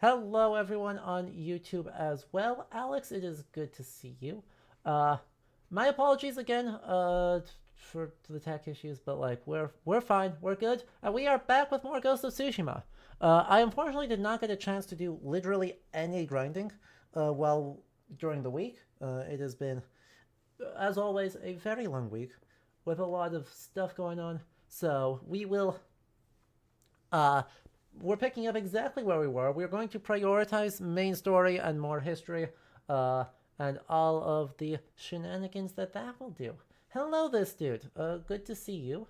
Hello, everyone on YouTube as well. Alex, it is good to see you. Uh, my apologies again for the tech issues, but like we're fine, we're good, and we are back with more Ghost of Tsushima. I unfortunately did not get a chance to do literally any grinding while during the week. It has been, as always, a very long week with a lot of stuff going on. So uh, we're picking up exactly where we were. We're going to prioritize main story and more history, uh, and all of the shenanigans that will do. Hello, this dude. Good to see you.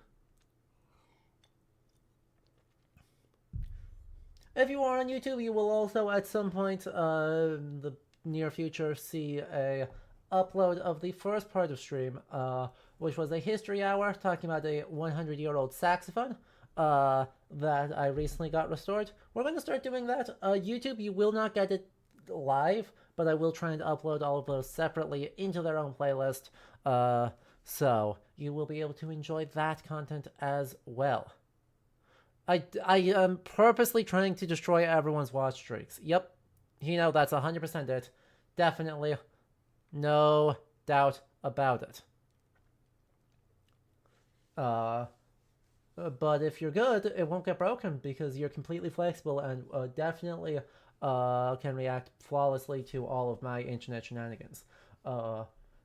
If you are on YouTube, you will also at some point in the near future see a upload of the first part of stream, which was a history hour talking about a 100-year-old saxophone that I recently got restored. We're going to start doing that. YouTube, you will not get it live, but I will try and upload all of those separately into their own playlist. So you will be able to enjoy that content as well. I am purposely trying to destroy everyone's watch streaks. Yep, that's 100% it. Definitely. No doubt about it. But if you're good, it won't get broken because you're completely flexible and definitely can react flawlessly to all of my internet shenanigans.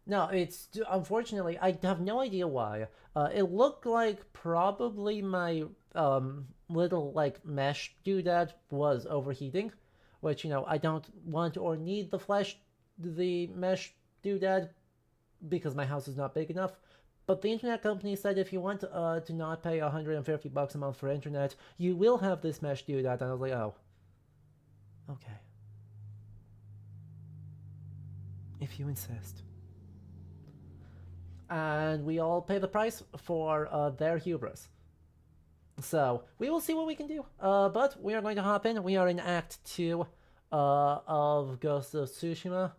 No, it's unfortunately I have no idea why. It looked like probably my little like mesh doodad was overheating, which I don't want or need the mesh doodad because my house is not big enough. But the internet company said if you want to not pay $150 a month for internet, you will have this mesh doodad, and I was like, oh, okay, if you insist. And we all pay the price for their hubris. So we will see what we can do. But we are going to hop in. We are in Act 2 of Ghost of Tsushima.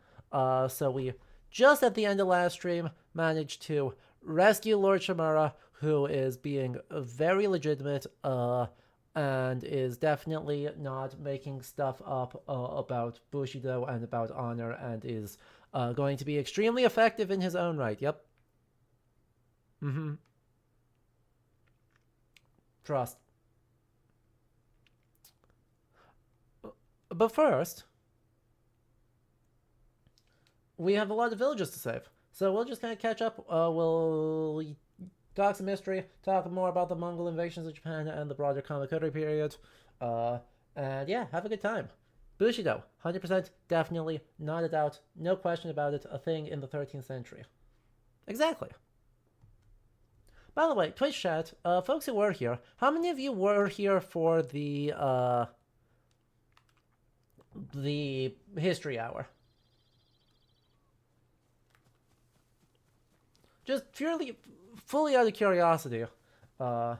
So we just at the end of last stream managed to rescue Lord Shimura, who is being very legitimate and is definitely not making stuff up about Bushido and about honor, and is going to be extremely effective in his own right. Yep. Trust. But first, we have a lot of villages to save. So we'll just kind of catch up. We'll talk some history, talk more about the Mongol invasions of Japan and the broader Kamakura period. And yeah, have a good time. Bushido, 100%, definitely, not a doubt, no question about it, a thing in the 13th century. Exactly. By the way, Twitch chat, folks who were here, how many of you were here for the history hour? Just purely, fully out of curiosity. Because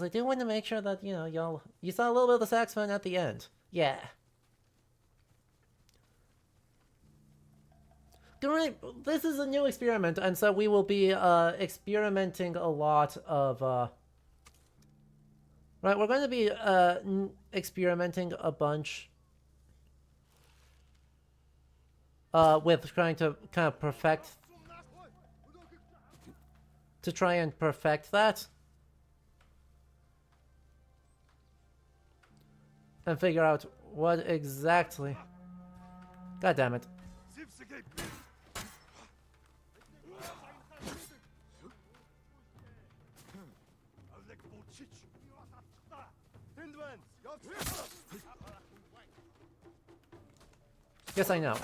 I do want to make sure that, you saw a little bit of the saxophone at the end. Yeah. This is a new experiment, and so we will be experimenting a lot of... Right, we're going to be experimenting a bunch with trying to kind of perfect... To try and perfect that. And figure out what exactly... God damn it. Yes, I know.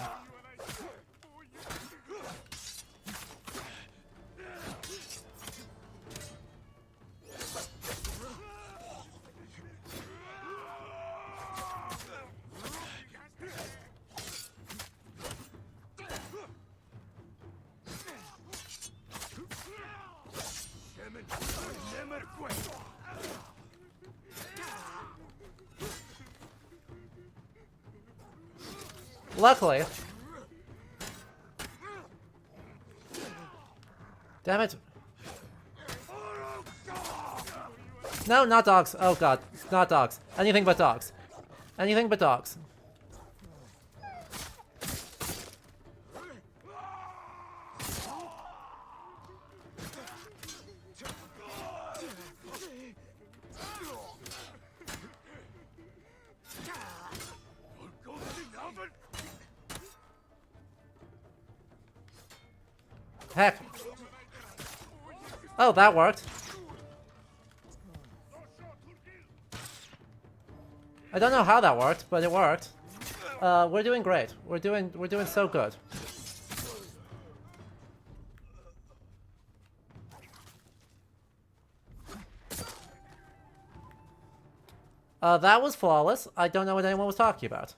Luckily. Damn it. No, not dogs. Oh god. Not dogs. Anything but dogs. Anything but dogs. Heck. Oh, that worked. I don't know how that worked, but it worked. We're doing great. We're doing so good. That was flawless. I don't know what anyone was talking about.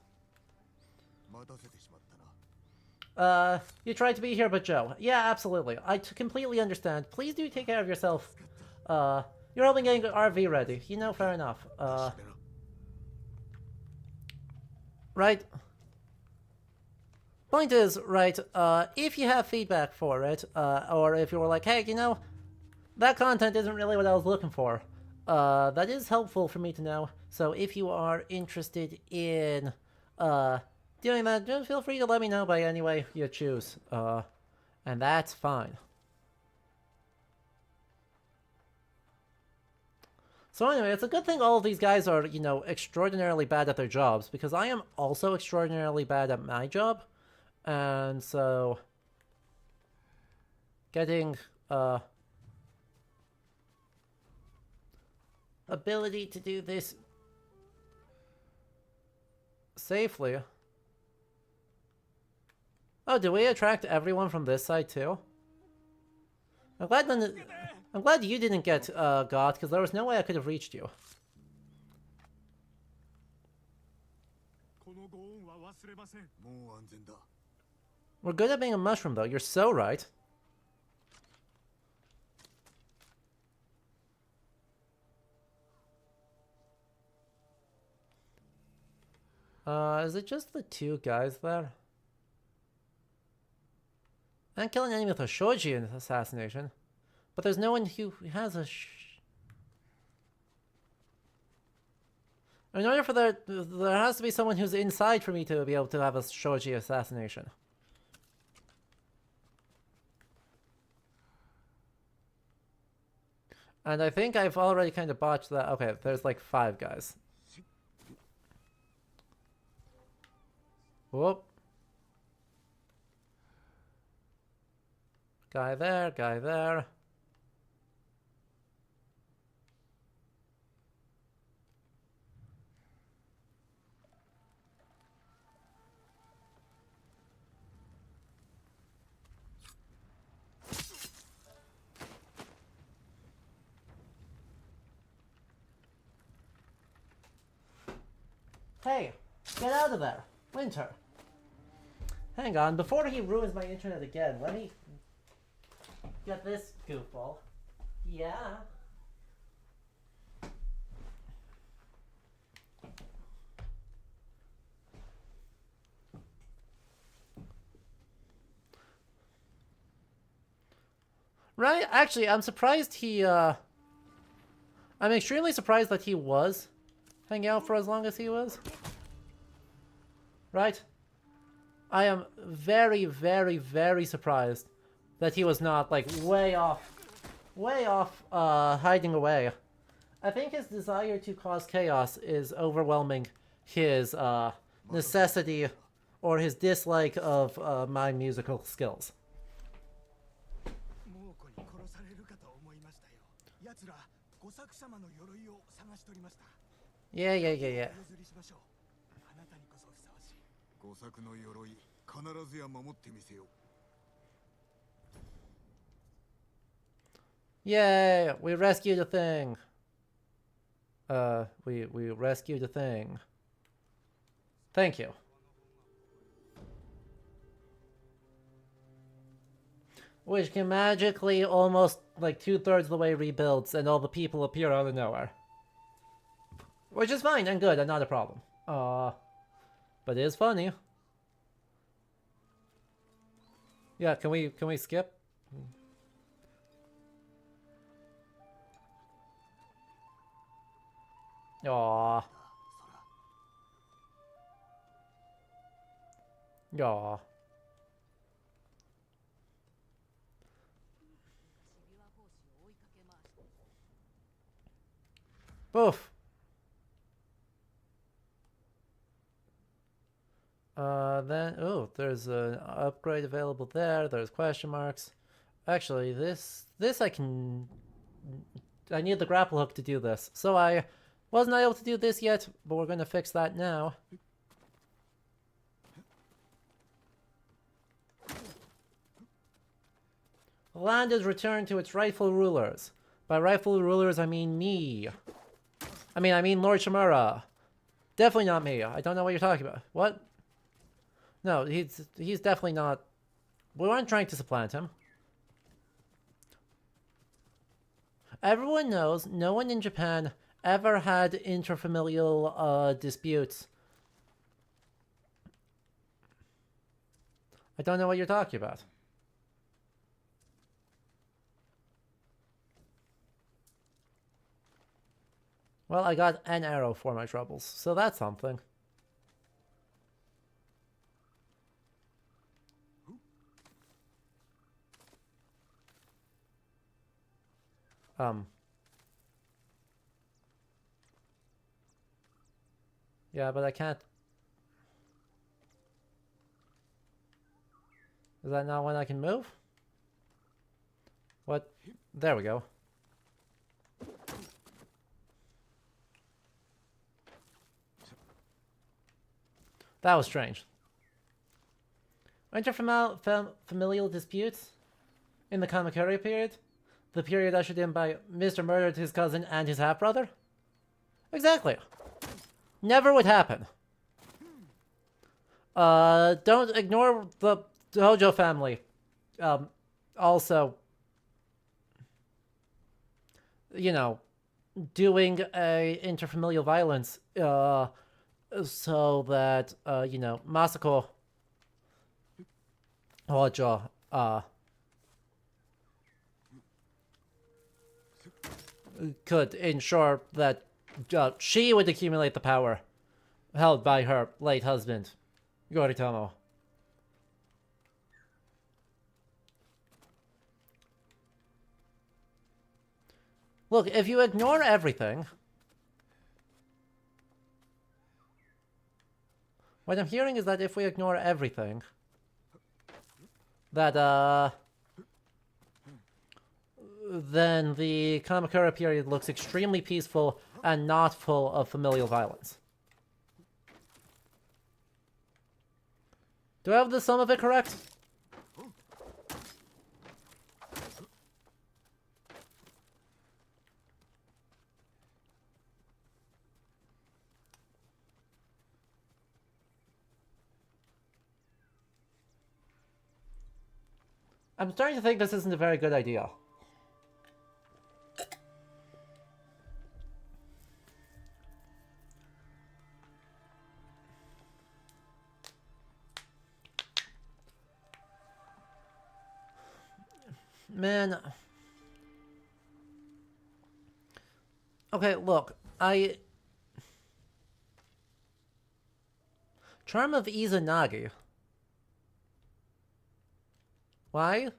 You tried to be here, but Joe. Yeah, absolutely. I completely understand. Please do take care of yourself. You're helping getting the RV ready. You know, fair enough. Right. Point is, right, if you have feedback for it, or if you were like, hey, you know, that content isn't really what I was looking for, that is helpful for me to know. So if you are interested in, doing that, just feel free to let me know by any way you choose. And that's fine. So anyway, it's a good thing all of these guys are, you know, extraordinarily bad at their jobs, because I am also extraordinarily bad at my job. And so getting, ability to do this safely. Oh, do we attract everyone from this side too? I'm glad you didn't get got, because there was no way I could have reached you. We're good at being a mushroom, though. You're so right. Is it just the two guys there? I'm killing an enemy with a shoji assassination. But there's no one who has a in order for there has to be someone who's inside for me to be able to have a shoji assassination. And I think I've already kind of botched that. Okay, there's like 5 guys. Whoop. Guy there, guy there. Hey, get out of there. Winter. Hang on, before he ruins my internet again, let me get this goofball. Yeah. Right? Actually, I'm surprised he, I'm extremely surprised that he was hanging out for as long as he was. Right? I am very, very, very surprised that he was not, like, way off, hiding away. I think his desire to cause chaos is overwhelming his, necessity or his dislike of, my musical skills. Yeah. Yay! We rescued a thing. We rescued a thing. Thank you. Which can magically almost like 2/3 of the way rebuilds and all the people appear out of nowhere. Which is fine and good and not a problem. But it is funny. Yeah, can we skip? Aww. Aw. Boof. Then, oh, there's an upgrade available there. There's question marks. Actually, this I need the grapple hook to do this. So I wasn't able to do this yet, but we're going to fix that now. The land is returned to its rightful rulers. By rightful rulers, I mean me. I mean Lord Shimura. Definitely not me. I don't know what you're talking about. What? No, he's definitely not. We weren't trying to supplant him. Everyone knows no one in Japan ever had interfamilial disputes. I don't know what you're talking about. Well, I got an arrow for my troubles, so that's something. Yeah, but I can't. Is that not when I can move? What? There we go. That was strange. Interfamilial disputes in the Kamakura period? The period ushered in by Mr. Murdered his cousin and his half-brother? Exactly. Never would happen. Don't ignore the Hojo family. Also, you know, doing a interfamilial violence, so that, you know, Masako Hojo, could ensure that she would accumulate the power held by her late husband, Yoritomo. Look, if you ignore everything... What I'm hearing is that if we ignore everything... That, then the Kamakura period looks extremely peaceful and not full of familial violence. Do I have the sum of it correct? I'm starting to think this isn't a very good idea. Man. Okay, look. Charm of Izanagi. Why?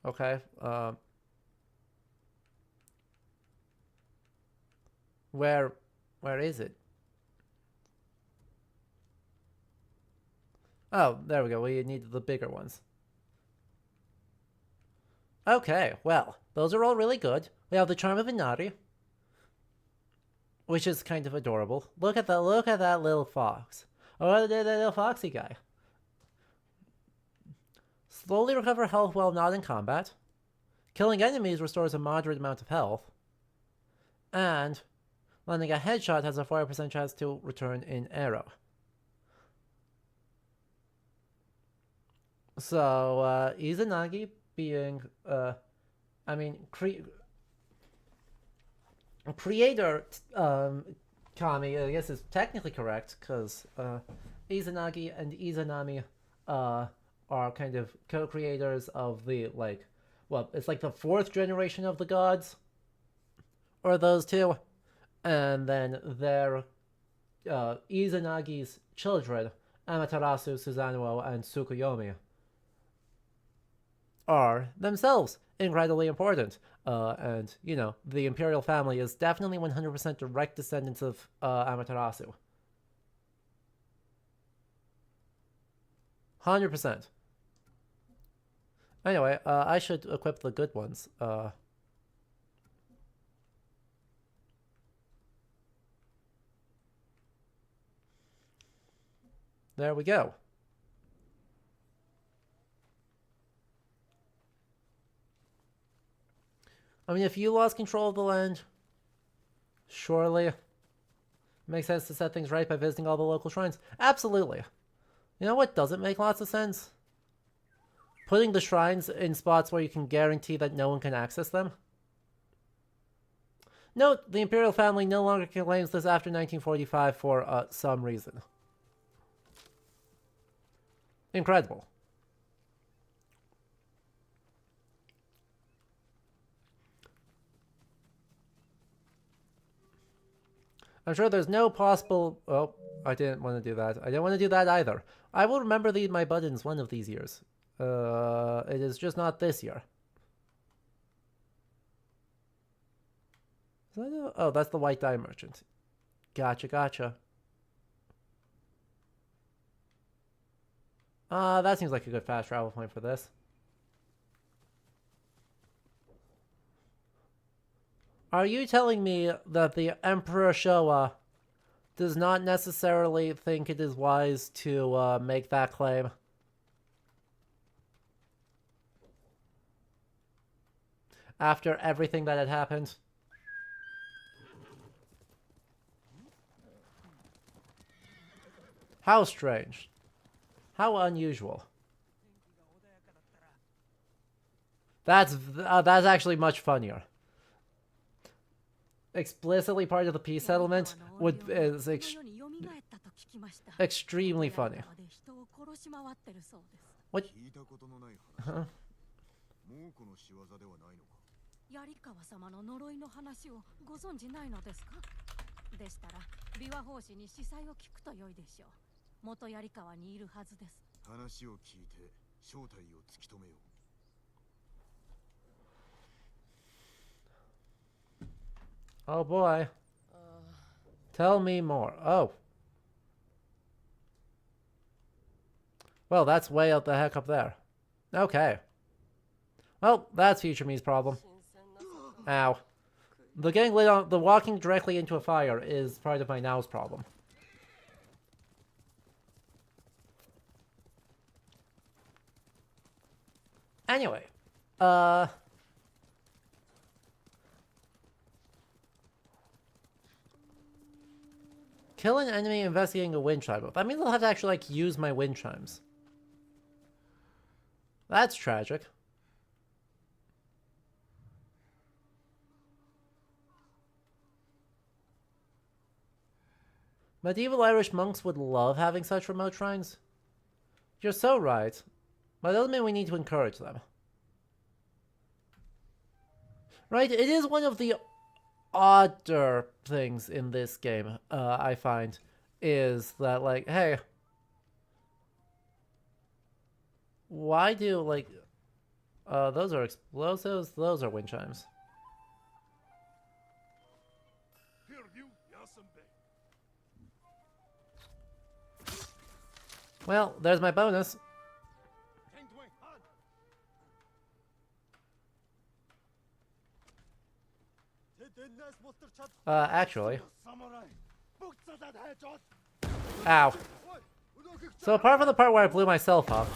Okay, where is it? Oh, there we go. We need the bigger ones. Okay, well, those are all really good. We have the Charm of Inari, which is kind of adorable. Look at that little fox. Oh, that little foxy guy. Slowly recover health while not in combat. Killing enemies restores a moderate amount of health. And landing a headshot has a 4% chance to return an arrow. So, Izanagi being, creator, Kami, I guess is technically correct, because, Izanagi and Izanami, are kind of co-creators of the, like, well, it's like the fourth generation of the gods, or those two, and then their Izanagi's children, Amaterasu, Susanoo, and Tsukuyomi, are themselves incredibly important. And, you know, the imperial family is definitely 100% direct descendants of Amaterasu. 100%. Anyway, I should equip the good ones. There we go. I mean, if you lost control of the land, surely it makes sense to set things right by visiting all the local shrines. Absolutely. You know what doesn't make lots of sense? Putting the shrines in spots where you can guarantee that no one can access them. Note, the imperial family no longer claims this after 1945 for some reason. Incredible. I'm sure there's no possible... Oh, I didn't want to do that. I didn't want to do that either. I will remember my buttons one of these years. It is just not this year. Is that oh, that's the white dye merchant. Gotcha, gotcha. That seems like a good fast travel point for this. Are you telling me that the Emperor Showa does not necessarily think it is wise to make that claim? After everything that had happened? How strange. How unusual. That's actually much funnier. Explicitly part of the peace settlement is extremely funny. What? Huh? 槍川様の呪いの話をご存じないのですか？でしたら琵琶法師に司祭を聞くと良いでしょう。元槍川にいるはずです。話を聞いて正体を突き止めよう。 Oh boy. Tell me more. Oh. Well, that's way out the heck up there. Okay. Well, that's future me's problem. Ow. The getting lit on, the walking directly into a fire is part of my now's problem. Anyway, kill an enemy investigating a wind chime. That means I'll have to actually, like, use my wind chimes. That's tragic. Medieval Irish monks would love having such remote shrines. You're so right. But that doesn't mean we need to encourage them. Right? It is one of the odder things in this game, I find, is that, like, hey, why do, like, those are explosives, those are wind chimes. Well, there's my bonus. Actually. Ow. So apart from the part where I blew myself up.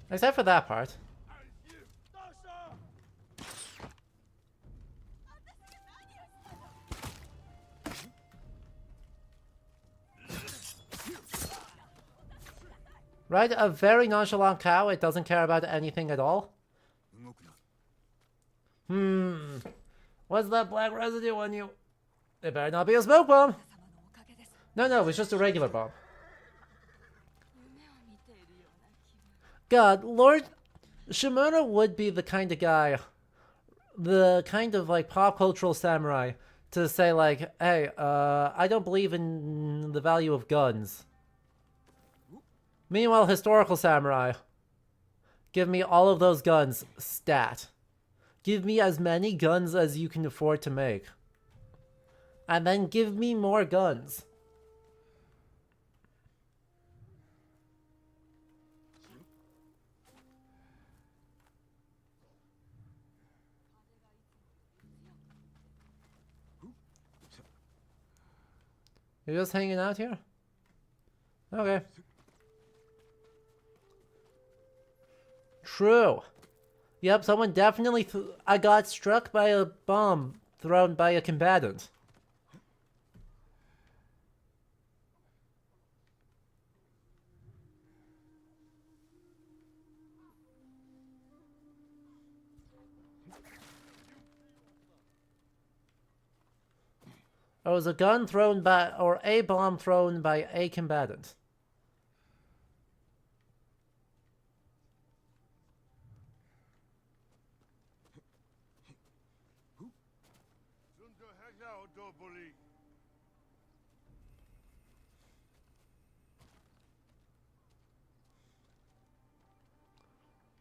Except for that part. Right? A very nonchalant cow. It doesn't care about anything at all. What's that black residue on you? It better not be a smoke bomb. No, it's just a regular bomb. God, Lord Shimura would be the kind of guy, the kind of like pop cultural samurai to say like, hey, I don't believe in the value of guns. Meanwhile, historical samurai, give me all of those guns, stat. Give me as many guns as you can afford to make. And then give me more guns. You're just hanging out here? Okay. True. Yep, someone definitely I got struck by a bomb thrown by a combatant. It was a gun thrown by, or a bomb thrown by a combatant.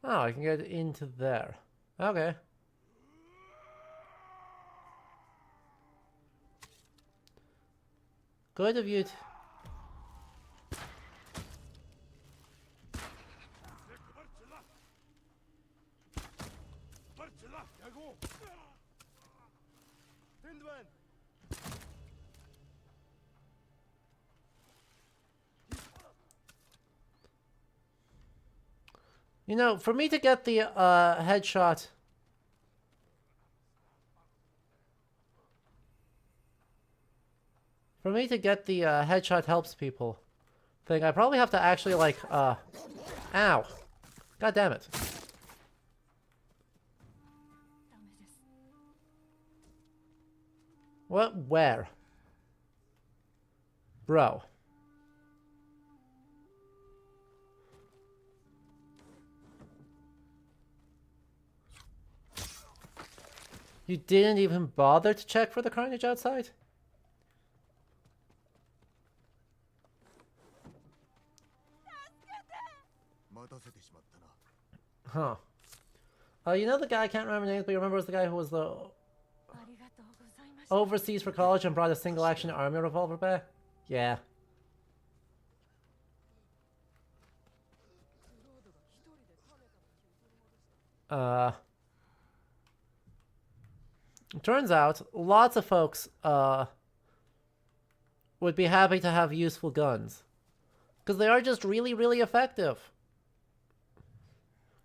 Oh, I can get into there. Okay. Good of you. You know, for me to get the headshot. For me to get the headshot helps people thing, I probably have to actually like, ow. God damn it. What? Where? Bro. You didn't even bother to check for the carnage outside? Huh. You know the guy, I can't remember names, but you remember was the guy who was the overseas for college and brought a single action army revolver back? Yeah. It turns out lots of folks would be happy to have useful guns. Because they are just really, really effective.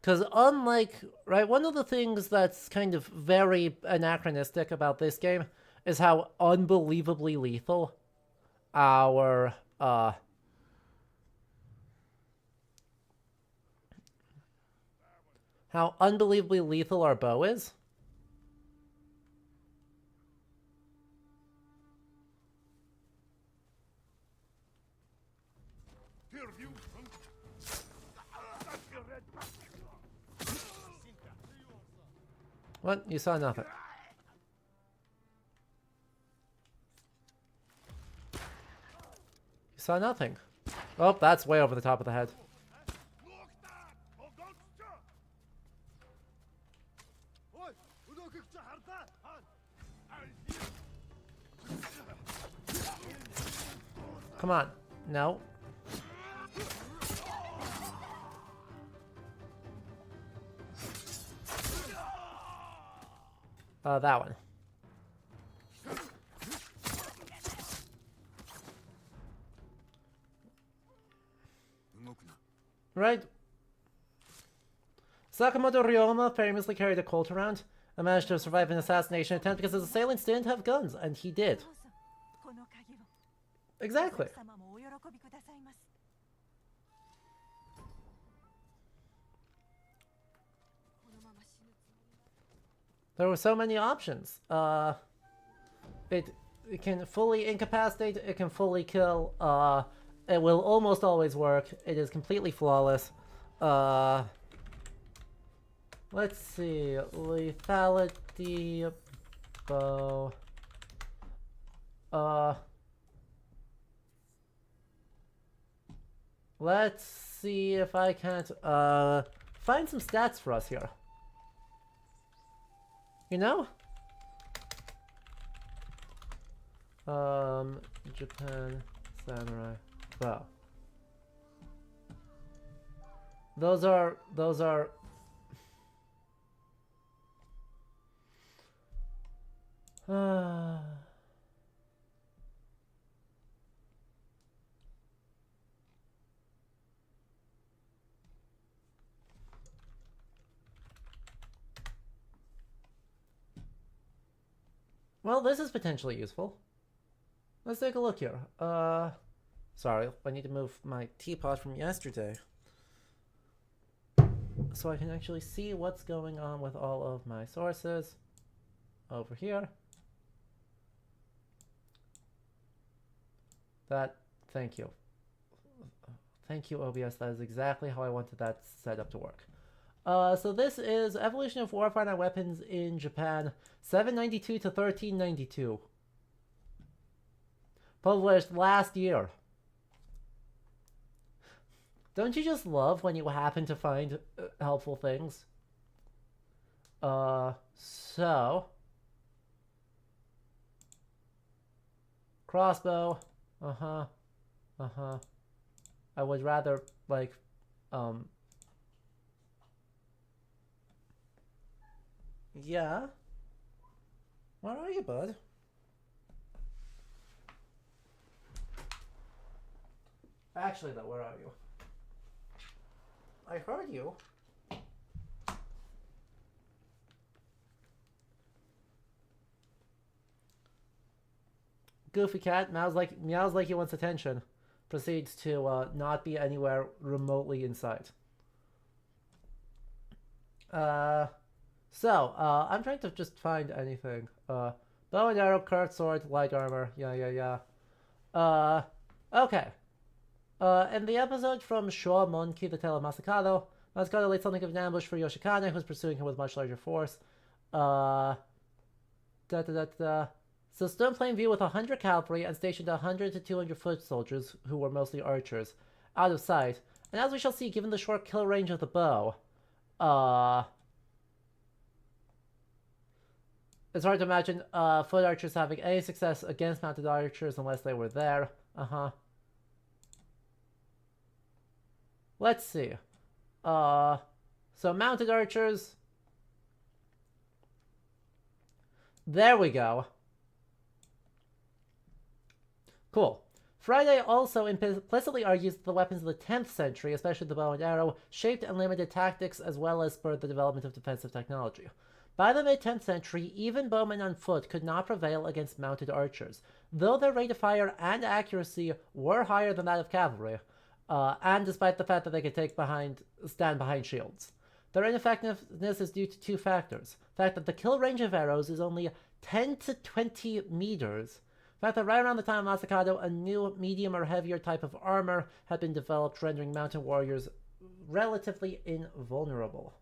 Because unlike, right, one of the things that's kind of very anachronistic about this game is how unbelievably lethal our, how unbelievably lethal our bow is. What? You saw nothing. You saw nothing. Oh, that's way over the top of the head. Come on. No. That one. Right. Sakamoto Ryoma famously carried a Colt around and managed to survive an assassination attempt because his assailants didn't have guns, and he did. Exactly. There were so many options. It can fully incapacitate, it can fully kill, it will almost always work, it is completely flawless. Let's see, lethality, bow, let's see if I can't, find some stats for us here. You know? Japan, samurai, bow. Those are, well, this is potentially useful. Let's take a look here. Sorry, I need to move my teapot from yesterday so I can actually see what's going on with all of my sources over here. Thank you. Thank you, OBS. That is exactly how I wanted that set up to work. So this is Evolution of Warfighter Weapons in Japan, 792 to 1392. Published last year. Don't you just love when you happen to find helpful things? So... Crossbow. I would rather, like, yeah? Where are you, bud? Actually, though, where are you? I heard you. Goofy cat meows like he wants attention. Proceeds to not be anywhere remotely in sight. I'm trying to just find anything. Bow and arrow, curved sword, light armor. Yeah. Okay. In the episode from Showa Monki, the Tale of Masakado, Masakado laid something of an ambush for Yoshikane, who was pursuing him with much larger force. So stood in plain view with 100 cavalry and stationed 100 to 200 foot soldiers, who were mostly archers, out of sight. And as we shall see, given the short kill range of the bow, it's hard to imagine foot archers having any success against mounted archers unless they were there. Let's see. So mounted archers. There we go. Cool. Friday also implicitly argues that the weapons of the 10th century, especially the bow and arrow, shaped and limited tactics as well as spurred the development of defensive technology. By the mid-10th century, even bowmen on foot could not prevail against mounted archers, though their rate of fire and accuracy were higher than that of cavalry, and despite the fact that they could stand behind shields. Their ineffectiveness is due to two factors. The fact that the kill range of arrows is only 10 to 20 meters. The fact that right around the time of Masakado, a new medium or heavier type of armor had been developed, rendering mounted warriors relatively invulnerable.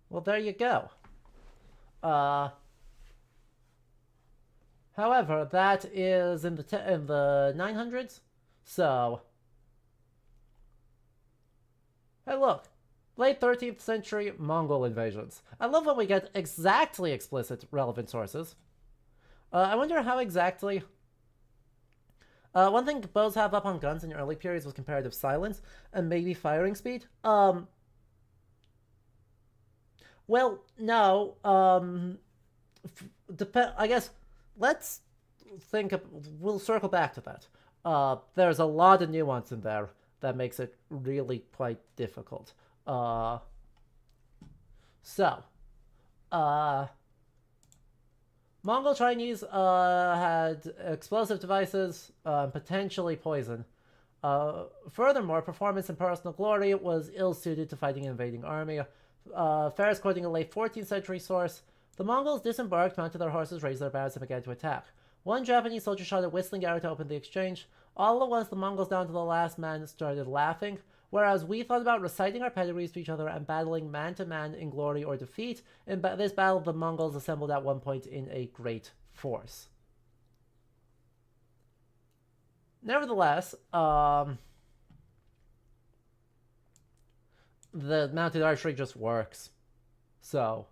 Well, there you go. However, that is in the 900s, so... Hey, look. Late 13th century Mongol invasions. I love when we get exactly explicit relevant sources. I wonder how exactly... one thing bows have up on guns in early periods was comparative silence, and maybe firing speed. Well, no, I guess, let's we'll circle back to that. There's a lot of nuance in there that makes it really quite difficult. Mongol Chinese had explosive devices and potentially poison. Furthermore, performance and personal glory was ill-suited to fighting an invading army. Ferris quoting a late 14th century source, the Mongols disembarked, mounted their horses, raised their banners, and began to attack. One Japanese soldier shot a whistling arrow to open the exchange. All at once, the Mongols down to the last man started laughing. Whereas we thought about reciting our pedigrees to each other and battling man-to-man in glory or defeat, in this battle the Mongols assembled at one point in a great force. Nevertheless, the mounted archery just works. So,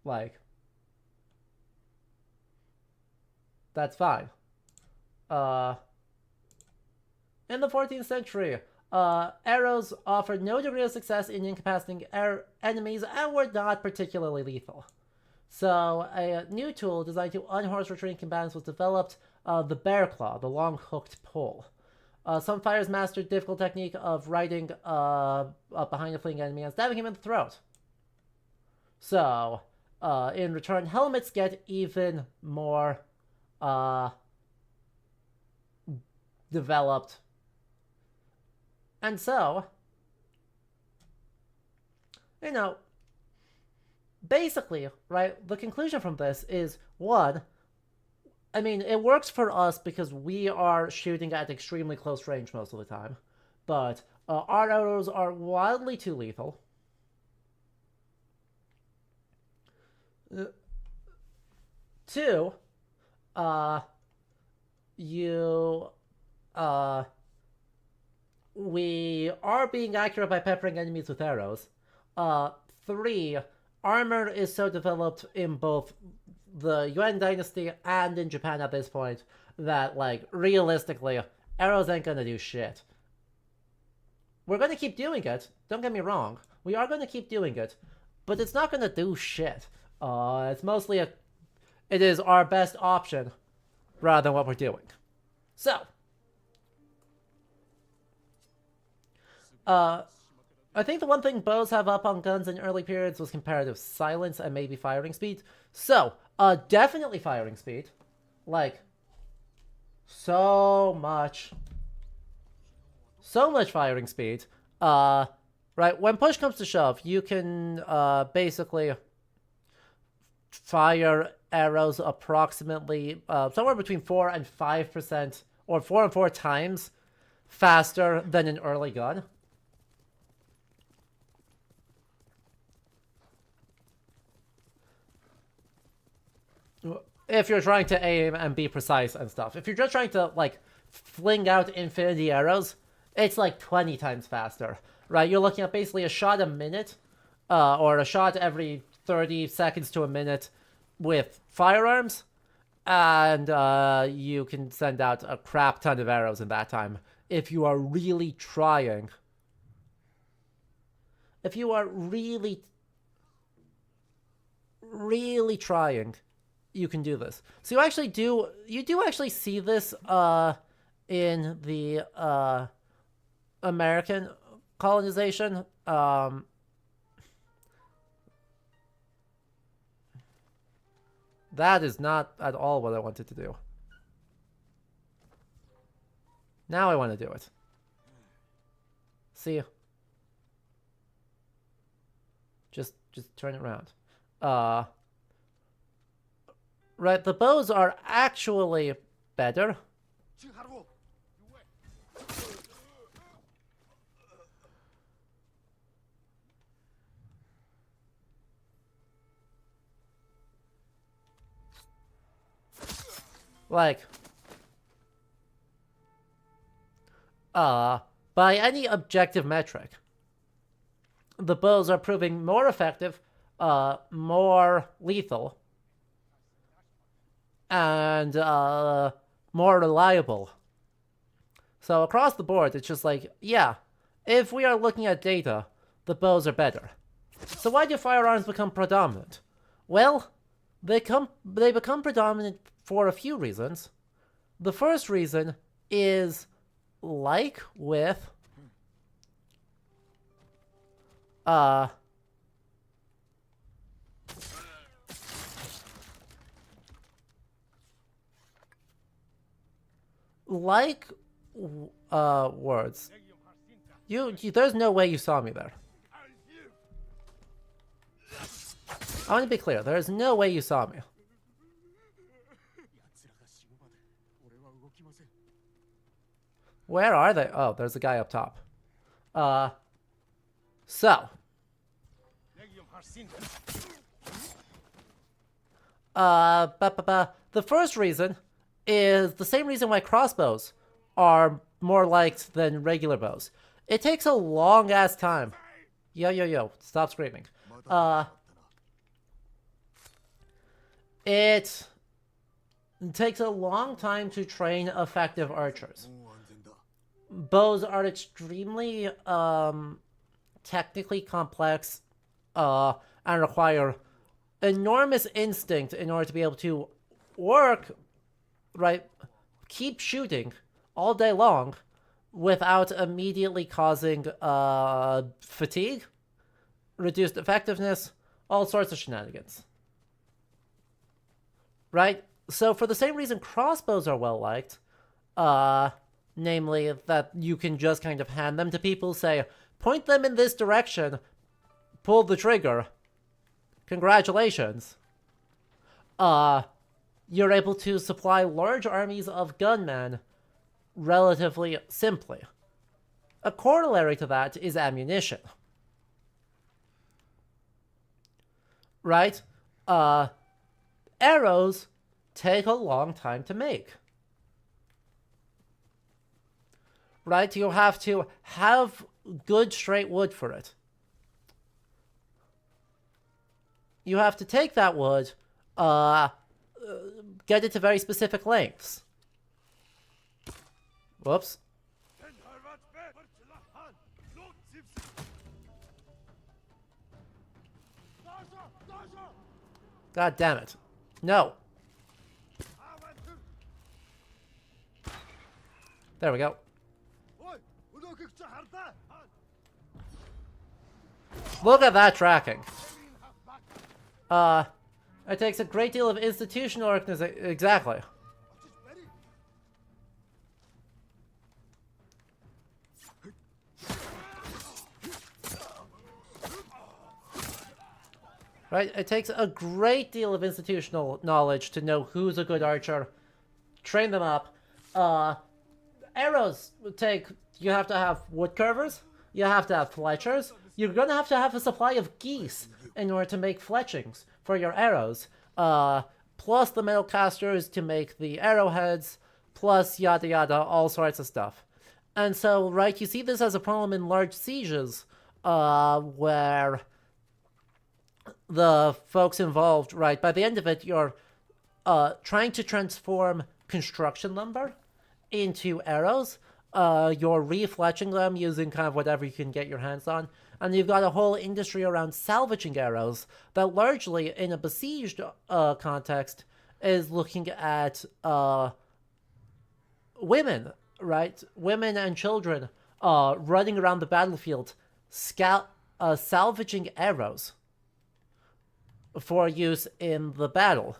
like, that's fine. In the 14th century, arrows offered no degree of success in incapacitating enemies and were not particularly lethal. So a new tool designed to unhorse retreating combatants was developed, the bear claw, the long hooked pole. Some fighters mastered difficult technique of riding up behind a fleeing enemy and stabbing him in the throat. So, in return, helmets get even more developed. And so, you know, basically, right, the conclusion from this is, one, I mean, it works for us because we are shooting at extremely close range most of the time, but our arrows are wildly too lethal. Two, we are being accurate by peppering enemies with arrows. Three, armor is so developed in both the Yuan Dynasty and in Japan at this point that, like, realistically, arrows ain't gonna do shit. We're gonna keep doing it, don't get me wrong. We are gonna keep doing it, but it's not gonna do shit. It's mostly it is our best option rather than what we're doing. So, I think the one thing bows have up on guns in early periods was comparative silence and maybe firing speed. So, definitely firing speed. Like, so much firing speed. Right, when push comes to shove, you can, basically fire arrows approximately, somewhere between 4 and 5%, or 4 and 4 times faster than an early gun. If you're trying to aim and be precise and stuff. If you're just trying to, like, fling out infinity arrows, it's like 20 times faster, right? You're looking at basically a shot a minute, or a shot every 30 seconds to a minute with firearms, and you can send out a crap ton of arrows in that time. If you are really trying. If you are really trying, you can do this. So you do actually see this in the American colonization. That is not at all what I wanted to do. Now I want to do it. See? Just turn it around. Right, the bows are actually better. Like, by any objective metric, the bows are proving more effective, more lethal, and more reliable. So across the board, it's just like, yeah, if we are looking at data, the bows are better. So why do firearms become predominant? Well, they become predominant for a few reasons. The first reason is, like with like words. There's no way you saw me there. I want to be clear. There is no way you saw me. Where are they? Oh, there's a guy up top. So. The first reason is the same reason why crossbows are more liked than regular bows. It takes a long-ass time. Yo, stop screaming. It takes a long time to train effective archers. Bows are extremely technically complex and require enormous instinct in order to be able to work, right, keep shooting all day long without immediately causing fatigue, reduced effectiveness, all sorts of shenanigans. Right? So for the same reason crossbows are well liked, namely that you can just kind of hand them to people, say, point them in this direction, pull the trigger, congratulations. You're able to supply large armies of gunmen relatively simply. A corollary to that is ammunition. Right? Arrows take a long time to make. Right? You have to have good straight wood for it. You have to take that wood, get it to very specific lengths. Whoops. God damn it. No. There we go. Look at that tracking. It takes a great deal of institutional organization. Exactly. Right? It takes a great deal of institutional knowledge to know who's a good archer, train them up. Arrows take, you have to have wood curvers, you have to have fletchers, you're gonna have to have a supply of geese in order to make fletchings for your arrows, plus the metal casters to make the arrowheads, plus yada yada, all sorts of stuff. And so, right, you see this as a problem in large sieges, where the folks involved, right, by the end of it, you're trying to transform construction lumber into arrows. You're refletching them using kind of whatever you can get your hands on. And you've got a whole industry around salvaging arrows that largely, in a besieged context, is looking at women, right? Women and children running around the battlefield, salvaging arrows for use in the battle.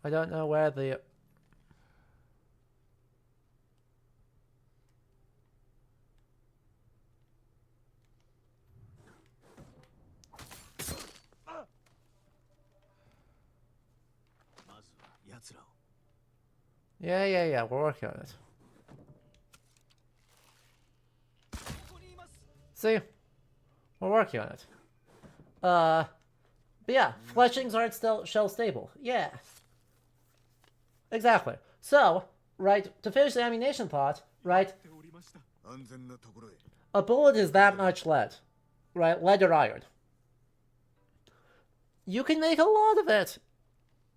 I don't know where the... Yeah, we're working on it. See? We're working on it. But yeah, fletchings aren't still shell stable. Yeah. Exactly. So, right, to finish the ammunition thought, right, a bullet is that much lead, right, lead or iron. You can make a lot of it.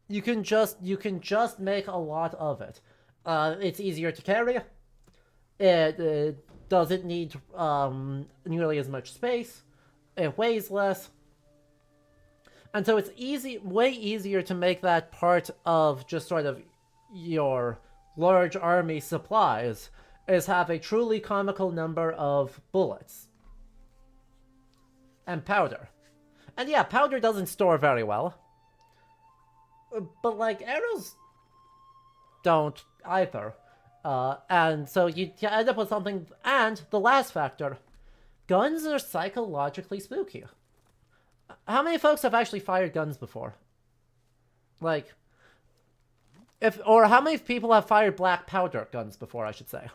You can just make a lot of it. It's easier to carry. It doesn't need nearly as much space. It weighs less. And so it's way easier to make that part of just sort of your large army supplies, is have a truly comical number of bullets. And powder. And yeah, powder doesn't store very well. But, like, arrows don't either. And so you end up with something... And the last factor, guns are psychologically spooky. How many folks have actually fired guns before? Like... Or how many people have fired black powder guns before, I should say?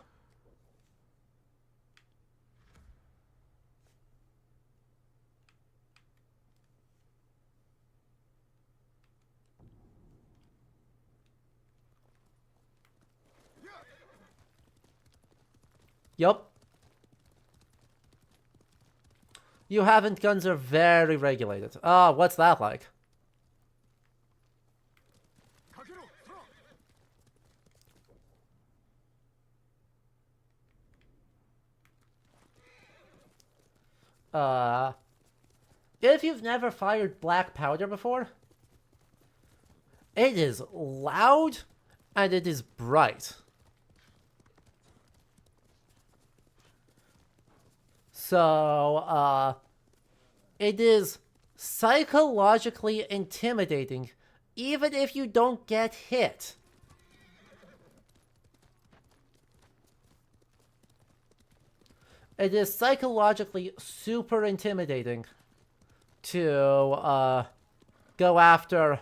Yup. You haven't. Guns are very regulated. Ah, what's that like? If you've never fired black powder before, it is loud and it is bright. So, it is psychologically intimidating, even if you don't get hit. It is psychologically super intimidating to go after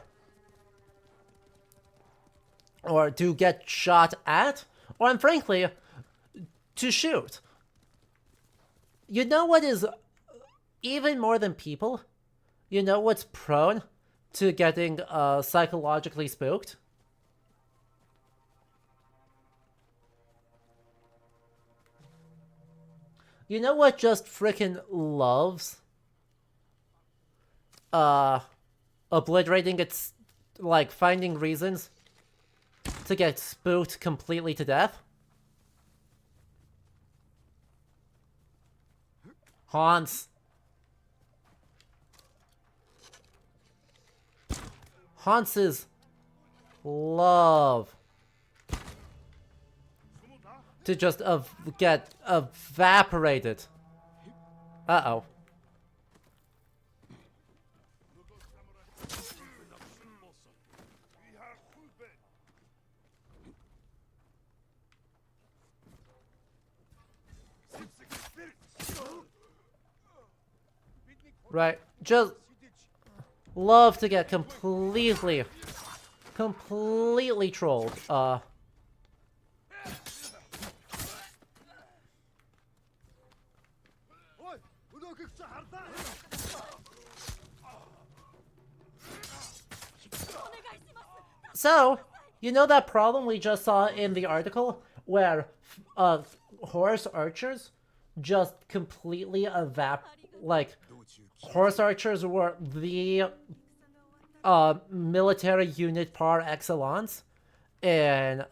or to get shot at, or frankly, to shoot. You know what is even more than people? You know what's prone to getting psychologically spooked? You know what just frickin' loves obliterating its, like, finding reasons to get spooked completely to death? Haunts. Haunts' love to just get evaporated. Uh-oh. Right, just love to get completely trolled. So, you know that problem we just saw in the article where horse archers just completely horse archers were the military unit par excellence in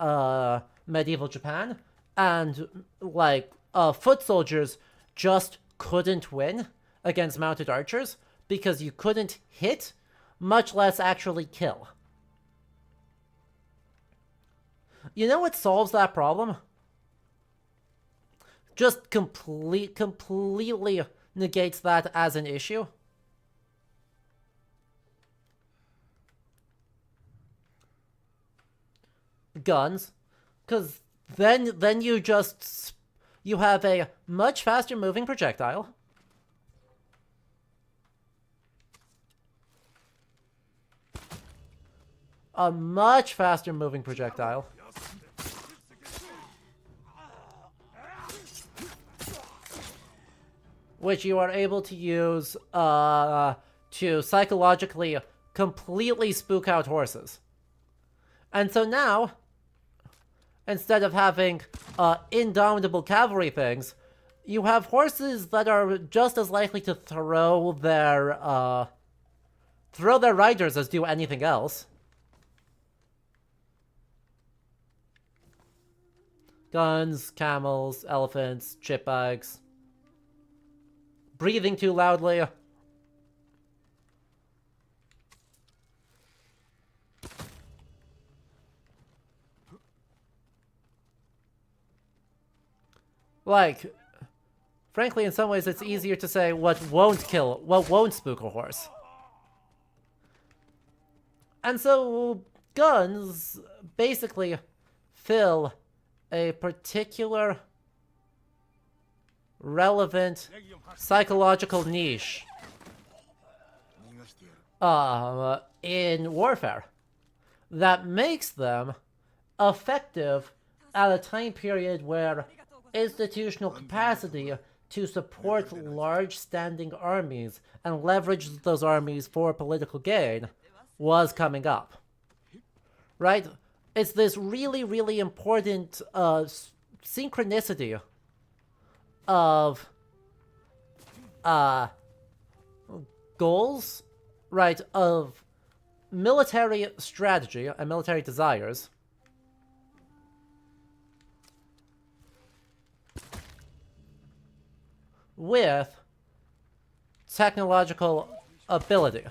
medieval Japan, and foot soldiers just couldn't win against mounted archers because you couldn't hit, much less actually kill. You know what solves that problem? Just completely negates that as an issue. Guns. Because then you have a much faster moving projectile. A much faster moving projectile. Which you are able to use to psychologically completely spook out horses. And so now, instead of having indomitable cavalry things, you have horses that are just as likely to throw their riders as do anything else. Guns, camels, elephants, chip bags. Breathing too loudly. Like, frankly, in some ways, it's easier to say what won't spook a horse. And so, guns basically fill a particular relevant psychological niche in warfare that makes them effective at a time period where institutional capacity to support large standing armies and leverage those armies for political gain was coming up. Right? It's this really, really important synchronicity of goals, right, of military strategy and military desires with technological ability.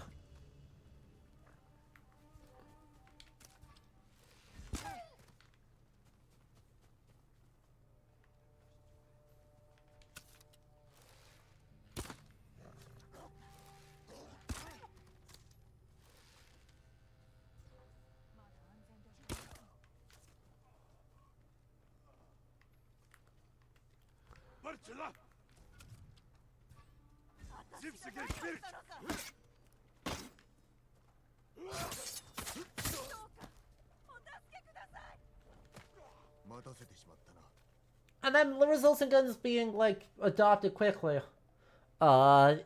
And then the results in guns being, like, adopted quickly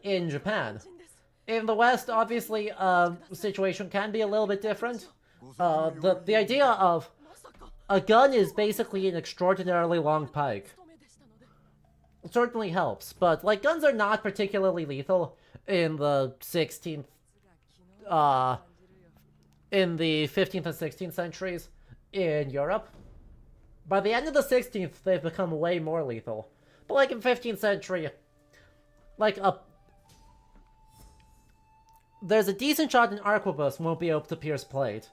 in Japan. In the West, obviously, the situation can be a little bit different. The idea of a gun is basically an extraordinarily long pike. It certainly helps, but, like, guns are not particularly lethal in the 16th, in the 15th and 16th centuries in Europe. By the end of the 16th, they've become way more lethal. But, like, in 15th century, like, there's a decent shot an arquebus won't be able to pierce plate.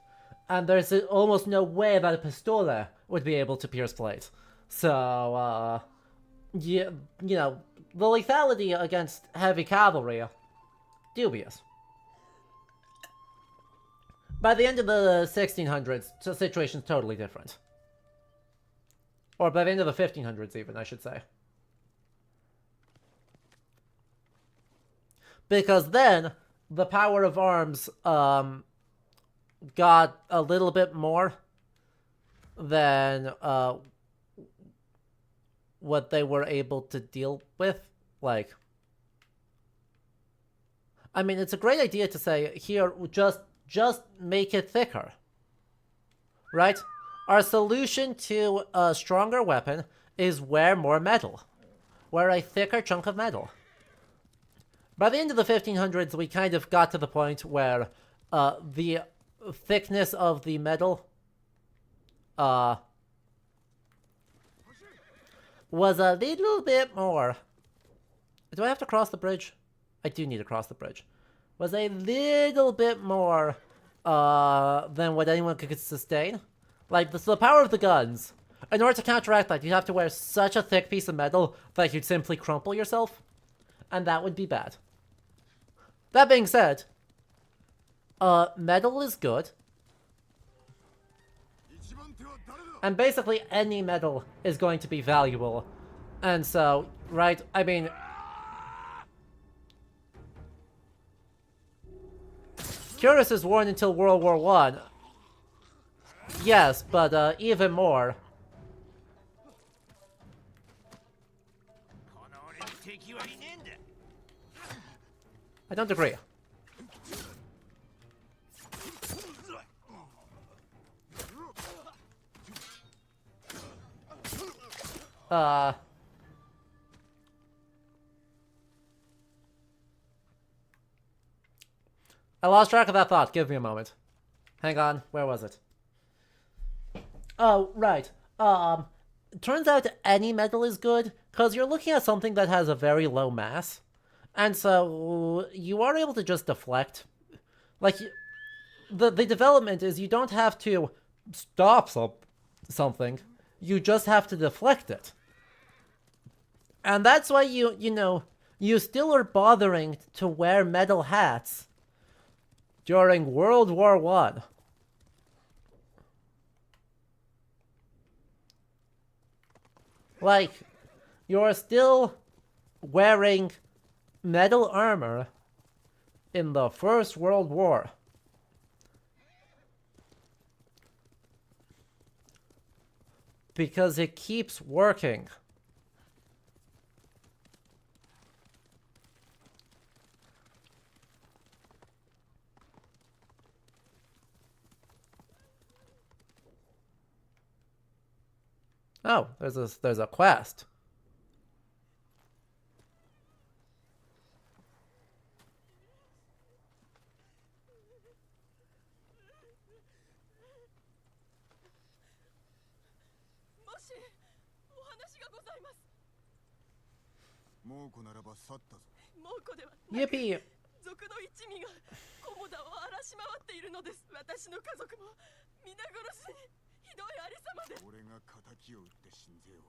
And there's almost no way that a pistole would be able to pierce plate. So, yeah, you know, the lethality against heavy cavalry, dubious. By the end of the 1600s, the situation's totally different. Or by the end of the 1500s even, I should say. Because then, the power of arms got a little bit more than what they were able to deal with. Like, I mean, it's a great idea to say, here, just make it thicker. Right? Our solution to a stronger weapon is wear more metal. Wear a thicker chunk of metal. By the end of the 1500s, we kind of got to the point where the thickness of the metal was a little bit more... Do I have to cross the bridge? I do need to cross the bridge. Was a little bit more than what anyone could sustain. Like, the power of the guns. In order to counteract that, you'd have to wear such a thick piece of metal that you'd simply crumple yourself. And that would be bad. That being said, metal is good. And basically any metal is going to be valuable. And so, right, I mean... Cuirass is worn until World War I. Yes, but even more. I don't agree. I lost track of that thought. Give me a moment. Hang on. Where was it? Oh, right. turns out any metal is good, because you're looking at something that has a very low mass. And so you are able to just deflect. Like, the development is you don't have to stop something. You just have to deflect it. And that's why you still are bothering to wear metal hats during World War I. Like, you're still wearing metal armor in the First World War. Because it keeps working. Oh, there's a quest. Yippee! 族の一味がコモダを荒らし回っているのです。私の家族も皆殺しにひどいありさまで。俺が仇を撃って死んぜよ。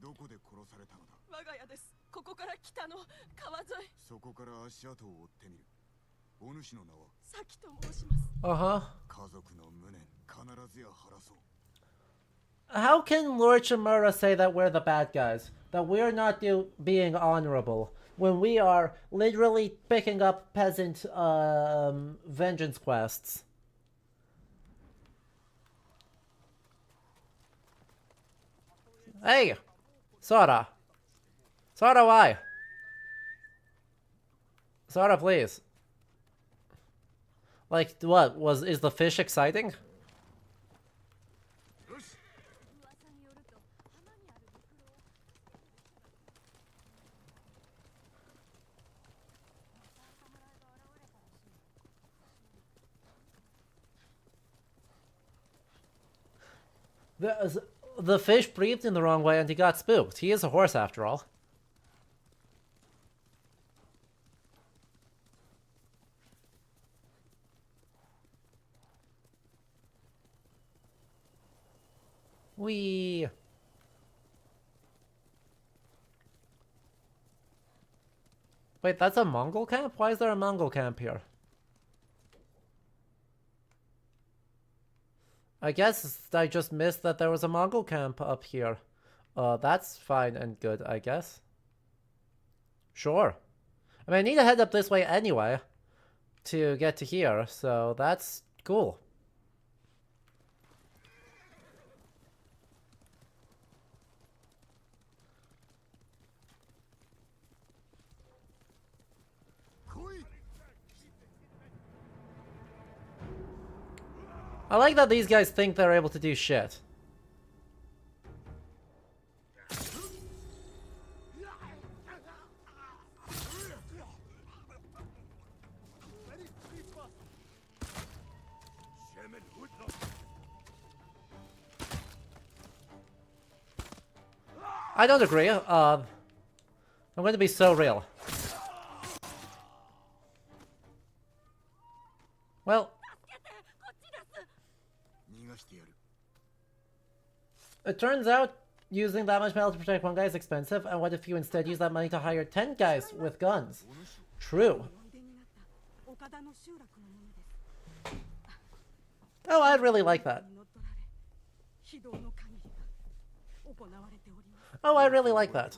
どこで殺されたのだ。我が家です。ここから北の川沿い。そこから足跡を追ってみる。お主の名は？サキと申します。家族の無念必ずや晴らそう。How can Lord Shimura say that we're the bad guys? That we're not being honorable when we are literally picking up peasant vengeance quests? Hey! Sora! Sora, why? Sora, please. Like, what? Is the fish exciting? The fish breathed in the wrong way and he got spooked. He is a horse after all. Wee. Wait, that's a Mongol camp? Why is there a Mongol camp here? I guess I just missed that there was a Mongol camp up here. That's fine and good, I guess. Sure. I mean, I need to head up this way anyway to get to here, so that's cool. I like that these guys think they're able to do shit. I don't agree. I'm going to be so real. Well, it turns out using that much metal to protect one guy is expensive, and what if you instead use that money to hire 10 guys with guns? True. Oh, I really like that. Oh, I really like that.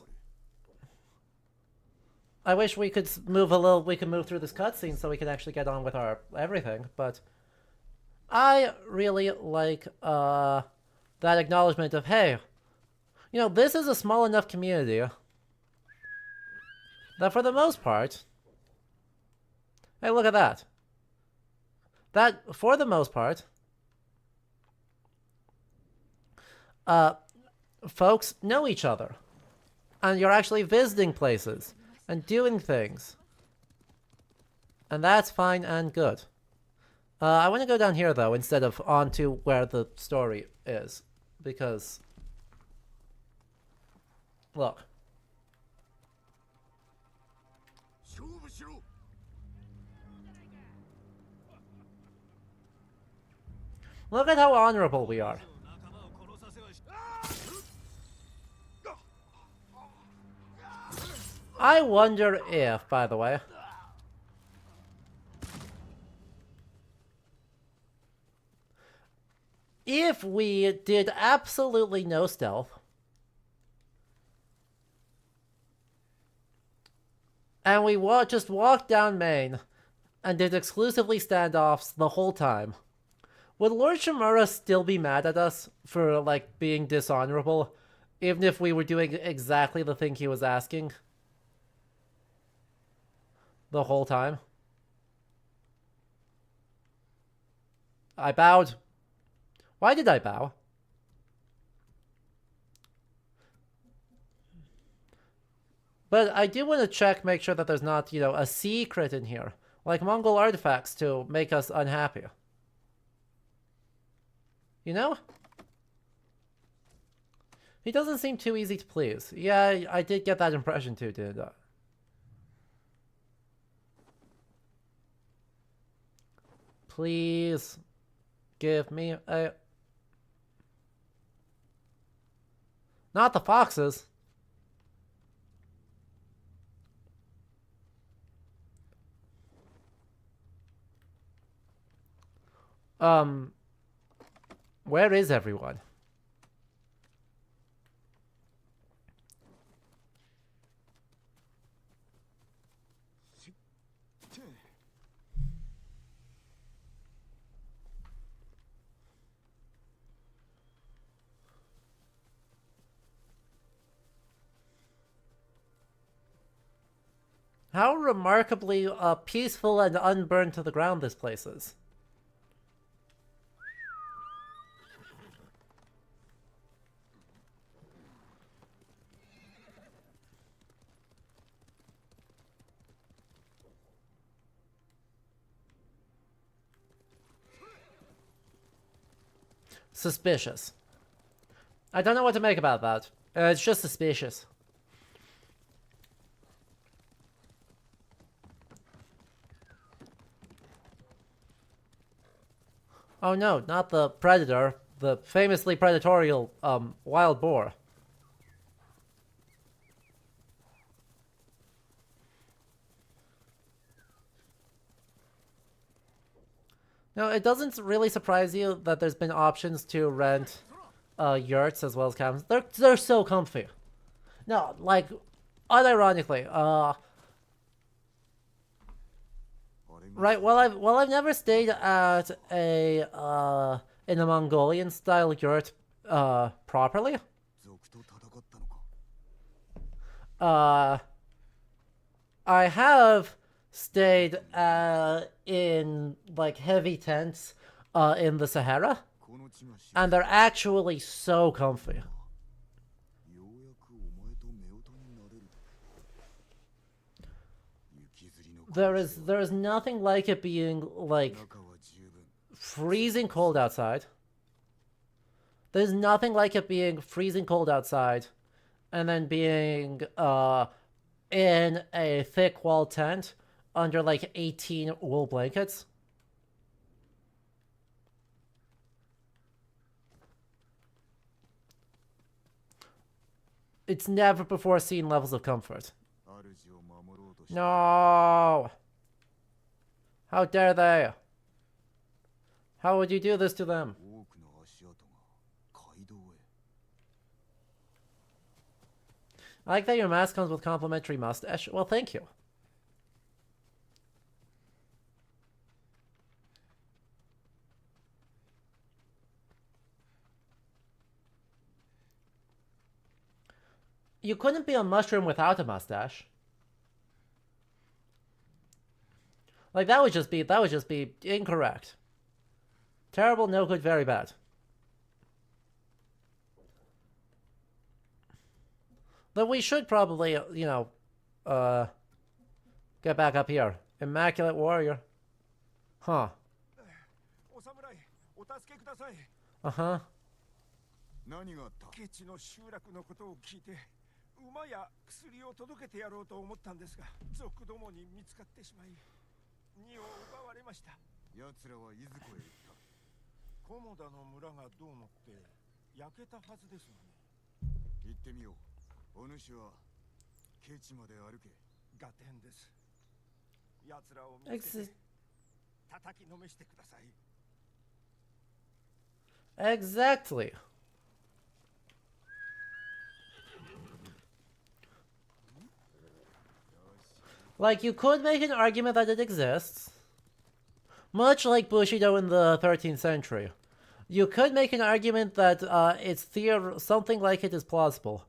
I wish we could move through this cutscene so we could actually get on with our everything, but I really like, that acknowledgement of, hey, you know, this is a small enough community that for the most part, hey, look at that. That, for the most part, folks know each other. And you're actually visiting places and doing things. And that's fine and good. I want to go down here, though, instead of on to where the story is. Because Look. Look at how honorable we are. I wonder if, by the way, if we did absolutely no stealth, and we just walked down Main and did exclusively standoffs the whole time, would Lord Shimura still be mad at us for, like, being dishonorable, even if we were doing exactly the thing he was asking the whole time? I bowed. Why did I bow? But I do want to check, make sure that there's not, you know, a secret in here, like Mongol artifacts to make us unhappy. You know? He doesn't seem too easy to please. Yeah, I did get that impression too, didn't I? Please give me a... Not the foxes. Where is everyone? How remarkably peaceful and unburned to the ground this place is. Suspicious. I don't know what to make about that. It's just suspicious. Oh no, not the predator. The famously predatorial, wild boar. No, it doesn't really surprise you that there's been options to rent yurts as well as cabins. They're so comfy. No, like, unironically, right, well I've never stayed at a in a Mongolian style yurt properly. I have stayed in like heavy tents in the Sahara, and they're actually so comfy. There is nothing like it being like freezing cold outside. There's nothing like it being freezing cold outside and then being in a thick wall tent under like 18 wool blankets. It's never before seen levels of comfort. No! How dare they? How would you do this to them? I like that your mask comes with complimentary mustache. Well, thank you. You couldn't be a mushroom without a mustache. Like, that would just be incorrect. Terrible, no good, very bad. But we should probably, you know, get back up here. Immaculate warrior. Huh. Uh-huh. 馬や薬を届けてやろうと思ったんですが、族どもに見つかってしまい、荷を奪われました。奴らはいずこへ行った？菰田の村がどうもって焼けたはずですがね。行ってみよう。お主はケチまで歩け。合点です。奴らを見つけて叩きのめしてください。Exactly. Like, you could make an argument that it exists, much like Bushido in the 13th century. You could make an argument that something like it is plausible.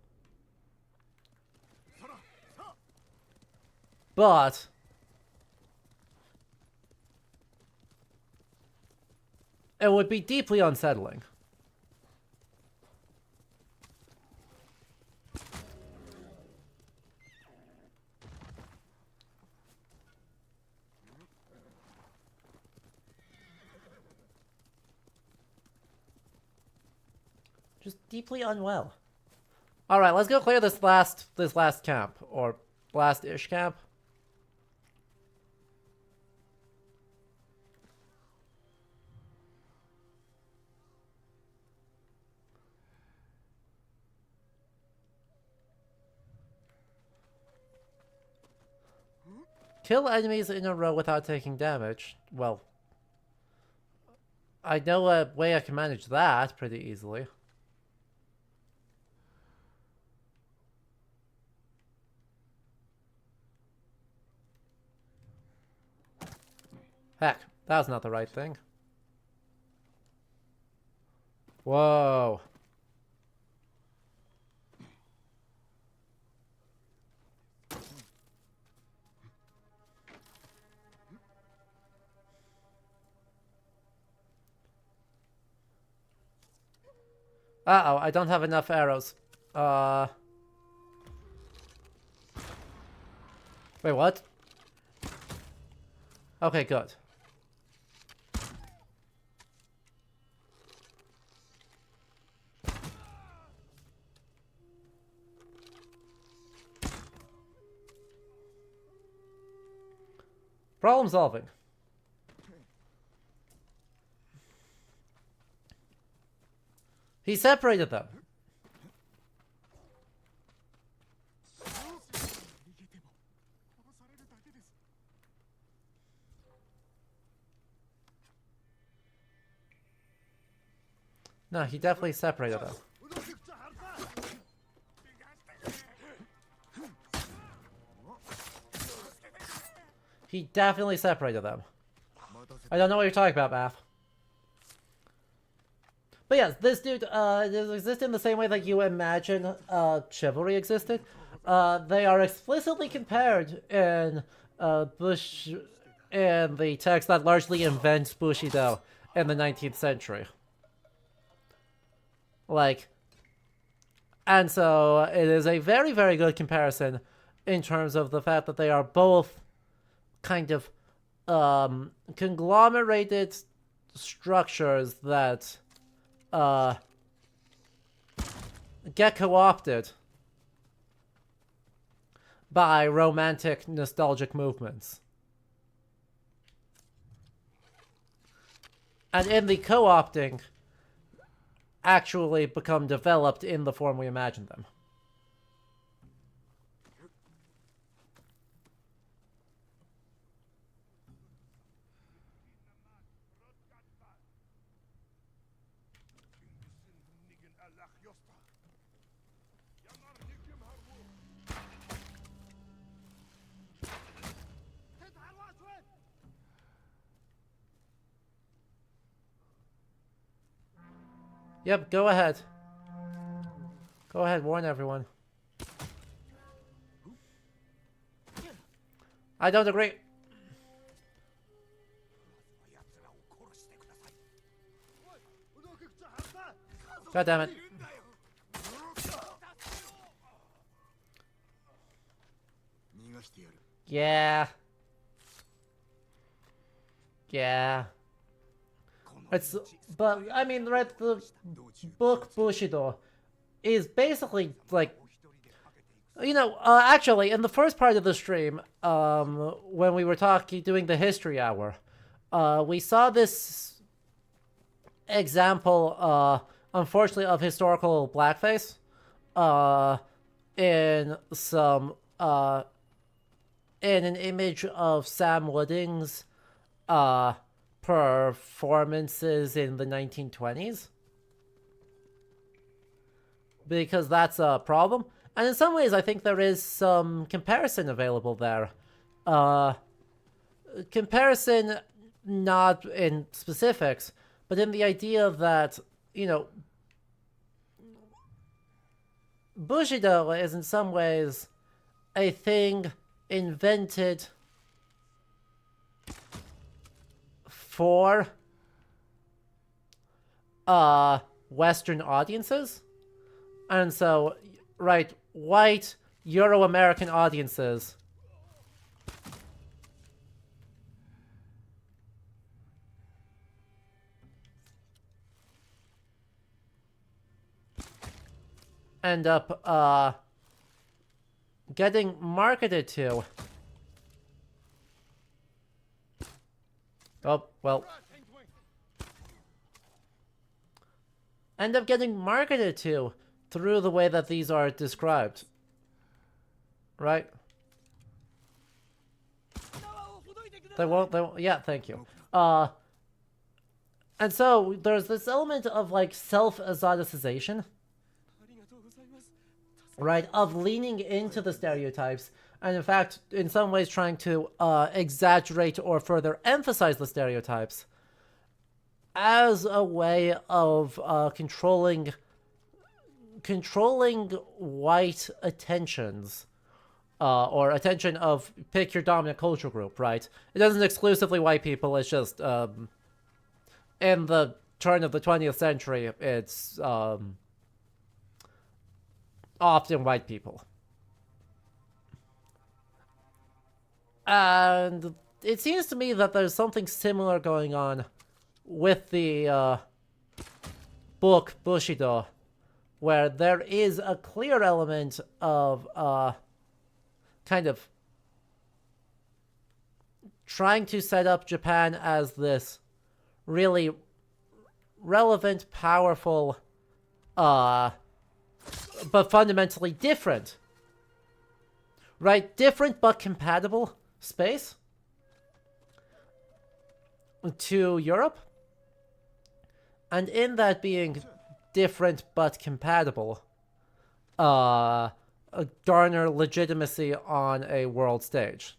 But it would be deeply unsettling. Just deeply unwell. All right, let's go clear this last camp, or last-ish camp. Kill enemies in a row without taking damage. Well, I know a way I can manage that pretty easily. Heck, that was not the right thing. Whoa. Uh-oh, I don't have enough arrows. Wait, what? Okay, good. Problem solving. He separated them. No, he definitely separated them. He definitely separated them. I don't know what you're talking about, Math. But yes, this dude does exist in the same way that you imagine chivalry existed. They are explicitly compared in in the text that largely invents Bushido in the 19th century. Like, and so it is a very, very good comparison in terms of the fact that they are both kind of conglomerated structures that get co-opted by romantic, nostalgic movements. And in the co-opting, actually become developed in the form we imagine them. Yep, go ahead. Go ahead, warn everyone. I don't agree. God damn it. Yeah. Yeah. But I mean, right, the book Bushido is basically like You know, actually, in the first part of the stream, when we were doing the history hour, we saw this example, unfortunately, of historical blackface, in some, in an image of Sam Wooding's, performances in the 1920s. Because that's a problem. And in some ways, I think there is some comparison available there. Comparison not in specifics, but in the idea that, you know, Bushido is in some ways a thing invented for Western audiences. And so, right, white Euro-American audiences end up getting marketed to. Oh, well. End up getting marketed to through the way that these are described. Right? They won't, yeah, thank you. And so, there's this element of, like, self-exoticization. Right? Of leaning into the stereotypes, and in fact, in some ways trying to exaggerate or further emphasize the stereotypes as a way of controlling white attentions, or attention of pick your dominant culture group, right? It isn't exclusively white people, it's just, in the turn of the 20th century, it's, often white people. And it seems to me that there's something similar going on with the book Bushido, where there is a clear element of kind of trying to set up Japan as this really relevant, powerful, but fundamentally different, right? Different but compatible space to Europe. And in that being different but compatible, garner legitimacy on a world stage.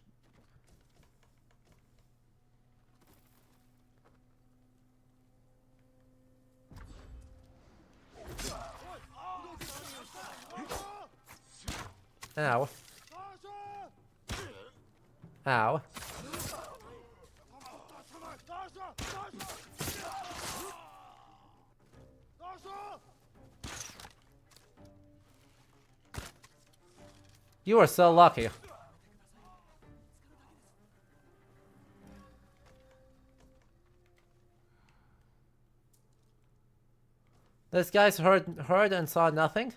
Ow. Ow. You are so lucky. This guy's heard and saw nothing.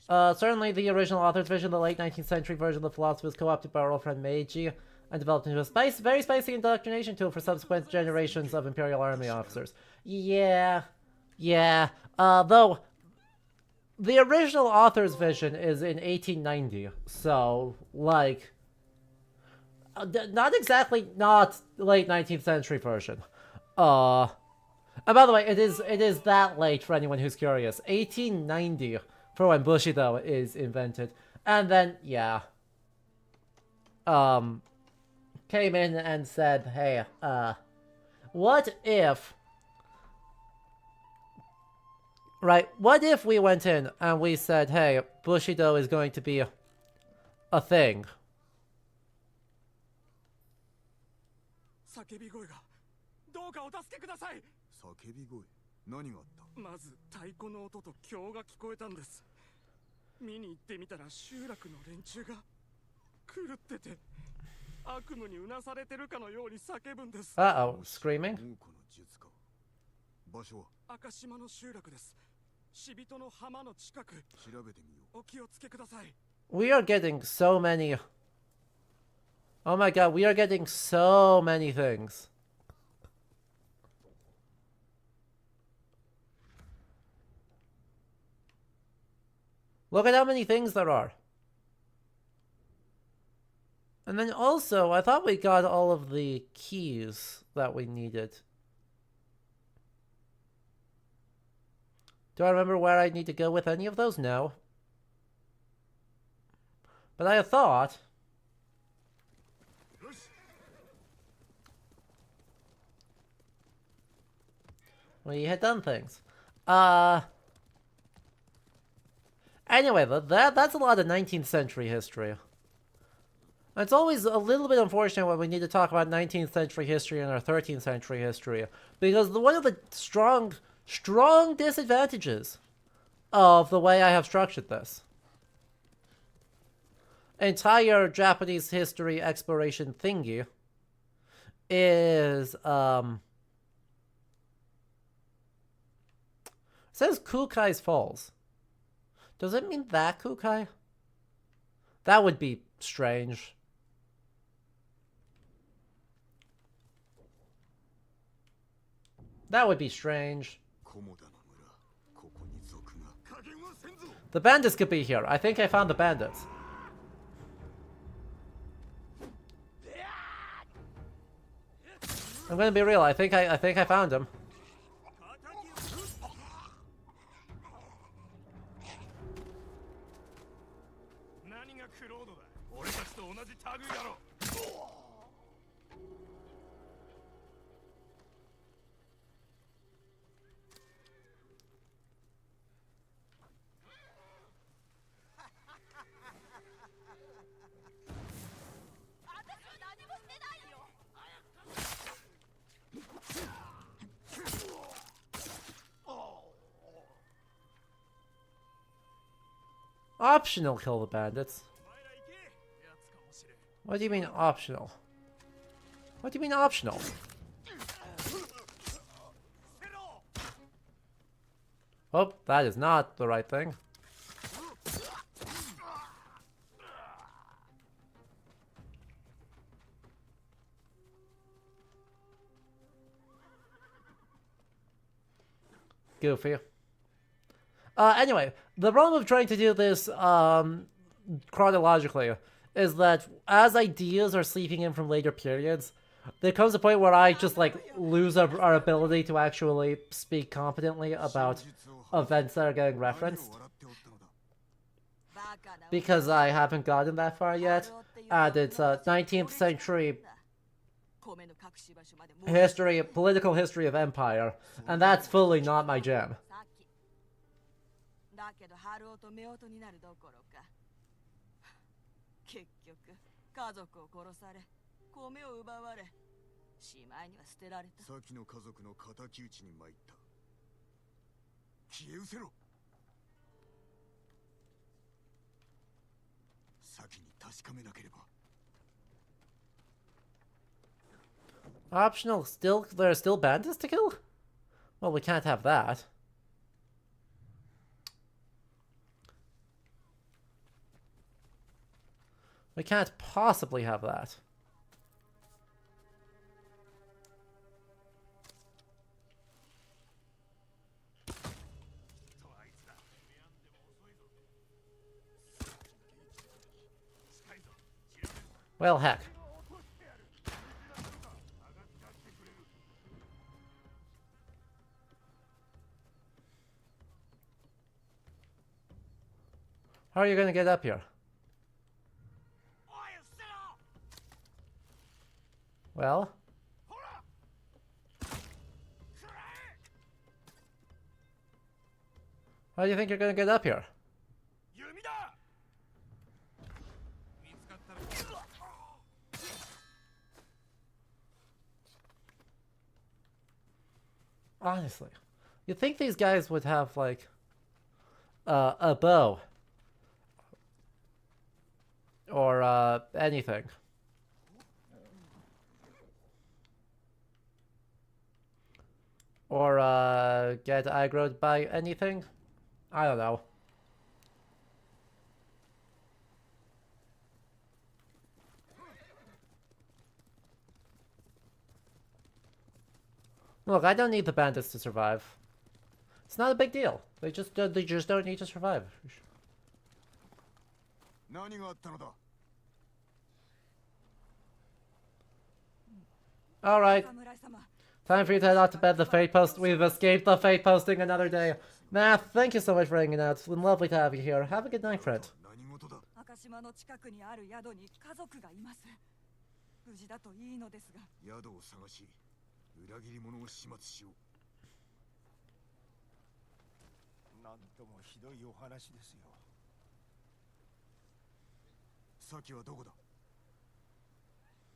Certainly the original author's vision, the late 19th century version of the philosophy was co-opted by our old friend Meiji and developed into a very spicy indoctrination tool for subsequent generations of Imperial Army officers. Yeah. Though, the original author's vision is in 1890, so, like, not exactly not late 19th century version. And by the way, it is that late for anyone who's curious. 1890 for when Bushido is invented. And then, yeah. Came in and said, hey, what if... Right, what if we went in and we said, hey, Bushido is going to be a thing? 叫び声がどうかお助けください。叫び声、何があった？まず太鼓の音と経が聞こえたんです。見に行ってみたら集落の連中が狂ってて悪夢にうなされてるかのように叫ぶんです。Uh-oh, screaming? 場所は赤島の集落です。We are getting so many. Oh my god, we are getting so many things. Look at how many things there are. And then also, I thought we got all of the keys that we needed. Do I remember where I need to go with any of those? No. But I thought... we had done things. Anyway, that's a lot of 19th century history. It's always a little bit unfortunate when we need to talk about 19th century history and our 13th century history, because one of the strong disadvantages of the way I have structured this entire Japanese history exploration thingy is, it says Kukai's Falls. Does it mean that Kukai? That would be strange. That would be strange. The bandits could be here. I think I found the bandits. I'm gonna be real. I think I found him. Optional kill the bandits. What do you mean optional? What do you mean optional? Oh, that is not the right thing. Goofy. Anyway, the problem of trying to do this chronologically is that as ideas are seeping in from later periods, there comes a point where I just like lose our ability to actually speak competently about events that are getting referenced. Because I haven't gotten that far yet, and it's 19th century history, political history of empire, and that's fully not my jam. だけど春男と夫婦になるどころか結局家族を殺され米を奪われしまいには捨てられた先の家族の敵討ちに参った消え失せろ先に確かめなければ Optional still, there are still bandits to kill? Well, we can't have that. We can't possibly have that. Well, heck. How are you going to get up here? Well? How do you think you're going to get up here? Honestly, you'd think these guys would have, like, a bow. Or, anything. Or, get aggroed by anything. I don't know. Look, I don't need the bandits to survive. It's not a big deal. They just don't need to survive. All right. Time for you to head out to bed. The fate post. We've escaped the fate posting another day. Math, thank you so much for hanging out. It's been lovely to have you here. Have a good night, friend. 島の近くにある宿に家族がいます。無事だといいのですが。宿を探し、裏切り者を始末しよう。なんともひどいお話ですよ。さきはどこだ？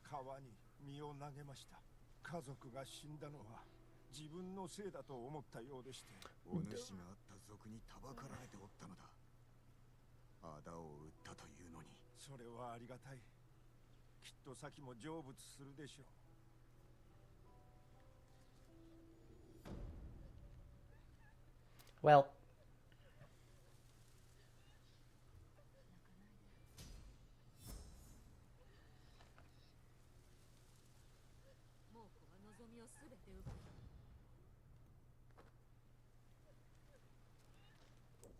川に身を投げました。家族が死んだのは自分のせいだと思ったようでして。お主があった族にたばかられておったのだ。あだを売ったというのに。それはありがたい。きっと先も成仏するでしょう。Well.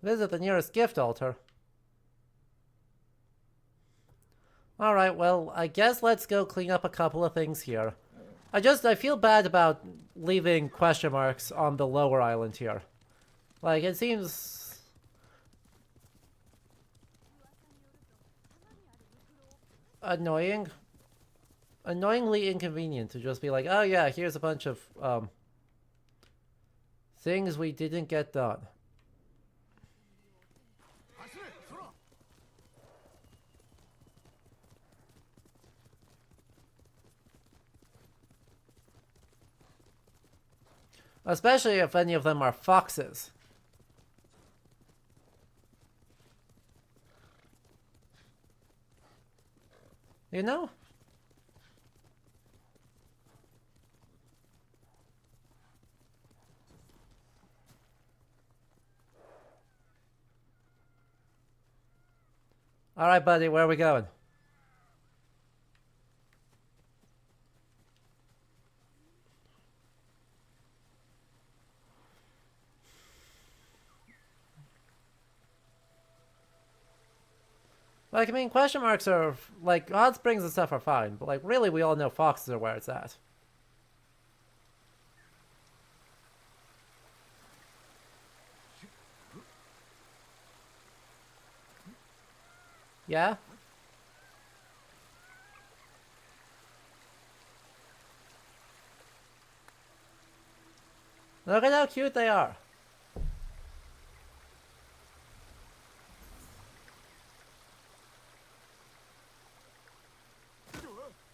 Visit the nearest gift altar. Alright, well, I guess let's go clean up a couple of things here. I feel bad about leaving question marks on the lower island here. Like, it seems annoying. Annoyingly inconvenient to just be like, oh yeah, here's a bunch of, things we didn't get done. Especially if any of them are foxes. You know? Alright, buddy, where are we going? Like, I mean, question marks are, like, hot springs and stuff are fine, but, like, really, we all know foxes are where it's at. Yeah? Look at how cute they are.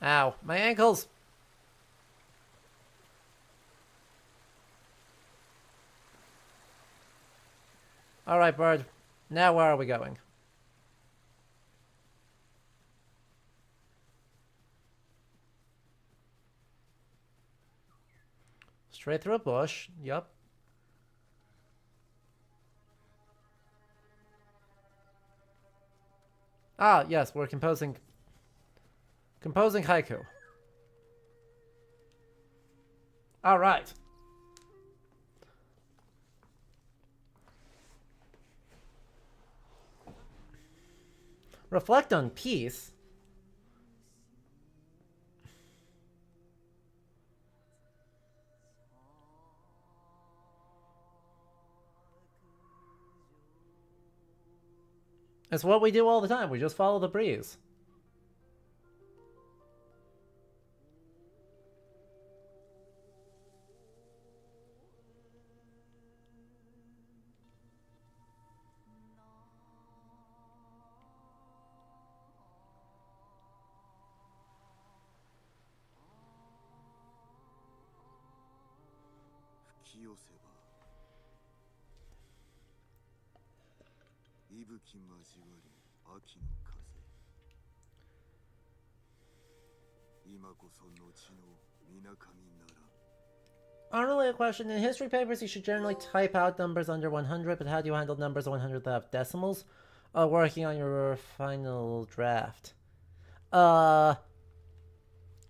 Ow, my ankles! Alright, bird. Now where are we going? Straight through a bush. Yup. Ah, yes, we're composing haiku. All right. Reflect on peace. It's what we do all the time. We just follow the breeze. Unrelated question. In history papers, you should generally type out numbers under 100, but how do you handle numbers 100 that have decimals? Working on your final draft.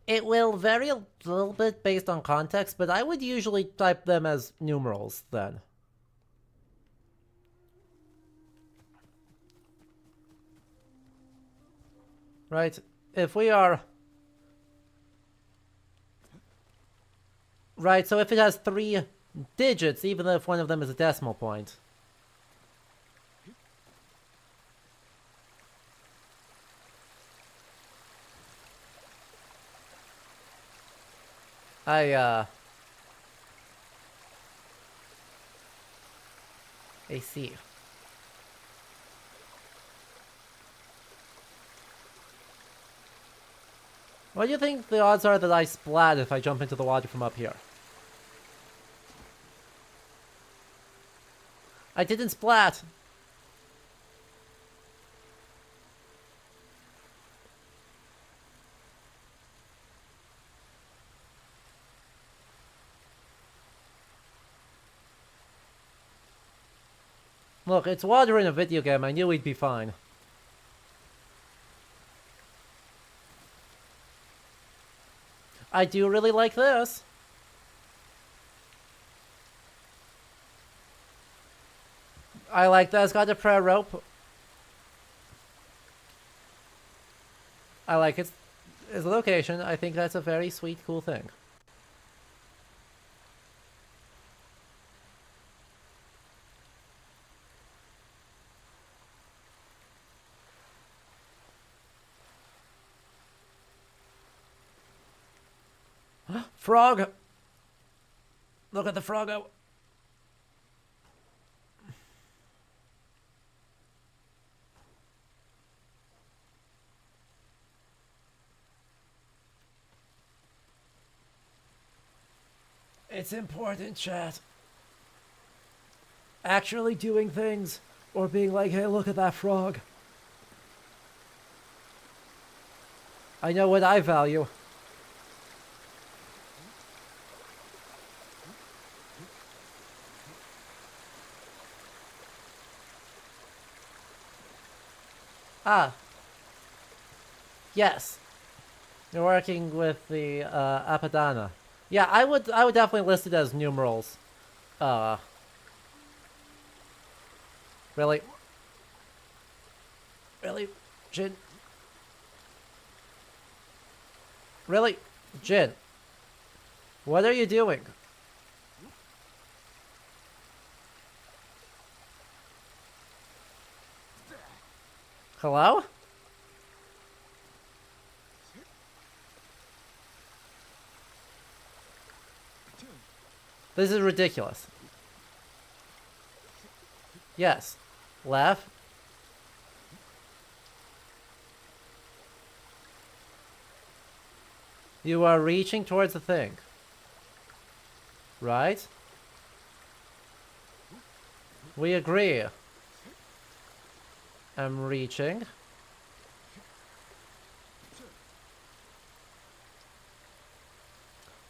It will vary a little bit based on context, but I would usually type them as numerals then. Right? If we are... Right, so if it has 3 digits, even if one of them is a decimal point. I see. What do you think the odds are that I splat if I jump into the water from up here? I didn't splat! Look, it's water in a video game. I knew we'd be fine. I do really like this. I like that it's got a prayer rope. I like its location. I think that's a very sweet, cool thing. Frog! Look at the froggo. It's important, chat. Actually doing things, or being like, hey, look at that frog. I know what I value. Ah. Yes. You're working with the Apadana. Yeah, I would definitely list it as numerals. Really? Really? Jin? Really? Jin? What are you doing? Hello? This is ridiculous. Yes. Left. You are reaching towards the thing. Right? We agree. I'm reaching.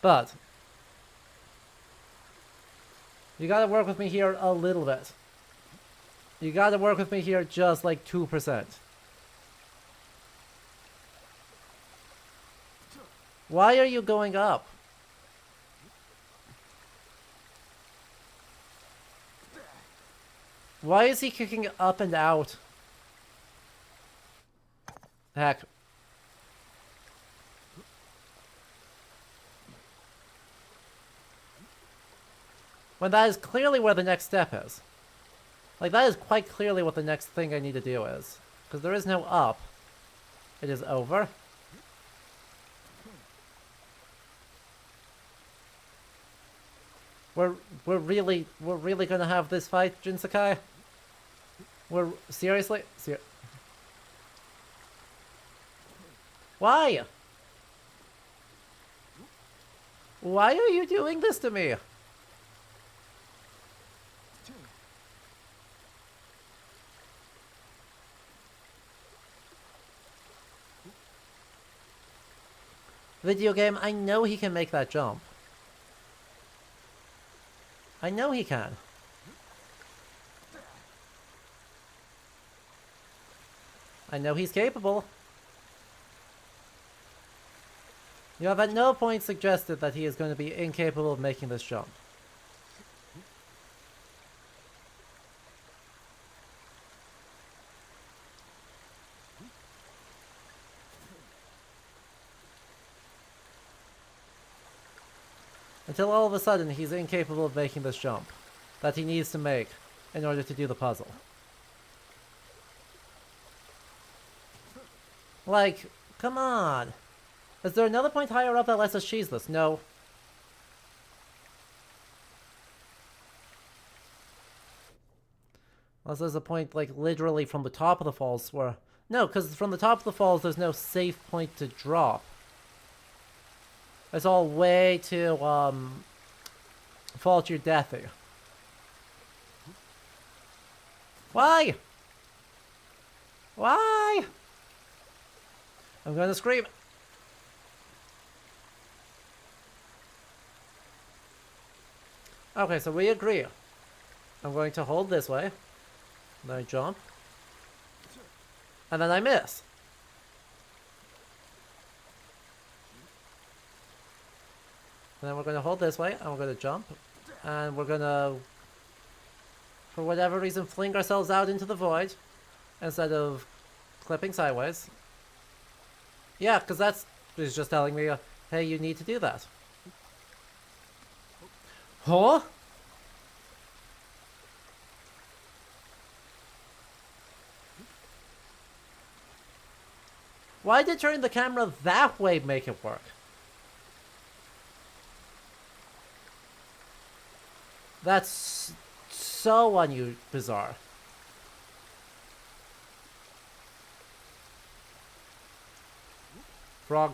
But you gotta work with me here a little bit. You gotta work with me here just like 2%. Why are you going up? Why is he kicking up and out? Heck. When that is clearly where the next step is. Like, that is quite clearly what the next thing I need to do is. Because there is no up. It is over. We're really gonna have this fight, Jinsakai? Seriously? Why? Why are you doing this to me? Video game, I know he can make that jump. I know he can. I know he's capable. You have at no point suggested that he is going to be incapable of making this jump. Until all of a sudden he's incapable of making this jump that he needs to make in order to do the puzzle. Like, come on. Is there another point higher up that lets us cheese this? No. Unless there's a point, like, literally from the top of the falls where... No, because from the top of the falls there's no safe point to drop. It's all way too, fall to your deathy. Why? Why? I'm gonna scream. Okay, so we agree. I'm going to hold this way. Then I jump. And then I miss. And then we're going to hold this way, and we're going to jump. And we're going to, for whatever reason, fling ourselves out into the void instead of clipping sideways. Yeah, because that's, he's just telling me, hey, you need to do that. Huh? Why did turning the camera that way make it work? That's so bizarre. Frog.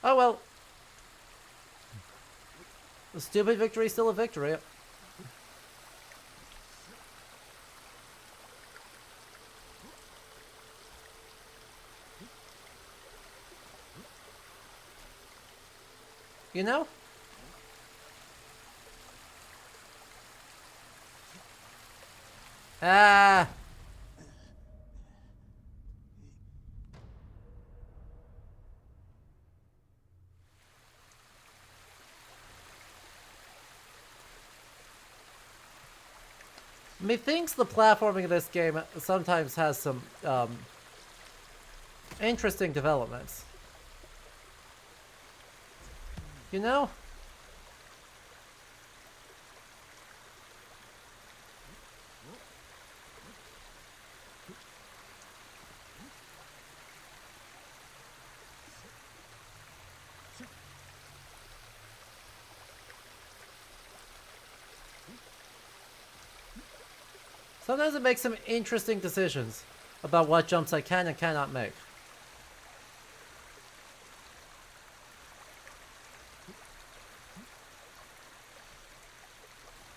Oh well. A stupid victory is still a victory. You know? Ah. Methinks the platforming of this game sometimes has some interesting developments. You know? Sometimes it makes some interesting decisions about what jumps I can and cannot make.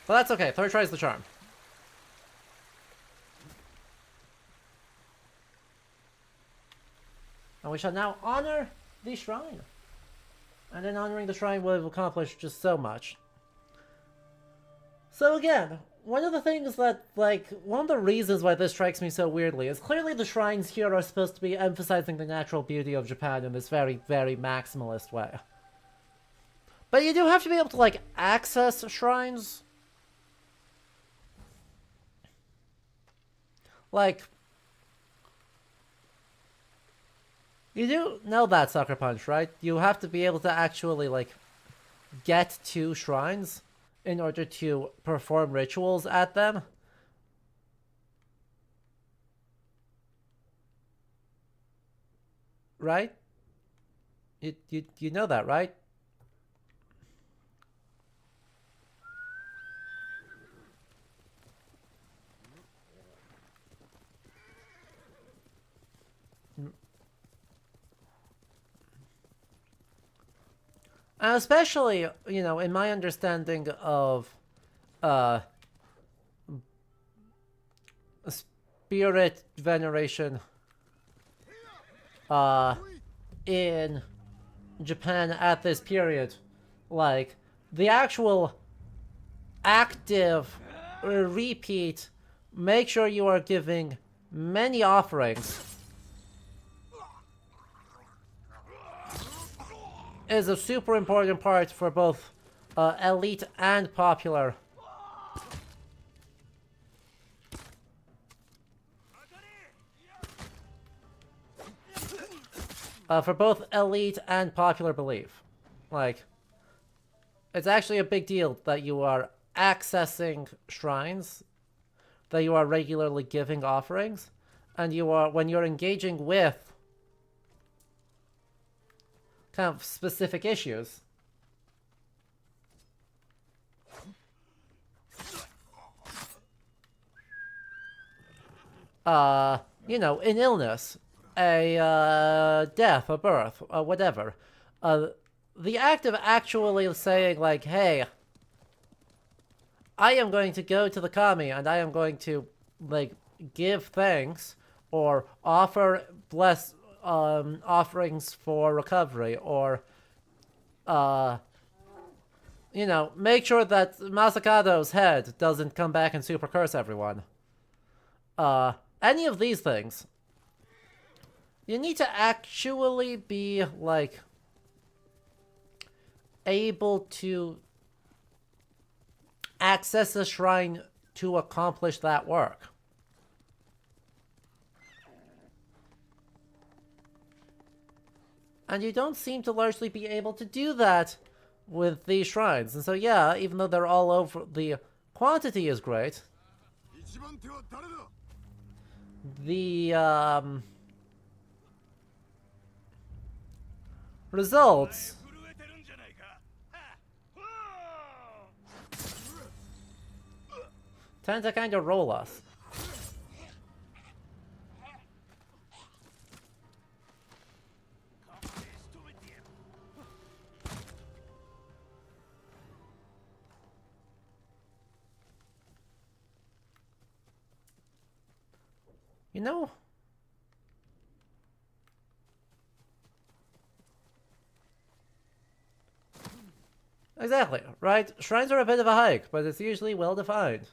But that's okay. Third try is the charm. And we shall now honor the shrine. And in honoring the shrine, we'll accomplish just so much. So again, one of the things that, like, one of the reasons why this strikes me so weirdly is clearly the shrines here are supposed to be emphasizing the natural beauty of Japan in this very, very maximalist way. But you do have to be able to, like, access shrines. Like, you do know that, Sucker Punch, right? You have to be able to actually, like, get to shrines in order to perform rituals at them. Right? You know that, right? Especially, you know, in my understanding of spirit veneration in Japan at this period. Like, the actual active repeat, make sure you are giving many offerings, is a super important part for both elite and popular. For both elite and popular belief. Like, it's actually a big deal that you are accessing shrines, that you are regularly giving offerings, and you are, when you're engaging with kind of specific issues, you know, an illness, a death, a birth, whatever. The act of actually saying, like, hey, I am going to go to the kami and I am going to, like, give thanks or offer offerings for recovery, or you know, make sure that Masakado's head doesn't come back and super curse everyone. Any of these things, you need to actually be, like, able to access a shrine to accomplish that work. And you don't seem to largely be able to do that with these shrines. And so, yeah, even though they're all over, the quantity is great. The, results tend to kind of roll us. You know, exactly, right? Shrines are a bit of a hike, but it's usually well defined,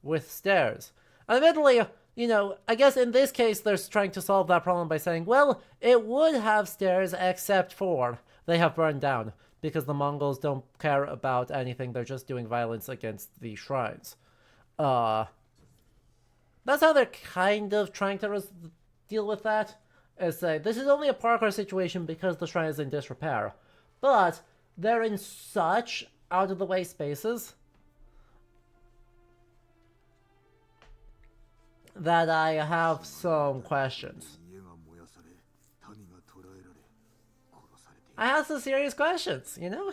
with stairs. Admittedly, you know, I guess in this case they're trying to solve that problem by saying, well, it would have stairs except for they have burned down, because the Mongols don't care about anything, they're just doing violence against the shrines. That's how they're kind of trying to deal with that, is say, this is only a parkour situation because the shrine is in disrepair, but they're in such out-of-the-way spaces that I have some questions. I have some serious questions, you know?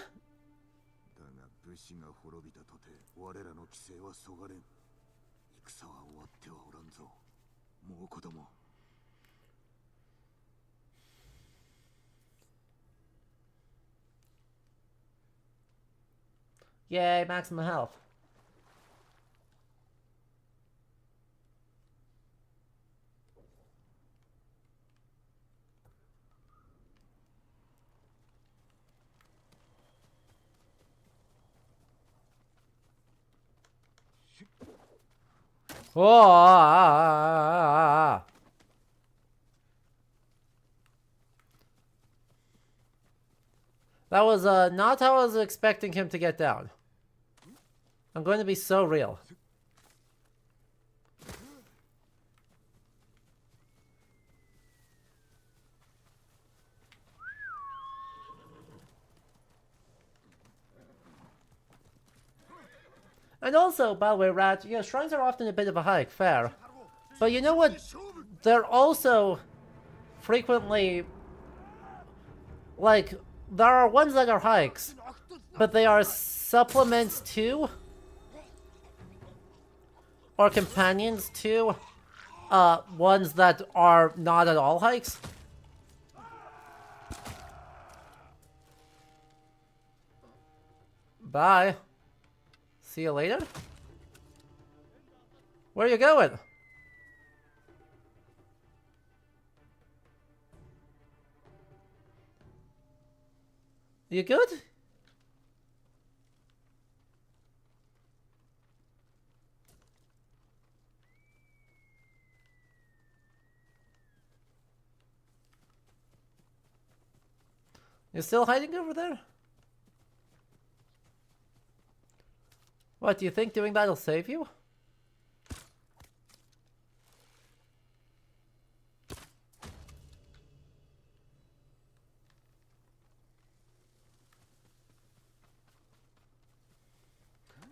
Yay, maximum health. Oh, That was not how I was expecting him to get down. I'm going to be so real. And also, by the way, Rat, yeah, shrines are often a bit of a hike, fair. But you know what? They're also frequently, like, there are ones that are hikes, but they are supplements to, or companions to, ones that are not at all hikes. Bye. See you later? Where are you going? You good? You still hiding over there? What, do you think doing that'll save you?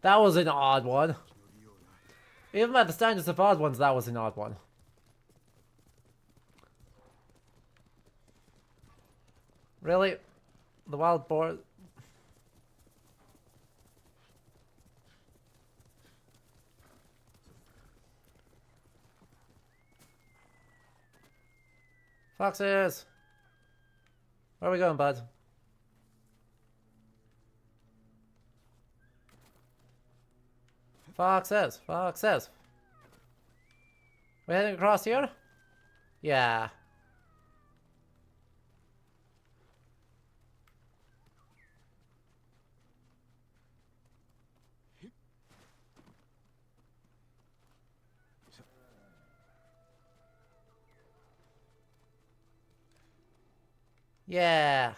That was an odd one. Even by the standards of odd ones, that was an odd one. Really? The wild boar... Foxes! Where are we going, bud? Foxes! Foxes! We heading across here? Yeah. Yeah.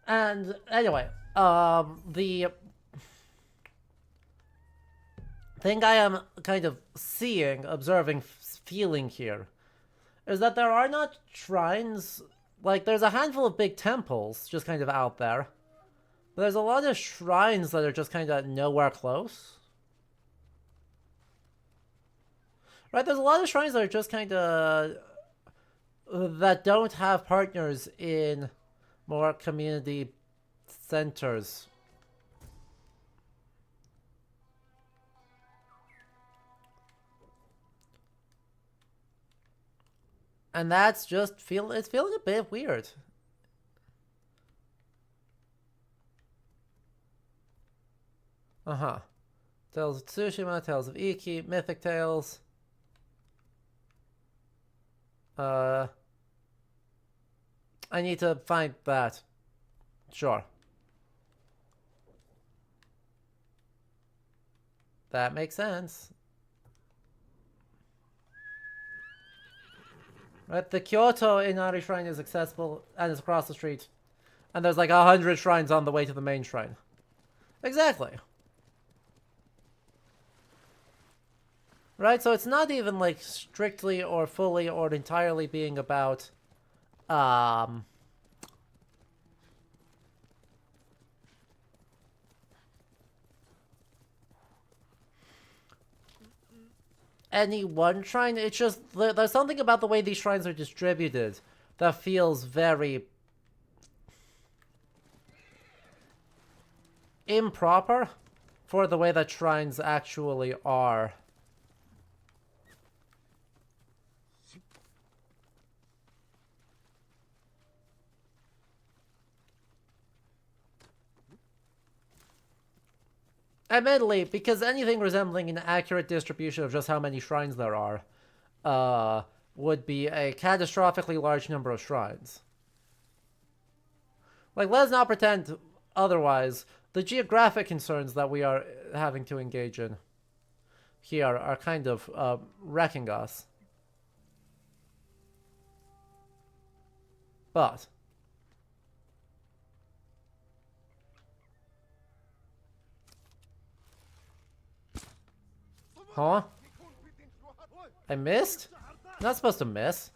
And anyway, the thing I am kind of seeing, observing, feeling here is that there are not shrines. Like, there's a handful of big temples just kind of out there, but there's a lot of shrines that are just kind of nowhere close. Right, there's a lot of shrines that are just kind of... that don't have partners in more community centers. And that's just it's feeling a bit weird. Uh-huh. Tales of Tsushima, Tales of Iki, Mythic Tales. I need to find that. Sure. That makes sense. Right, the Kyoto Inari Shrine is accessible and it's across the street. And there's like 100 shrines on the way to the main shrine. Exactly. Right, so it's not even like strictly or fully or entirely being about any one shrine. It's just there's something about the way these shrines are distributed that feels very improper for the way that shrines actually are. Admittedly, because anything resembling an accurate distribution of just how many shrines there are would be a catastrophically large number of shrines. Like, let's not pretend otherwise. The geographic concerns that we are having to engage in here are kind of wrecking us. But... Huh? I missed? Not supposed to miss.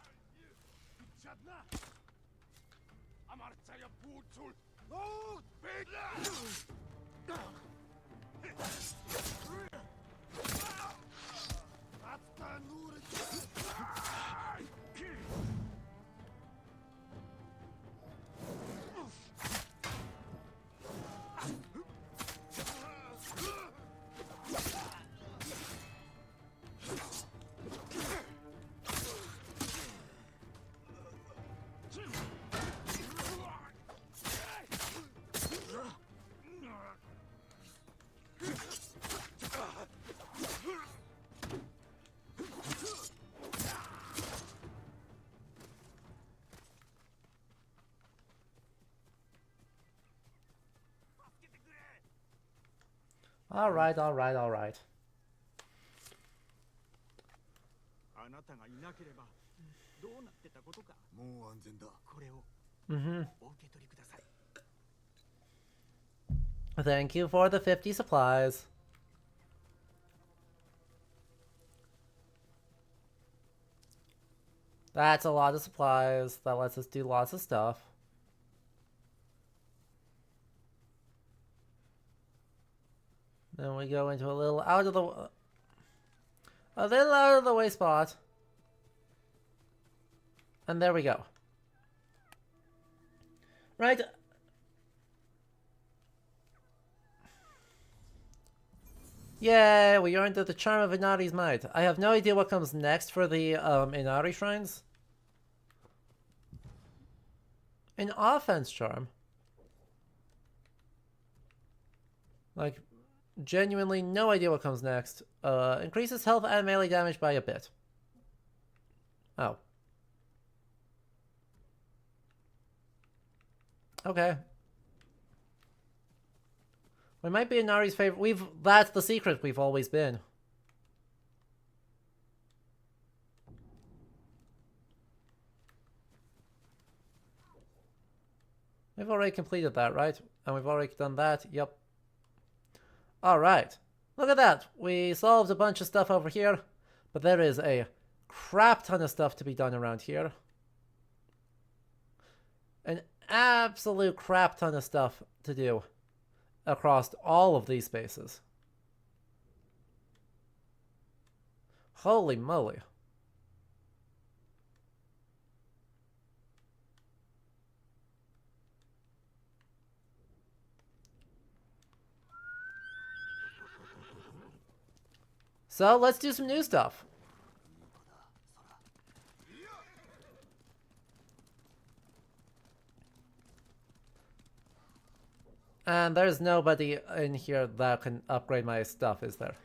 Alright, alright, alright. あなたがいなければどうなってたことか。もう安全だ。これを Mm-hmm. お受け取りください。 Thank you for the 50 supplies. That's a lot of supplies. That lets us do lots of stuff. Then we go into a little out of the way spot. And there we go. Right. Yay, we earned the charm of Inari's might. I have no idea what comes next for the Inari shrines. An offense charm. Like, genuinely no idea what comes next. Increases health and melee damage by a bit. Oh. Okay. We might be Inari's favorite. That's the secret we've always been. We've already completed that, right? And we've already done that. Yep. Alright. Look at that. We solved a bunch of stuff over here. But there is a crap ton of stuff to be done around here. An absolute crap ton of stuff to do across all of these spaces. Holy moly. So let's do some new stuff. And there's nobody in here that can upgrade my stuff, is there?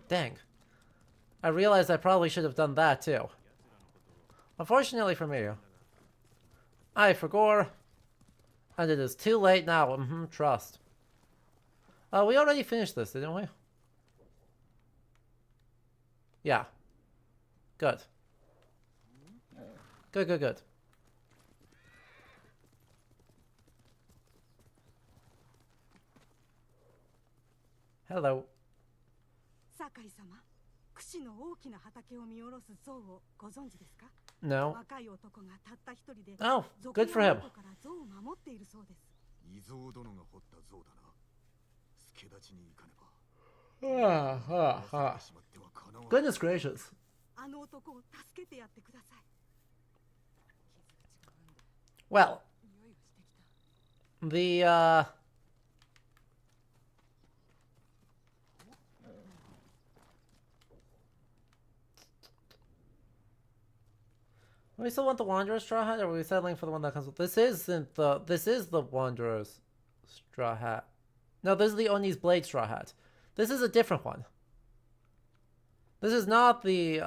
Dang. I realized I probably should have done that too. Unfortunately for me, I forgot. And it is too late now. Trust. We already finished this, didn't we? Yeah. Good. Good, good, good. Hello. 酒井様、櫛の大きな畑を見下ろす像をご存知ですか？ No. 若い男がたった一人で Oh, good for him. 族のから像を守っているそうです。伊蔵殿が掘った像だな。助立ちに行かねば。Goodness gracious. あの男を助けてやってください。 Well, the we still want the Wanderer's straw hat, or are we settling for the one that comes with? This is the Wanderer's straw hat. No, this is the Oni's blade straw hat. This is a different one. This is not the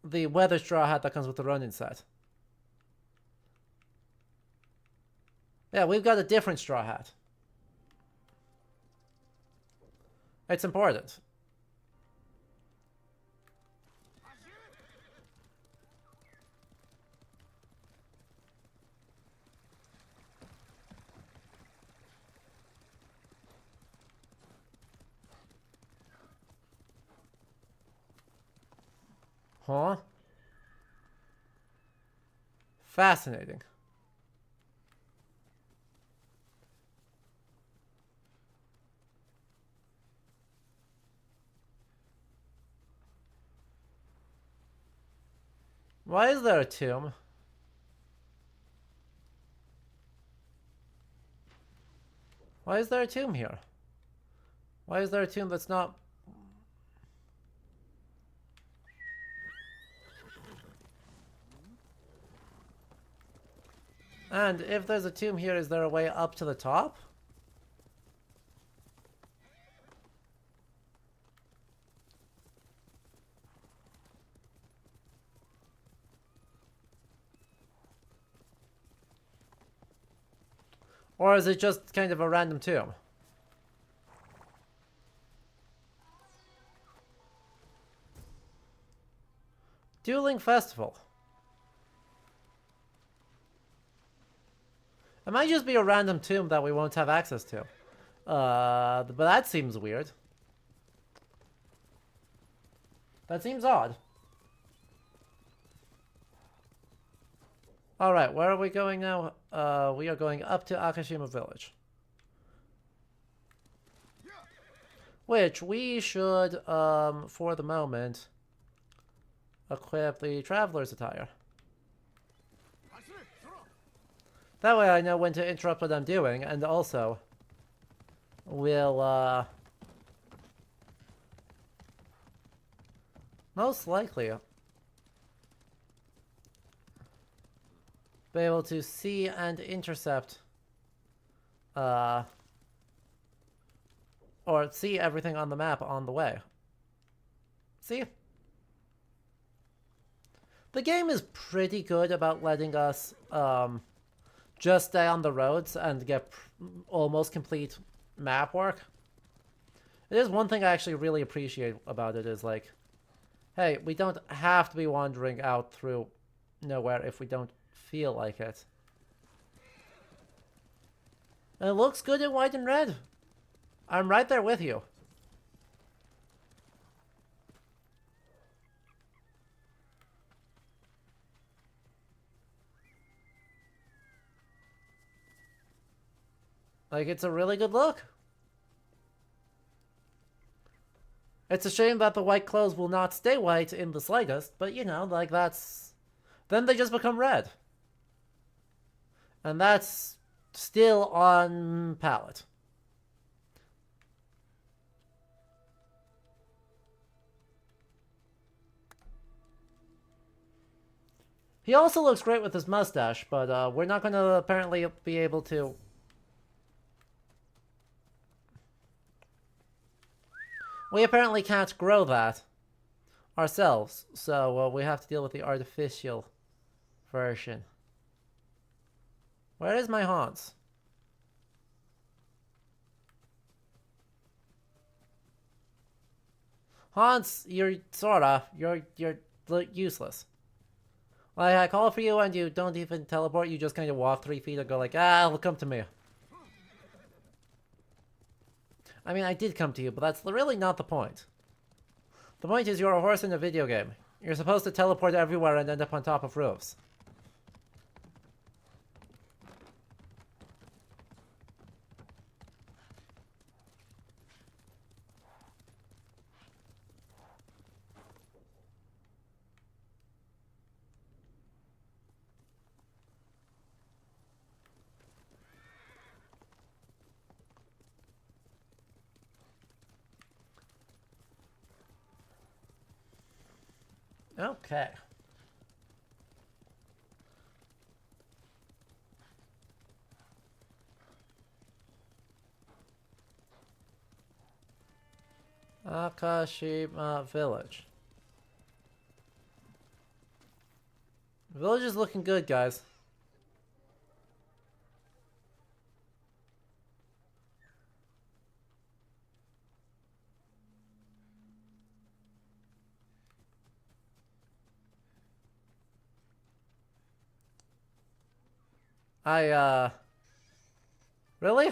weather straw hat that comes with the Ronin set. Yeah, we've got a different straw hat. It's important. Huh? Fascinating. Why is there a tomb? Why is there a tomb here? Why is there a tomb that's not... And if there's a tomb here, is there a way up to the top? Or is it just kind of a random tomb? Dueling Festival. It might just be a random tomb that we won't have access to. But that seems weird. That seems odd. Alright, where are we going now? We are going up to Akashima Village. Which we should, for the moment, equip the Traveler's Attire. That way I know when to interrupt what I'm doing, and also will, most likely be able to see and intercept, or see everything on the map on the way. See? The game is pretty good about letting us, just stay on the roads and get almost complete map work. It is one thing I actually really appreciate about it is like, hey, we don't have to be wandering out through nowhere if we don't feel like it. And it looks good in white and red. I'm right there with you. Like, it's a really good look. It's a shame that the white clothes will not stay white in the slightest, but you know, like that's... Then they just become red. And that's still on palette. He also looks great with his mustache, but we're not going to apparently be able to... We apparently can't grow that ourselves, so we have to deal with the artificial version. Where is my Hans? Hans, you're useless. Like, I call for you and you don't even teleport, you just kind of walk 3 feet and go like, well, come to me. I mean, I did come to you, but that's really not the point. The point is you're a horse in a video game. You're supposed to teleport everywhere and end up on top of roofs. Okay. Akashima Village. The village is looking good, guys. Really?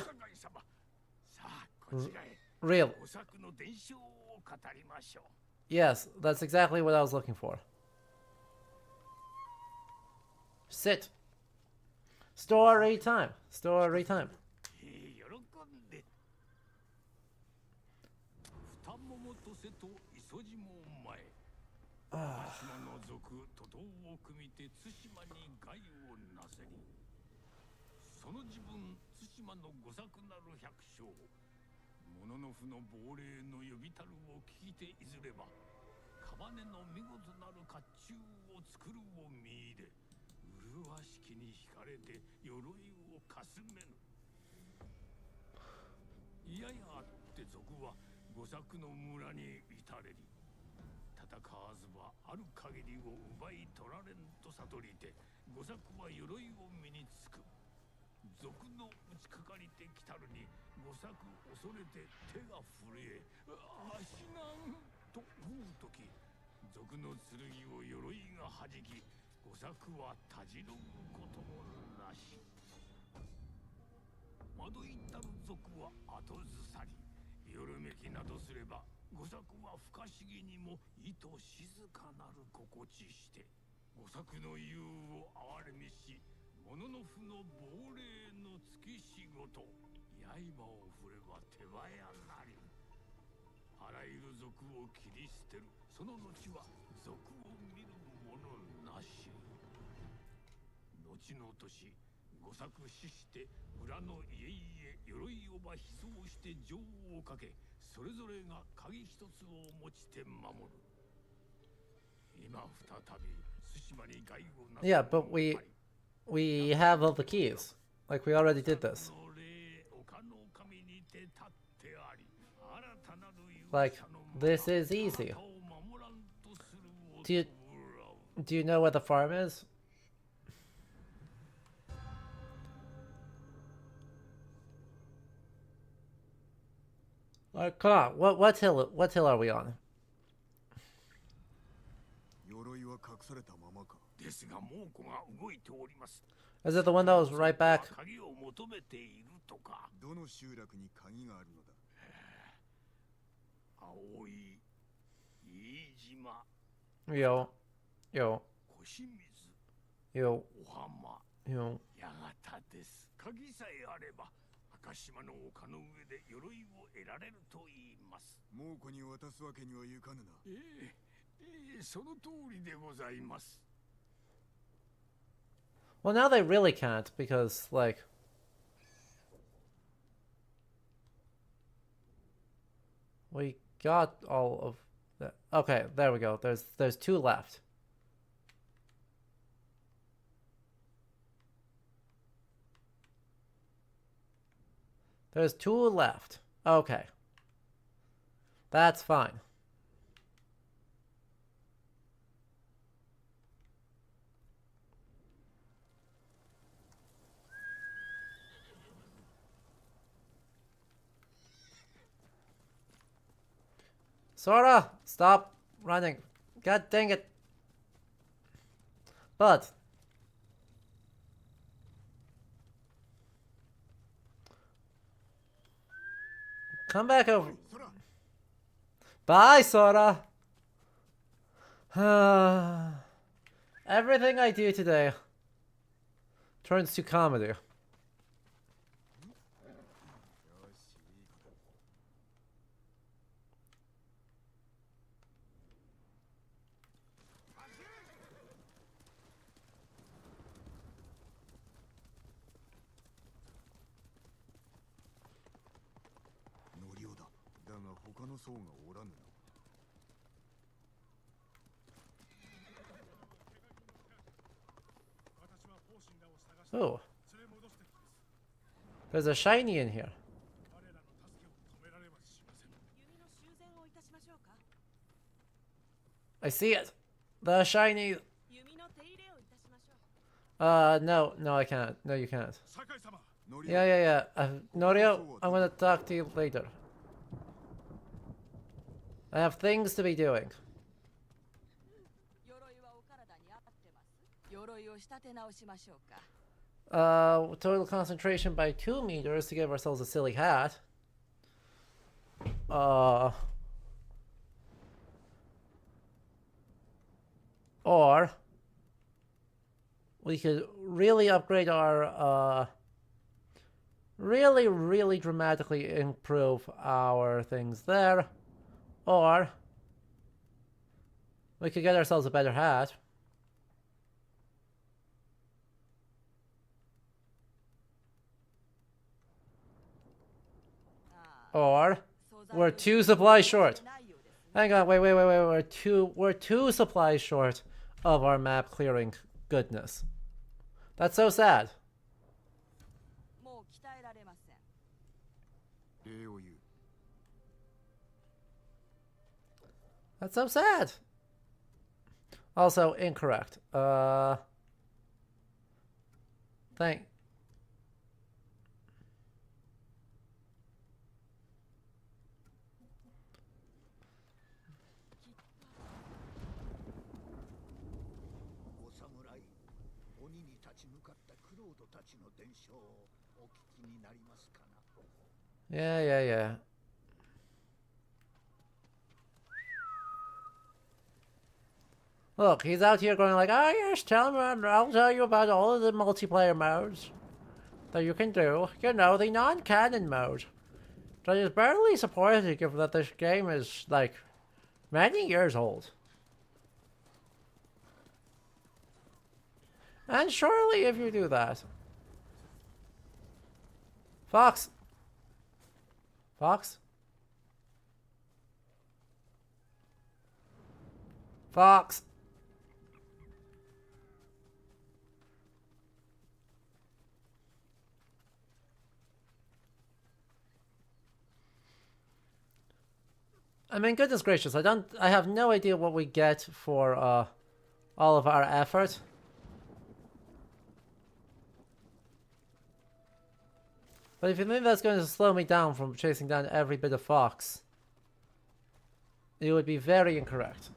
Real. Yes, that's exactly what I was looking for. Sit. Story time. Story time. 賊の剣を鎧が弾き、吾作はたじろぐことなし。惑いたる賊は後ずさり、よるめきなどすれば、吾作は不可思議にも意図静かなる心地して、吾作の勇を哀れみし、物の負の亡霊の月仕事、刃を振れば手早なり。あらゆる賊を切り捨てる、その後は賊を見る者なし。後の年、吾作死して裏の家々鎧をば秘蔵して情をかけ、それぞれが鍵一つを持ちて守る。今再び対馬に害をなす。 Yeah, but we have all the keys. Like, we already did this. Like, this is easy. Do you know where the farm is? Come on, what hill are we on? Is it the one that was right back? Yo. Yo. Yo. Yo. 鍵さえあれば、赤島の丘の上で鎧を得られると言います。猛虎に渡すわけにはいかぬな。その通りでございます。 Well, now they really can't because, like, we got all of that. Okay, there we go. There's two left. There's two left. Okay. That's fine. Sora, stop running. God dang it. But come back over. Bye, Sora. Everything I do today turns to comedy. Oh. There's a shiny in here. I see it. The shiny. No, I can't. No, you can't. Yeah. Norio, I'm gonna talk to you later. I have things to be doing. Total concentration by 2 meters to give ourselves a silly hat. Or we could really upgrade our, really dramatically improve our things there. Or we could get ourselves a better hat. Or we're 2 supplies short. Hang on, wait. We're two supplies short of our map clearing goodness. That's so sad. That's so sad. Also incorrect. Thank. Yeah. Look, he's out here going like, oh yes, tell me, I'll tell you about all of the multiplayer modes that you can do. You know, the non-canon mode. That is barely supported given that this game is, like, many years old. And surely if you do that... Fox! Fox? Fox! I mean, goodness gracious, I have no idea what we get for, all of our effort. But if you think that's going to slow me down from chasing down every bit of Fox, you would be very incorrect.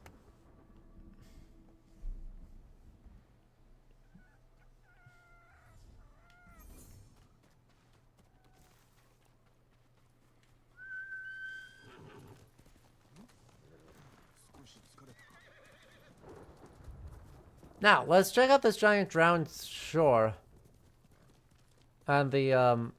Now, let's check out this giant drowned shore. And the,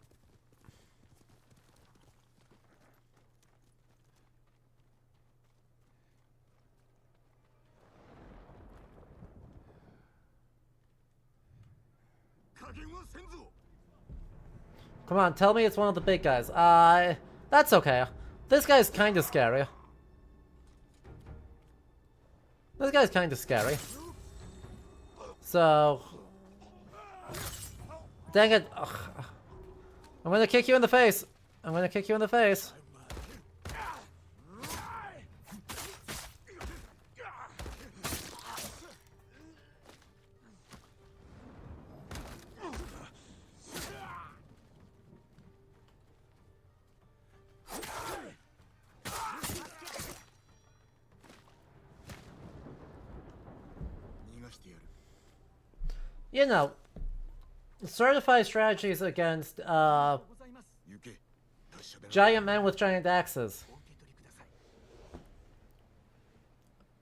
Come on, tell me it's one of the big guys. That's okay. This guy's kind of scary. This guy's kind of scary. So... Dang it. Ugh. I'm gonna kick you in the face. I'm gonna kick you in the face. You know, certified strategies against giant men with giant axes.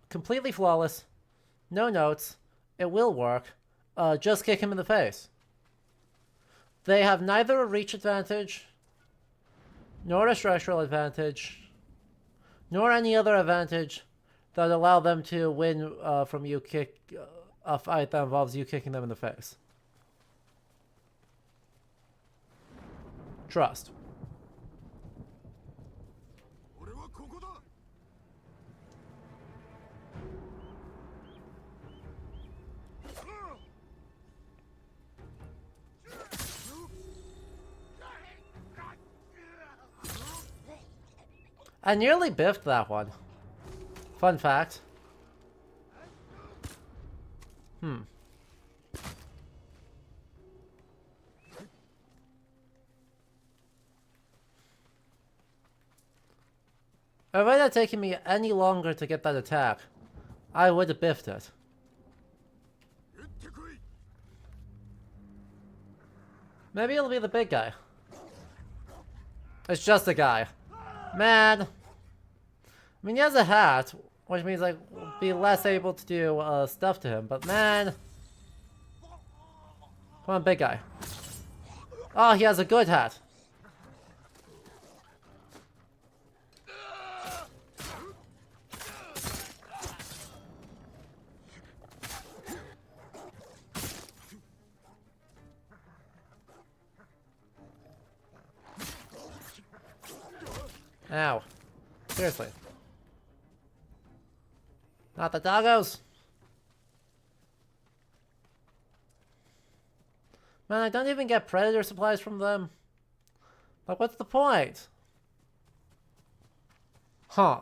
Completely flawless. No notes. It will work. Just kick him in the face. They have neither a reach advantage, nor a structural advantage, nor any other advantage that allow them to win from you a fight that involves you kicking them in the face. Trust. I nearly biffed that one. Fun fact. If it had taken me any longer to get that attack, I would have biffed it. Maybe it'll be the big guy. It's just a guy. Man. I mean, he has a hat, which means I will be less able to do stuff to him, but man. Come on, big guy. Oh, he has a good hat. Ow. Seriously. Not the doggos. Man, I don't even get predator supplies from them. Like, what's the point? Huh.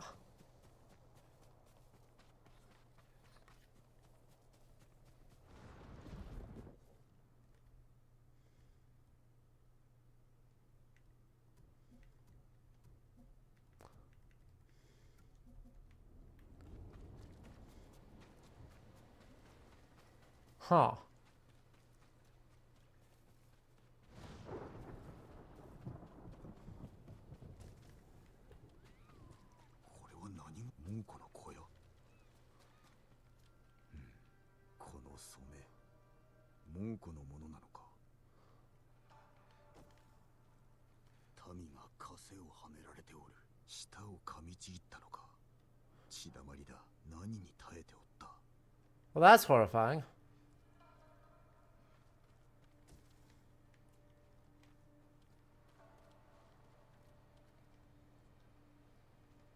Huh. 王子のものなのか。民が枷をはめられておる。舌を噛みちぎったのか。血だまりだ。何に耐えておった。 Well, that's horrifying.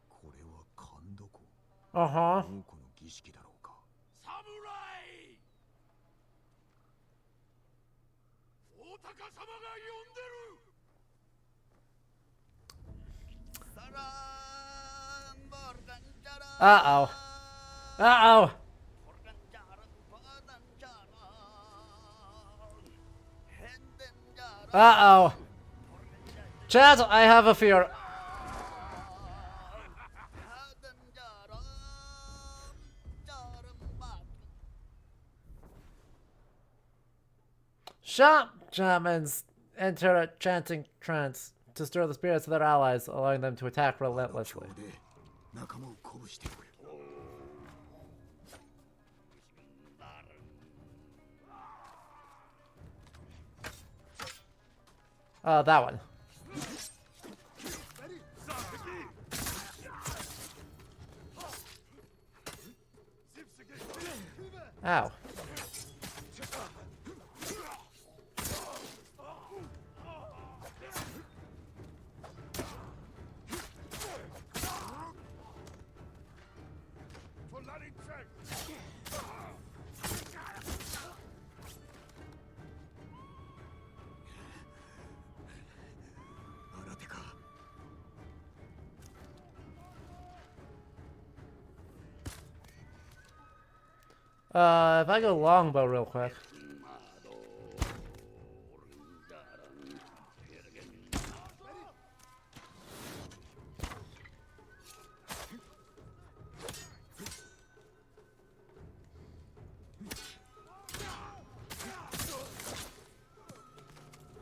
これは勘どこ。Uh-huh. 王子の儀式だろうか。侍。大高様が呼んでる。 Uh-oh. Uh-oh. Uh-oh. Chad, I have a fear. Shamans enter a chanting trance to stir the spirits of their allies, allowing them to attack relentlessly. That one. Ow. If I go longbow real quick.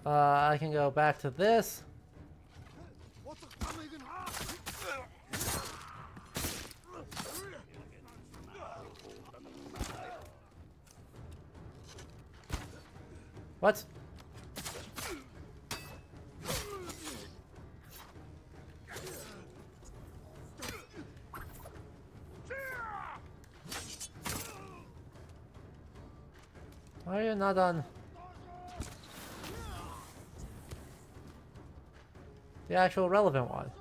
I can go back to this. What? Why are you not on the actual relevant one?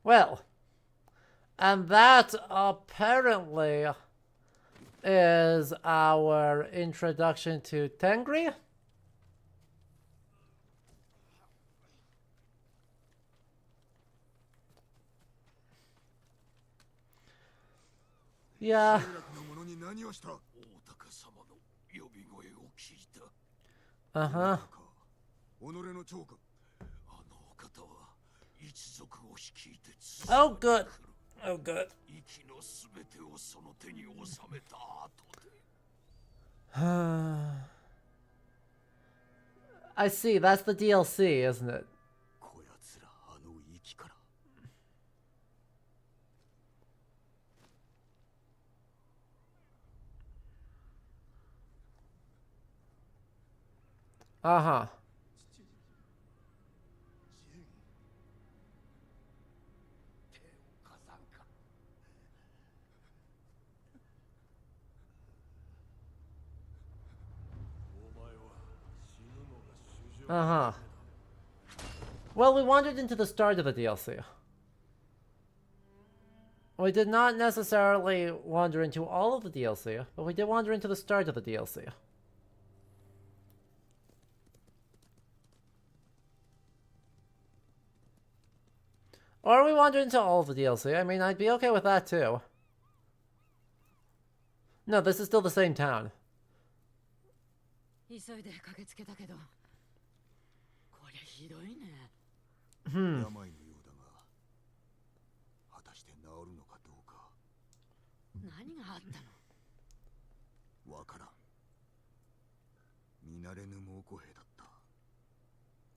Well, and that apparently is our introduction to Tengri. Yeah. Uh-huh. Oh, good. Oh, good. I see. That's the DLC, isn't it? Uh-huh. Uh-huh. Well, we wandered into the start of the DLC. We did not necessarily wander into all of the DLC, but we did wander into the start of the DLC. Or we wandered into all of the DLC. I mean, I'd be okay with that too. No, this is still the same town. Hmm. わからん。見慣れぬ猛虎兵だった。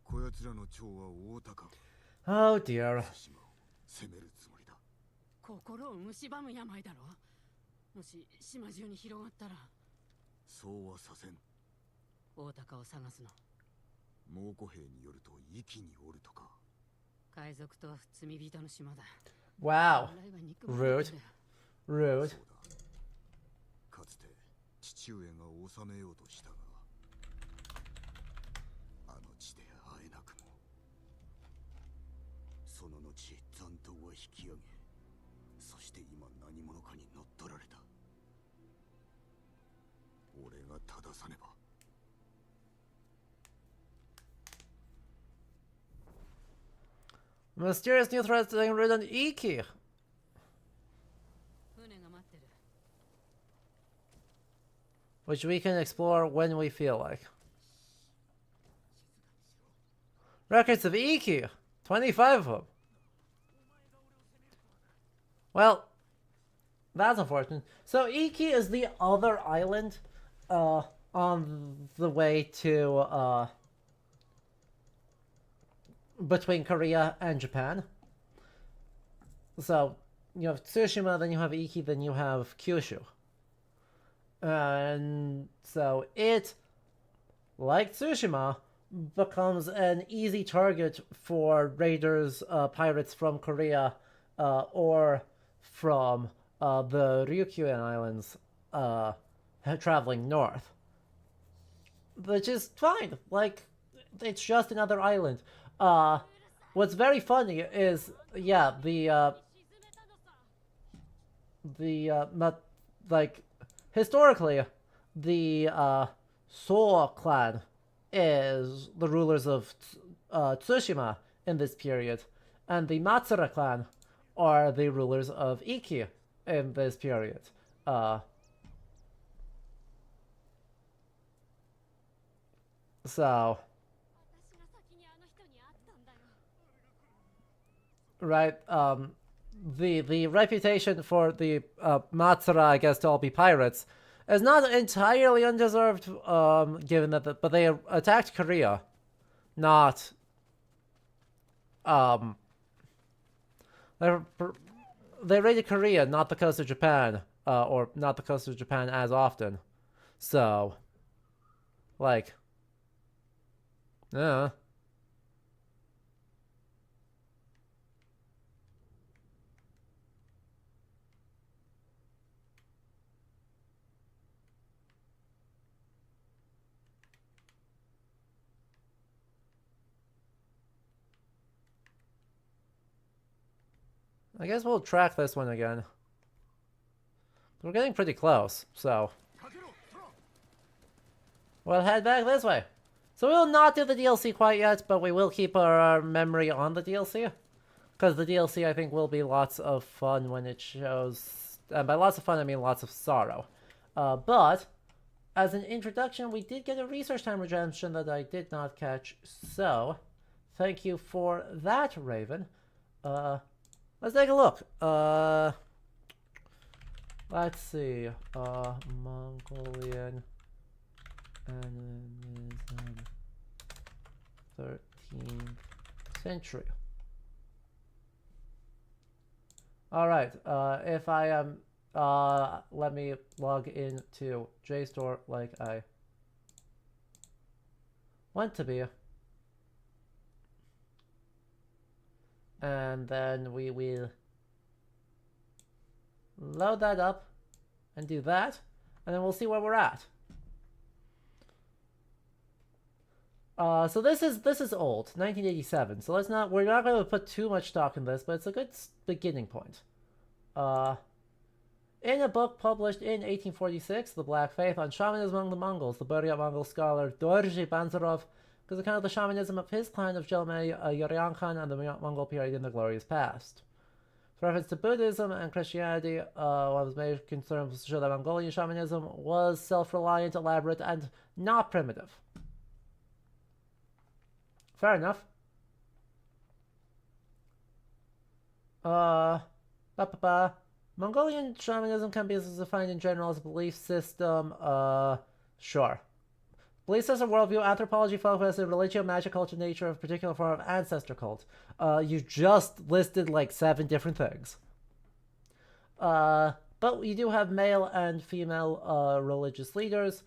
こやつらの長は大高。Oh dear. 対馬を攻めるつもりだ。心を蝕む病だろ。もし島中に広がったら。そうはさせん。大高を探すの。猛虎兵によると壱岐におるとか。海賊と罪人の島だ。Wow. 本来は憎まれてる。 Rude. そうだ。かつて父上が治めようとしたが、あの地で会えなくも。その後残党は引き上げ、そして今何者かに乗っ取られた。俺が正さねば。Mysterious new threats being written Iki. 船が待ってる。 Which we can explore when we feel like. Records of Iki. 25 of them. Well, that's unfortunate. So Iki is the other island on the way to between Korea and Japan. So you have Tsushima, then you have Iki, then you have Kyushu. And so it, like Tsushima, becomes an easy target for raiders, pirates from Korea, or from the Ryukyuan Islands, traveling north. Which is fine. Like, it's just another island. What's very funny is, yeah, not, like, historically, the So clan is the rulers of Tsushima in this period, and the Matsura clan are the rulers of Iki in this period. So, right, the reputation for the Matsura, I guess, to all be pirates, is not entirely undeserved, given that, but they attacked Korea, not, they raided Korea, not the coast of Japan, or not the coast of Japan as often, so, like, yeah. I guess we'll track this one again. We're getting pretty close, so we'll head back this way. So we'll not do the DLC quite yet, but we will keep our memory on the DLC. Because the DLC, I think, will be lots of fun when it shows... And by lots of fun, I mean lots of sorrow. But, as an introduction, we did get a research time redemption that I did not catch. So, thank you for that, Raven. Let's take a look. Let's see. Mongolian animism, 13th century. Alright, if I am, let me log into JSTOR like I want to be. And then we will load that up and do that, and then we'll see where we're at. So this is old, 1987. So we're not going to put too much stock in this, but it's a good beginning point. In a book published in 1846, The Black Faith on Shamanism Among the Mongols, the Buryat Mongol scholar Dorji Banzarov gives account of the shamanism of his clan of Jelmei Yuryan Khan and the Mongol period in the glorious past. For reference to Buddhism and Christianity, one of his major concerns was to show that Mongolian shamanism was self-reliant, elaborate, and not primitive. Fair enough. Mongolian shamanism can be defined in general as a belief system. Sure. Belief system, worldview, anthropology, focus, and religion, magic, culture, nature of a particular form of ancestor cult. You just listed like 7 different things. But you do have male and female religious leaders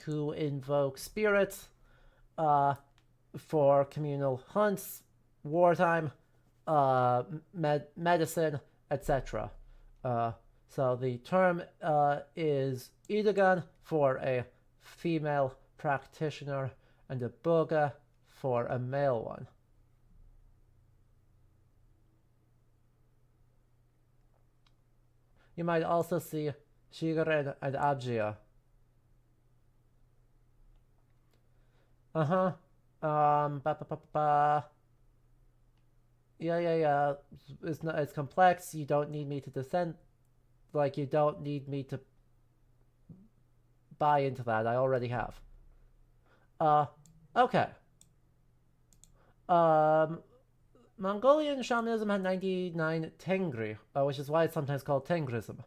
who invoke spirits for communal hunts, wartime, medicine, etc. So the term is Idogan for a female practitioner and a Boga for a male one. You might also see Shigerin and Abjia. Yeah. It's complex. You don't need me to descend. Like, you don't need me to buy into that. I already have. Okay. Mongolian shamanism had 99 Tengri, which is why it's sometimes called Tengrism.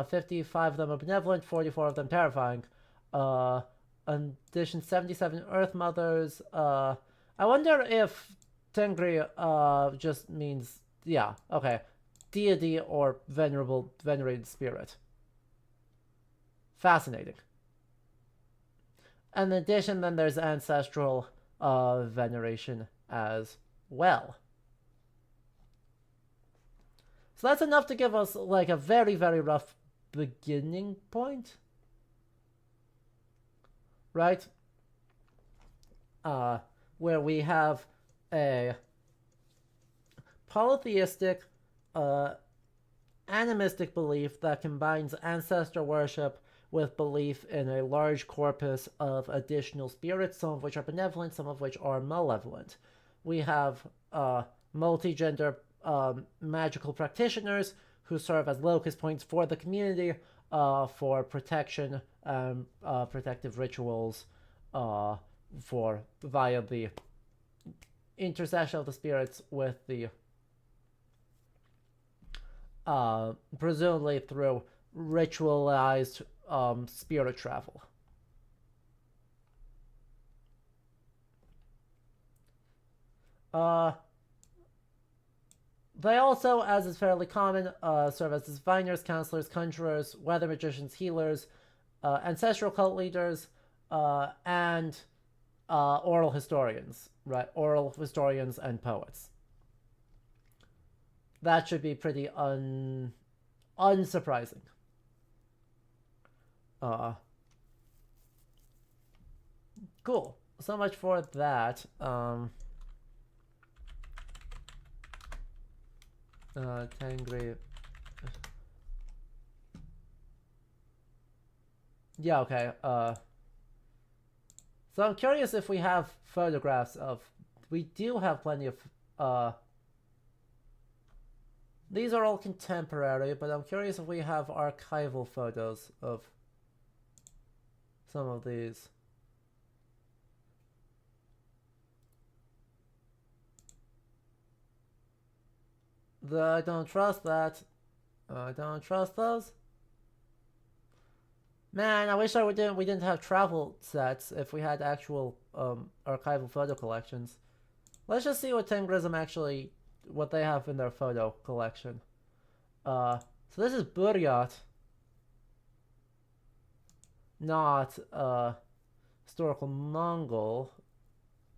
55 of them are benevolent, 44 of them terrifying. In addition, 77 Earth Mothers. I wonder if Tengri just means, yeah, okay, deity or venerated spirit. Fascinating. And in addition, then there's ancestral veneration as well. So that's enough to give us like a very, very rough beginning point. Right? Where we have a polytheistic, animistic belief that combines ancestor worship with belief in a large corpus of additional spirits, some of which are benevolent, some of which are malevolent. We have multi-gender magical practitioners who serve as locus points for the community for protection and protective rituals via the intercession of the spirits with the presumably through ritualized spirit travel. They also, as is fairly common, serve as diviners, counselors, conjurers, weather magicians, healers, ancestral cult leaders, and oral historians, right? Oral historians and poets. That should be pretty unsurprising. Cool. So much for that. Tengri. Yeah, okay. So I'm curious if we have photographs of... We do have plenty of... These are all contemporary, but I'm curious if we have archival photos of some of these. I don't trust that. I don't trust those. Man, I wish we didn't have travel sets if we had actual archival photo collections. Let's just see what Tengrism actually, what they have in their photo collection. So this is Buryat. Not historical Mongol,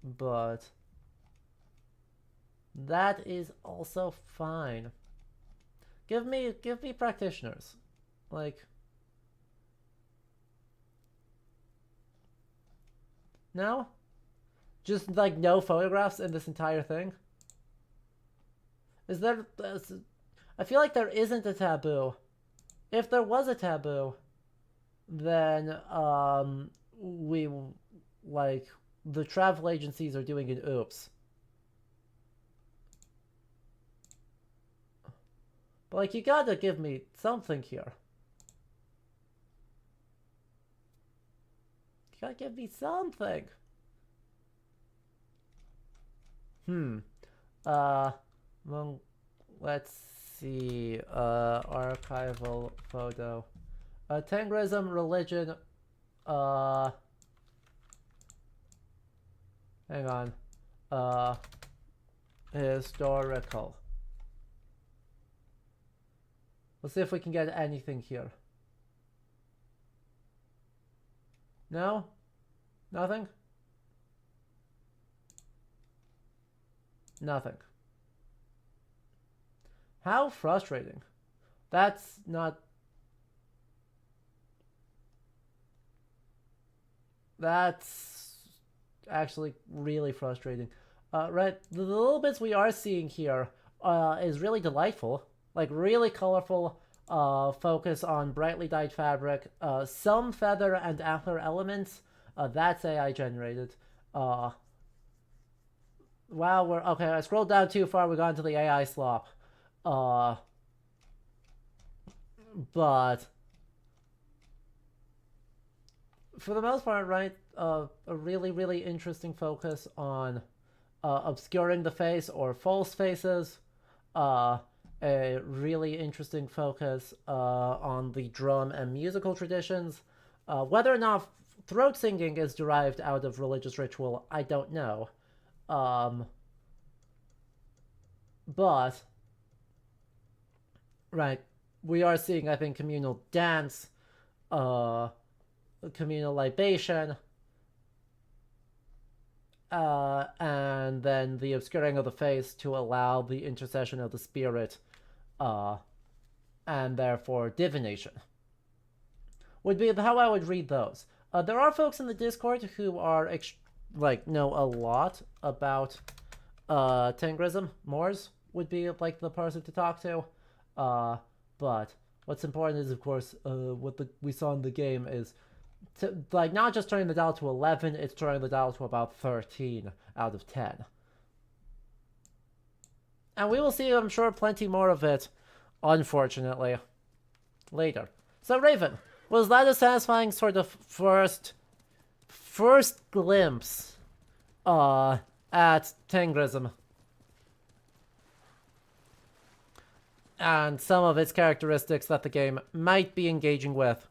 but that is also fine. Give me practitioners. Like, no? Just like no photographs in this entire thing? Is there... I feel like there isn't a taboo. If there was a taboo, then we, like, the travel agencies are doing an oops. But, like, you gotta give me something here. You gotta give me something. Well, let's see. Archival photo. Tengrism, religion. Hang on. Historical. Let's see if we can get anything here. No? Nothing? Nothing. How frustrating. That's not... That's actually really frustrating. Right, the little bits we are seeing here is really delightful. Like, really colorful focus on brightly dyed fabric. Some feather and antler elements. That's AI generated. Wow, we're... Okay, I scrolled down too far. We got into the AI slop. But... for the most part, right, a really, really interesting focus on obscuring the face or false faces. A really interesting focus on the drum and musical traditions. Whether or not throat singing is derived out of religious ritual, I don't know. But, right, we are seeing, I think, communal dance, communal libation, and then the obscuring of the face to allow the intercession of the spirit, and therefore divination. Would be how I would read those. There are folks in the Discord who are, know a lot about Tengrism. Moors would be, like, the person to talk to. But what's important is, of course, what we saw in the game is not just turning the dial to 11, it's turning the dial to about 13 out of 10. And we will see, I'm sure, plenty more of it, unfortunately, later. So, Raven, was that a satisfying sort of first glimpse at Tengrism? And some of its characteristics that the game might be engaging with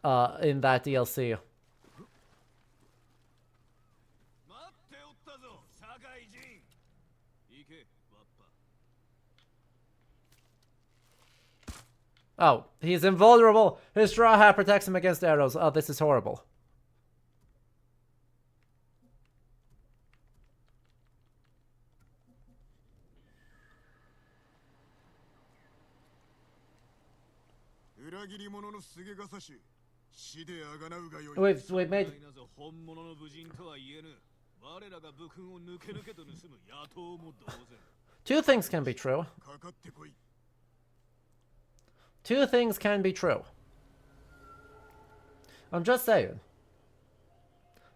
in that DLC. Oh, he's invulnerable. His straw hat protects him against arrows. Oh, this is horrible. We've made... Two things can be true. Two things can be true. I'm just saying.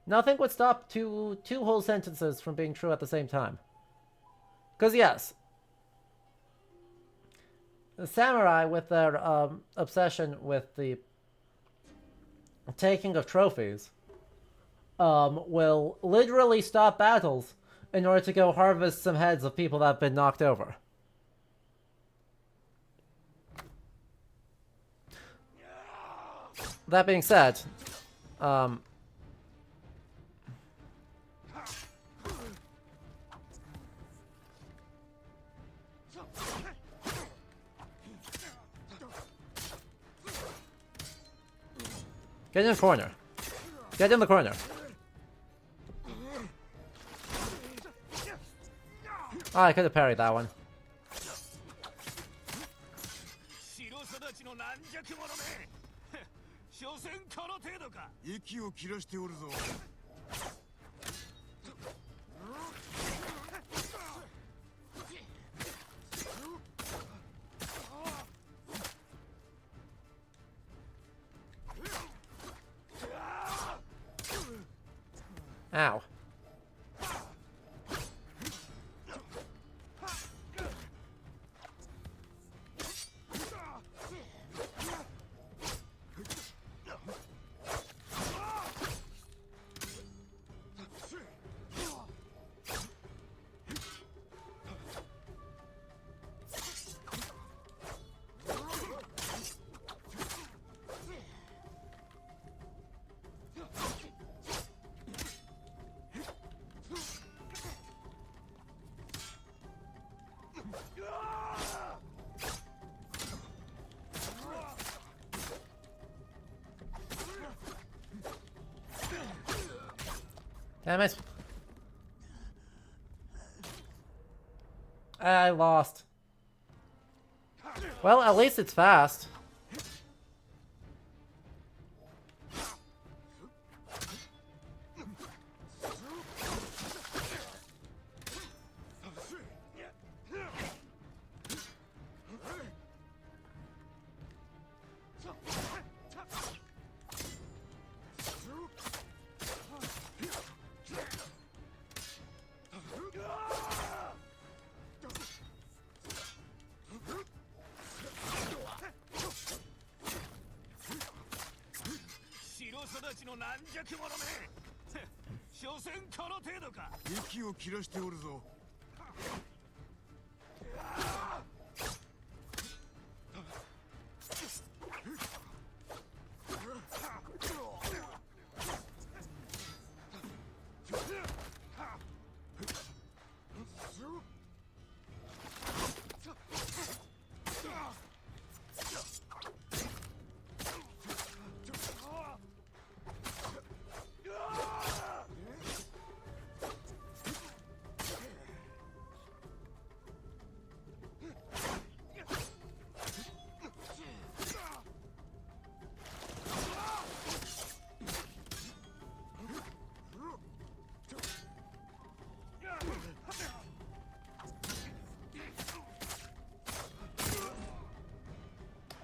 Nothing would stop two whole sentences from being true at the same time. Because yes, the samurai, with their obsession with the taking of trophies, will literally stop battles in order to go harvest some heads of people that have been knocked over. That being said, get in the corner. Get in the corner. Oh, I could have parried that one. Ow. Damn it. I lost. Well, at least it's fast.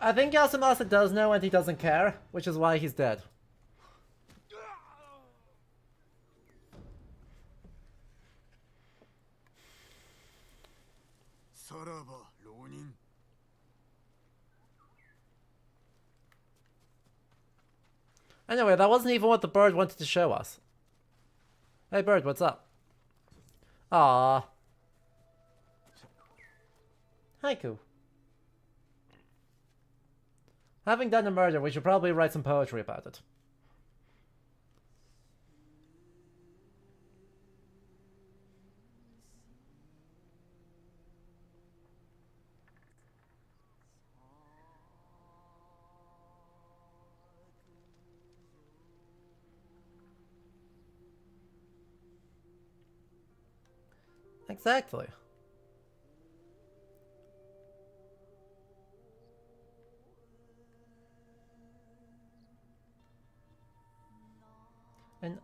I think Yasumasa does know and he doesn't care, which is why he's dead. Anyway, that wasn't even what the bird wanted to show us. Hey bird, what's up? Aww. Haiku. Having done a murder, we should probably write some poetry about it. Exactly. And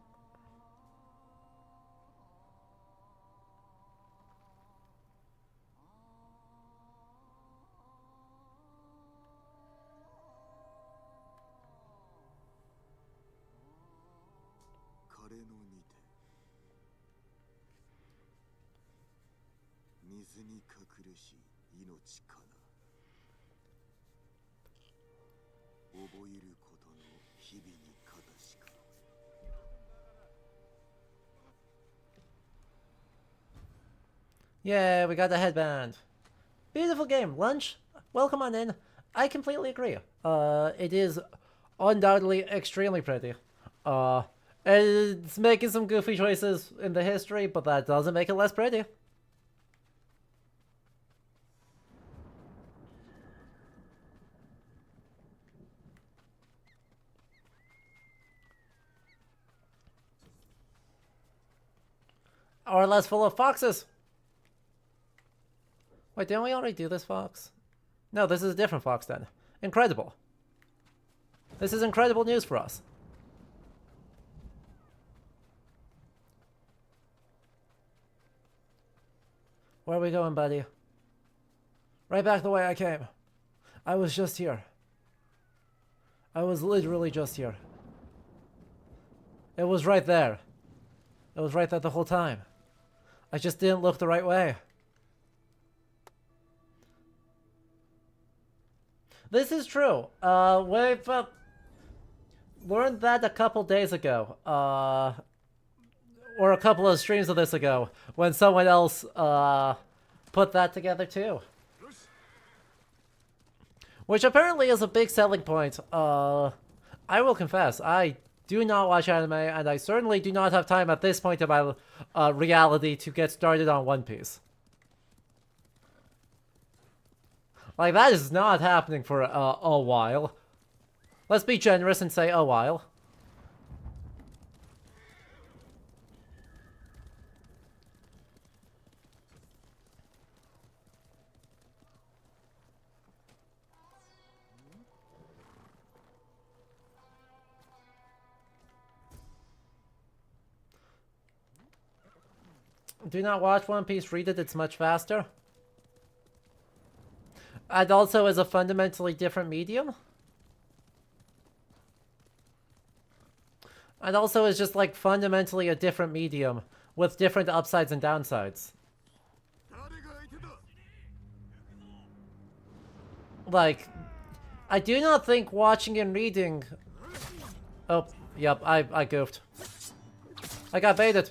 yeah, we got the headband. Beautiful game. Lunch? Welcome on in. I completely agree. It is undoubtedly extremely pretty. It's making some goofy choices in the history, but that doesn't make it less pretty. Or less full of foxes. Wait, didn't we already do this fox? No, this is a different fox then. Incredible. This is incredible news for us. Where are we going, buddy? Right back the way I came. I was just here. I was literally just here. It was right there. It was right there the whole time. I just didn't look the right way. This is true. We've learned that a couple days ago. Or a couple of streams of this ago. When someone else put that together too. Which apparently is a big selling point. I will confess, I do not watch anime, and I certainly do not have time at this point in my reality to get started on One Piece. Like, that is not happening for a while. Let's be generous and say a while. Do not watch One Piece, read it, it's much faster. And also is a fundamentally different medium. And also is just like fundamentally a different medium with different upsides and downsides. Like, I do not think watching and reading... Oh, yep, I goofed. I got baited.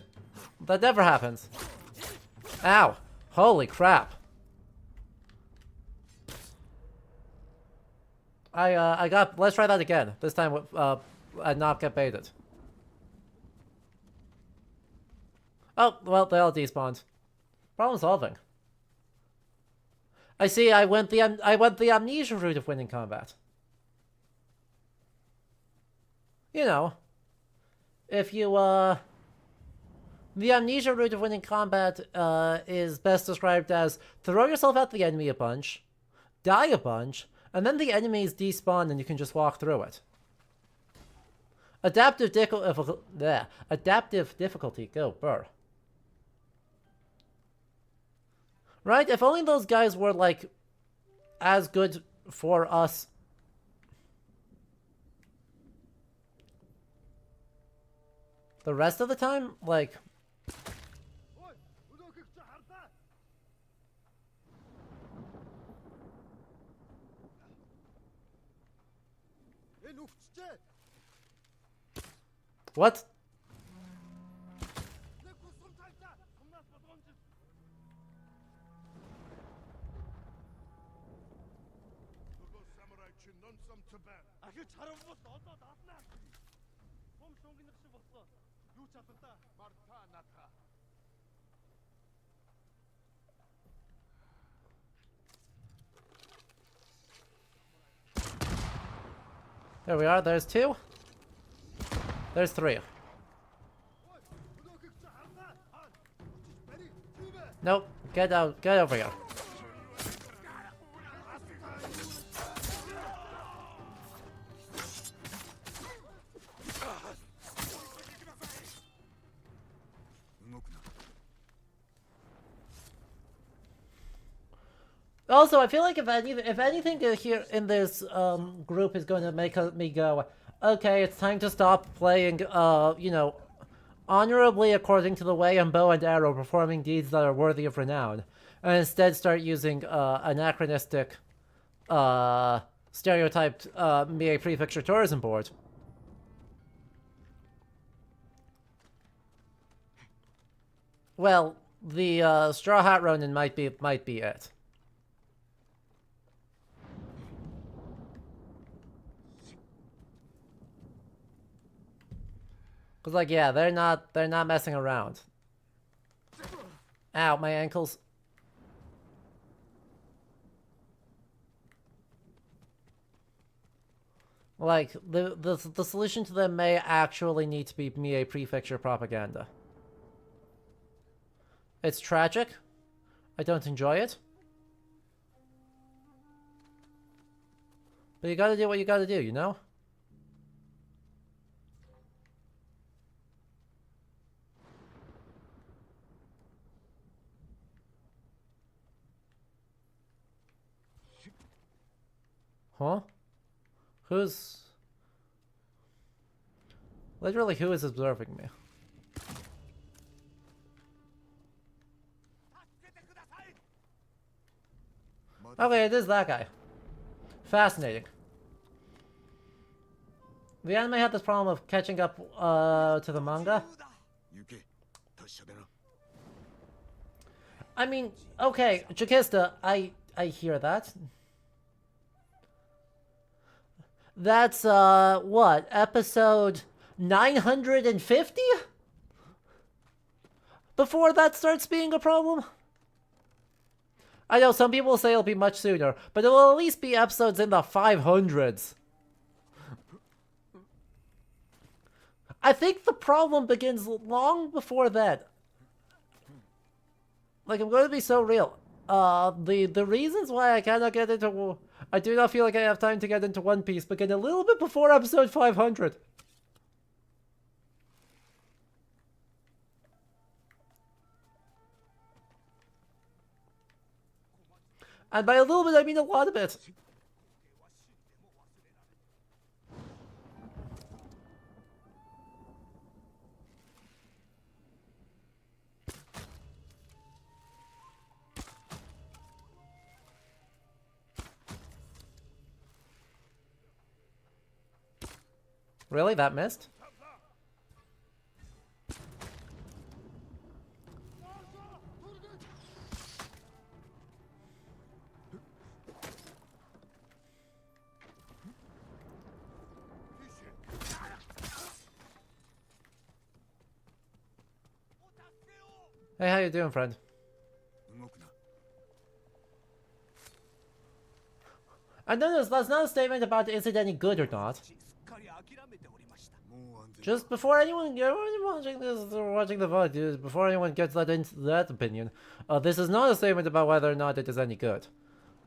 That never happens. Ow. Holy crap. I got... Let's try that again. This time, I'd not get baited. Oh, well, they all despawned. Problem solving. I see, I went the amnesia route of winning combat. You know, if you, the amnesia route of winning combat, is best described as throw yourself at the enemy a bunch, die a bunch, and then the enemies despawn and you can just walk through it. Adaptive difficulty, go, burr. Right? If only those guys were, like, as good for us. The rest of the time, like... What? There we are, there's 2. There's 3. Nope, get out, get over here. Also, I feel like if anything here in this group is going to make me go, okay, it's time to stop playing, you know, honorably according to the way and bow and arrow, performing deeds that are worthy of renown, and instead start using anachronistic, stereotyped Mie Prefecture Tourism Board. Well, the Straw Hat Ronin might be it. Cause like, yeah, they're not messing around. Ow, my ankles. Like, the solution to them may actually need to be Mie Prefecture propaganda. It's tragic. I don't enjoy it. But you gotta do what you gotta do, you know? Huh? Who's... Literally, who is observing me? Okay, it is that guy. Fascinating. The anime had this problem of catching up to the manga. I mean, okay, Chikista, I hear that. That's, what, episode 950? Before that starts being a problem? I know some people say it'll be much sooner, but it will at least be episodes in the 500s. I think the problem begins long before that. Like, I'm going to be so real. The reasons why I cannot get into... I do not feel like I have time to get into One Piece begin a little bit before episode 500. And by a little bit, I mean a lot of it. Really? That missed? Hey, how you doing, friend? And notice that's not a statement about is it any good or not. Just before anyone watching this or watching the VOD, before anyone gets that into that opinion, this is not a statement about whether or not it is any good.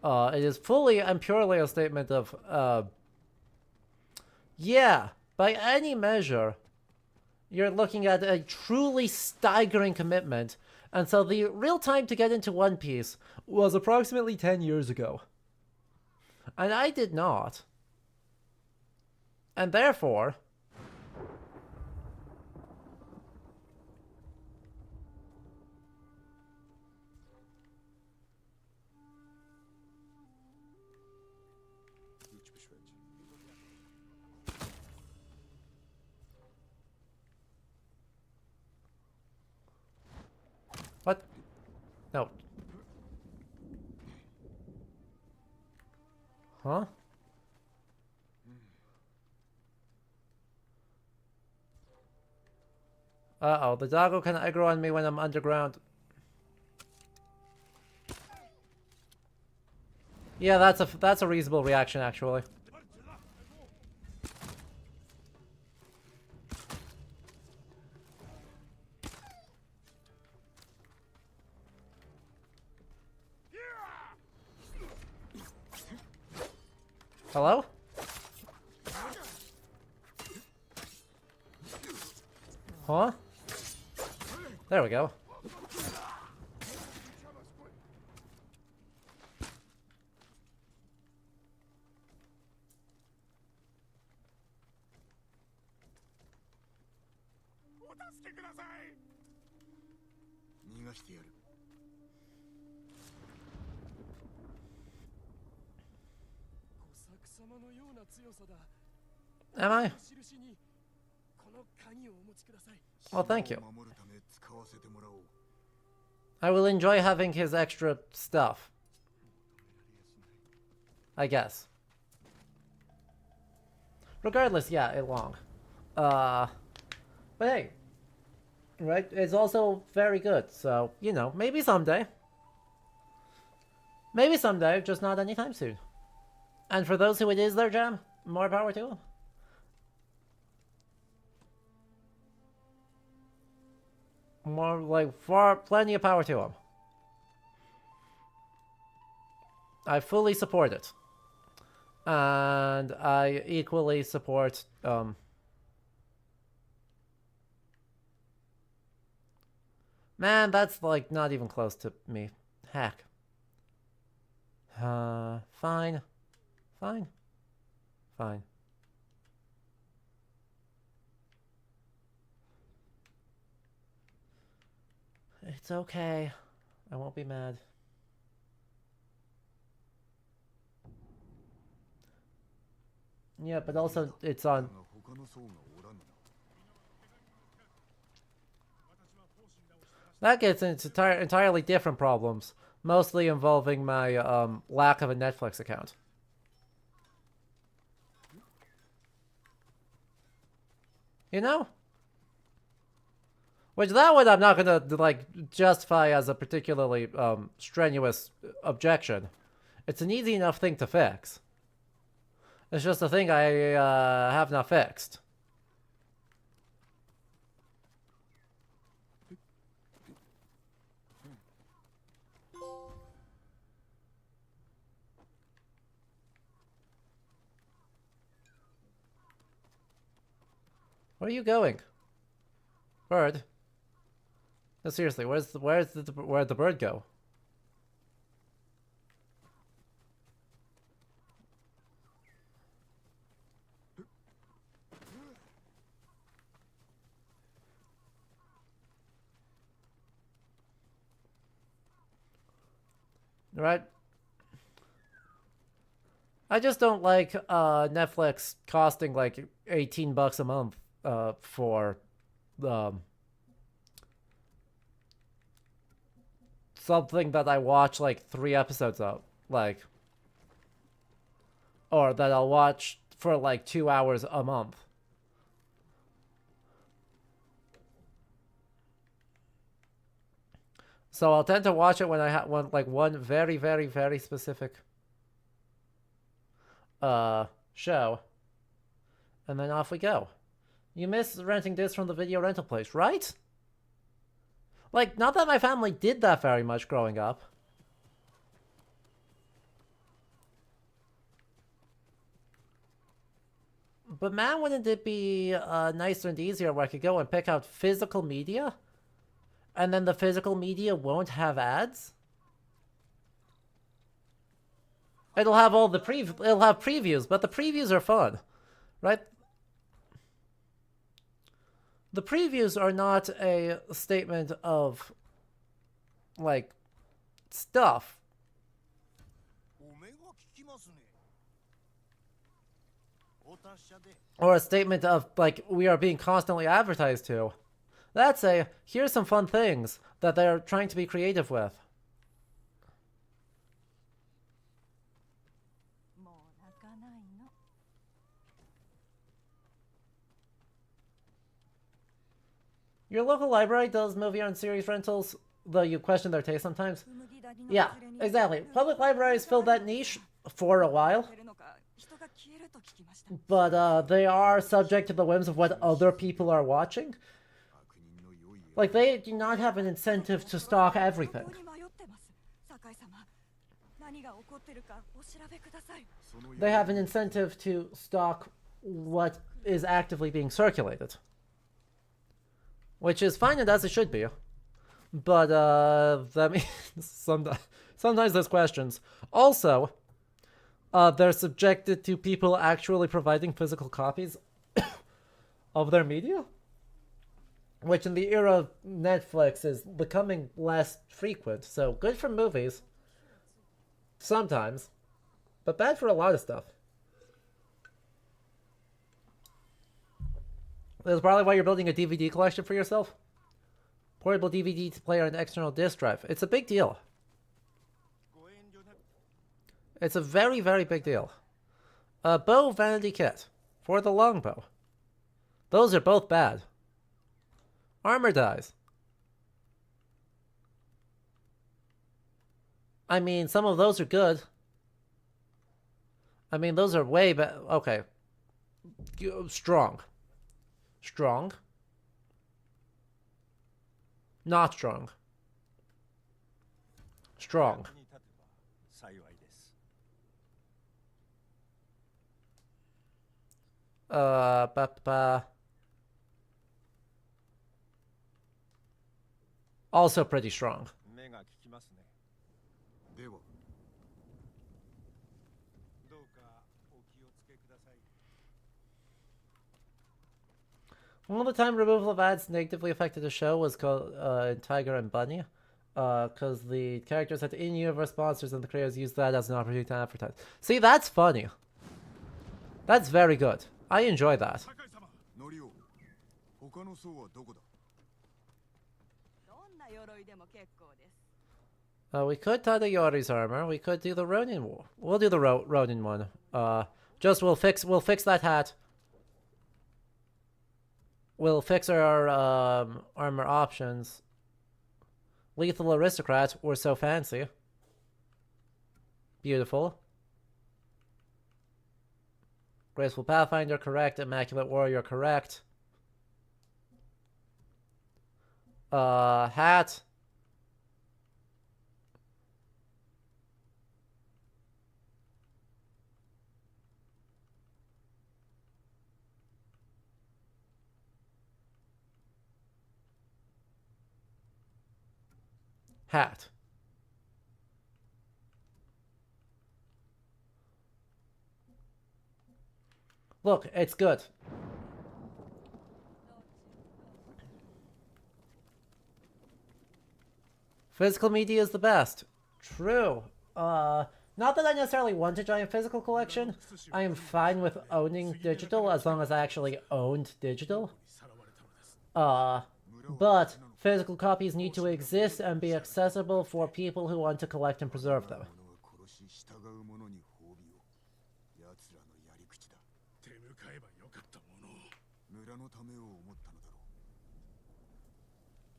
It is fully and purely a statement of, yeah, by any measure, you're looking at a truly staggering commitment. And so the real time to get into One Piece was approximately 10 years ago. And I did not. And therefore... What? No. Huh? Uh-oh, the doggo can aggro on me when I'm underground. Yeah, that's a reasonable reaction, actually. Hello? Huh? There we go. Am I? Well, thank you. I will enjoy having his extra stuff. I guess. Regardless, yeah, it long. But hey. Right? It's also very good, so, you know, maybe someday. Maybe someday, just not anytime soon. And for those who it is their jam, more power to them. More, like, far, plenty of power to them. I fully support it. And I equally support, man, that's, like, not even close to me. Heck. Fine. Fine. Fine. It's okay. I won't be mad. Yeah, but also it's on... That gets into entirely different problems, mostly involving my lack of a Netflix account. You know? Which that one I'm not gonna, like, justify as a particularly strenuous objection. It's an easy enough thing to fix. It's just a thing I have not fixed. Where are you going? Bird? No, seriously, where'd the bird go? Right? I just don't like Netflix costing like $18 a month for something that I watch like 3 episodes of, like, or that I'll watch for like 2 hours a month. So I'll tend to watch it when I have one very, very, very specific show, and then off we go. You miss renting discs from the video rental place, right? Like, not that my family did that very much growing up. But man, wouldn't it be nicer and easier where I could go and pick out physical media? And then the physical media won't have ads? It'll have all the it'll have previews, but the previews are fun, right? The previews are not a statement of, like, stuff. Or a statement of, like, we are being constantly advertised to. That's a, here's some fun things that they're trying to be creative with. Your local library does movie and series rentals, though you question their taste sometimes. Yeah, exactly. Public libraries filled that niche for a while. But they are subject to the whims of what other people are watching. Like, they do not have an incentive to stock everything. They have an incentive to stock what is actively being circulated. Which is fine and as it should be. But, that means sometimes there's questions. Also, they're subjected to people actually providing physical copies of their media. Which in the era of Netflix is becoming less frequent. So good for movies. Sometimes. But bad for a lot of stuff. That's probably why you're building a DVD collection for yourself. Portable DVD player and external disc drive. It's a big deal. It's a very, very big deal. A bow vanity kit for the longbow. Those are both bad. Armor dies. I mean, some of those are good. I mean, those are way better. Okay. Strong. Strong. Not strong. Strong. Also pretty strong. One of the time removal of ads negatively affected the show was called Tiger and Bunny. Because the characters had in-universe sponsors and the creators used that as an opportunity to advertise. See, that's funny. That's very good. I enjoy that. We could tie the Yori's armor. We could do the Ronin war. We'll do the Ronin one. Just we'll fix that hat. We'll fix our armor options. Lethal Aristocrat, we're so fancy. Beautiful. Graceful Pathfinder, correct. Immaculate Warrior, correct. Hat. Hat. Look, it's good. Physical media is the best. True. Not that I necessarily want a giant physical collection. I am fine with owning digital as long as I actually owned digital. But physical copies need to exist and be accessible for people who want to collect and preserve them. 手向かえばよかったものを村のためを思ったのだろ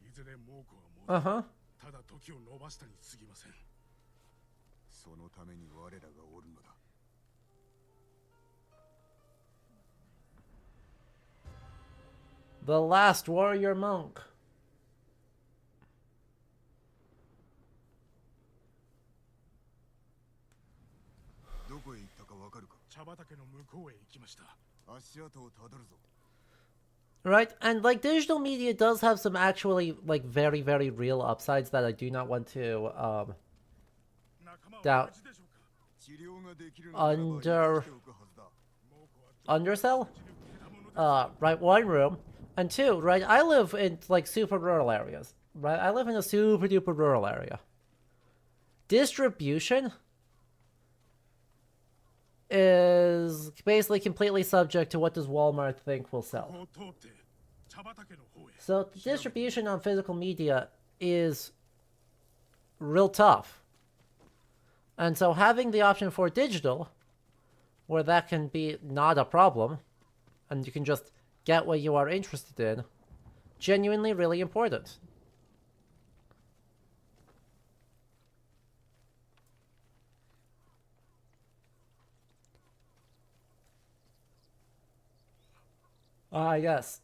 う。いずれ猛虎はもうただ時を延ばしたに過ぎません。そのために我らがおるのだ。The Last Warrior Monk. どこへ行ったかわかるか。茶畑の向こうへ行きました。足跡をたどるぞ。 Right, and like digital media does have some actually like very, very real upsides that I do not want to doubt. Undersell? Right, one room. And two, right, I live in like super rural areas. Right, I live in a super duper rural area. Distribution is basically completely subject to what does Walmart think will sell. So the distribution on physical media is real tough. And so having the option for digital, where that can be not a problem, and you can just get what you are interested in, genuinely really important. Yes.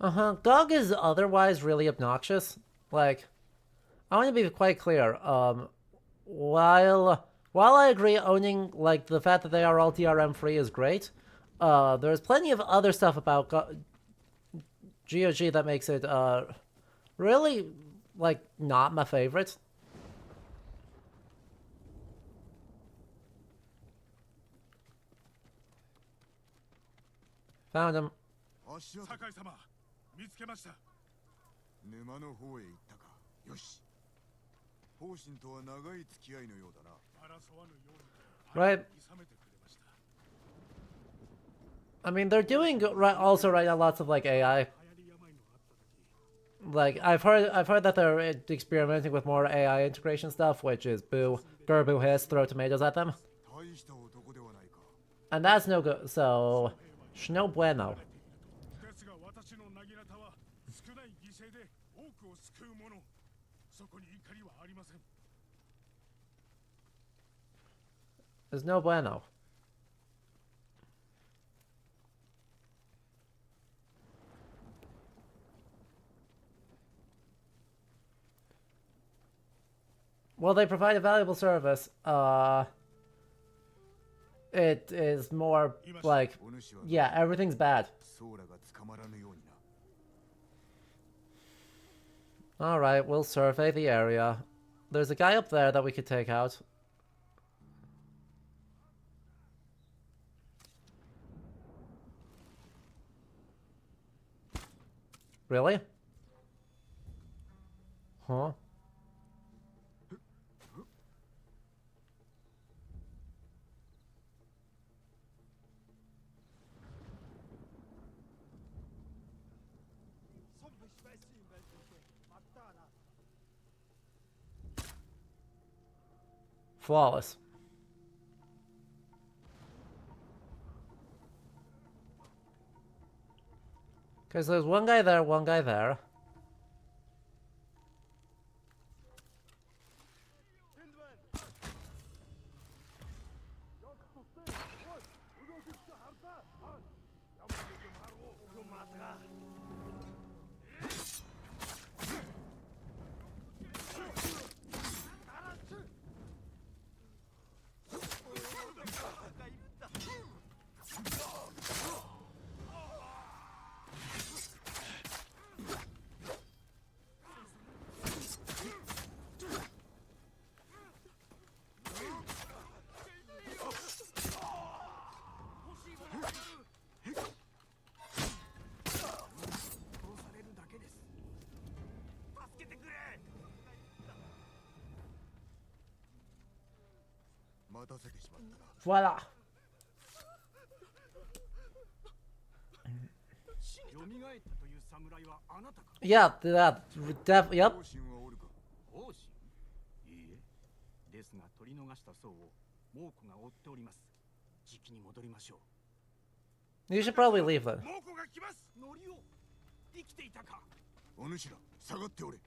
GOG is otherwise really obnoxious. Like, I want to be quite clear. While I agree owning, like, the fact that they are all DRM free is great, there's plenty of other stuff about GOG that makes it, really, like, not my favorite. Found him. 見つけました。沼の方へ行ったか。よし。方針とは長い付き合いのようだな。争わぬように。Right. I mean, they're doing also right now lots of like AI. Like I've heard that they're experimenting with more AI integration stuff, which is boo, Gerbu hiss, throw tomatoes at them. And that's no good. So, no bueno. There's no bueno. Well, they provide a valuable service. It is more like, yeah, everything's bad. Alright, we'll survey the area. There's a guy up there that we could take out. Really? Huh? Flawless. Okay, so there's one guy there, one guy there. Voila. Yeah, that yep. 王子いいえですが取り逃した僧を猛虎が追っております。じきに戻りましょう。 You should probably leave then. 猛虎が来ます。ノリオ生きていたか。お主ら下がっておれ。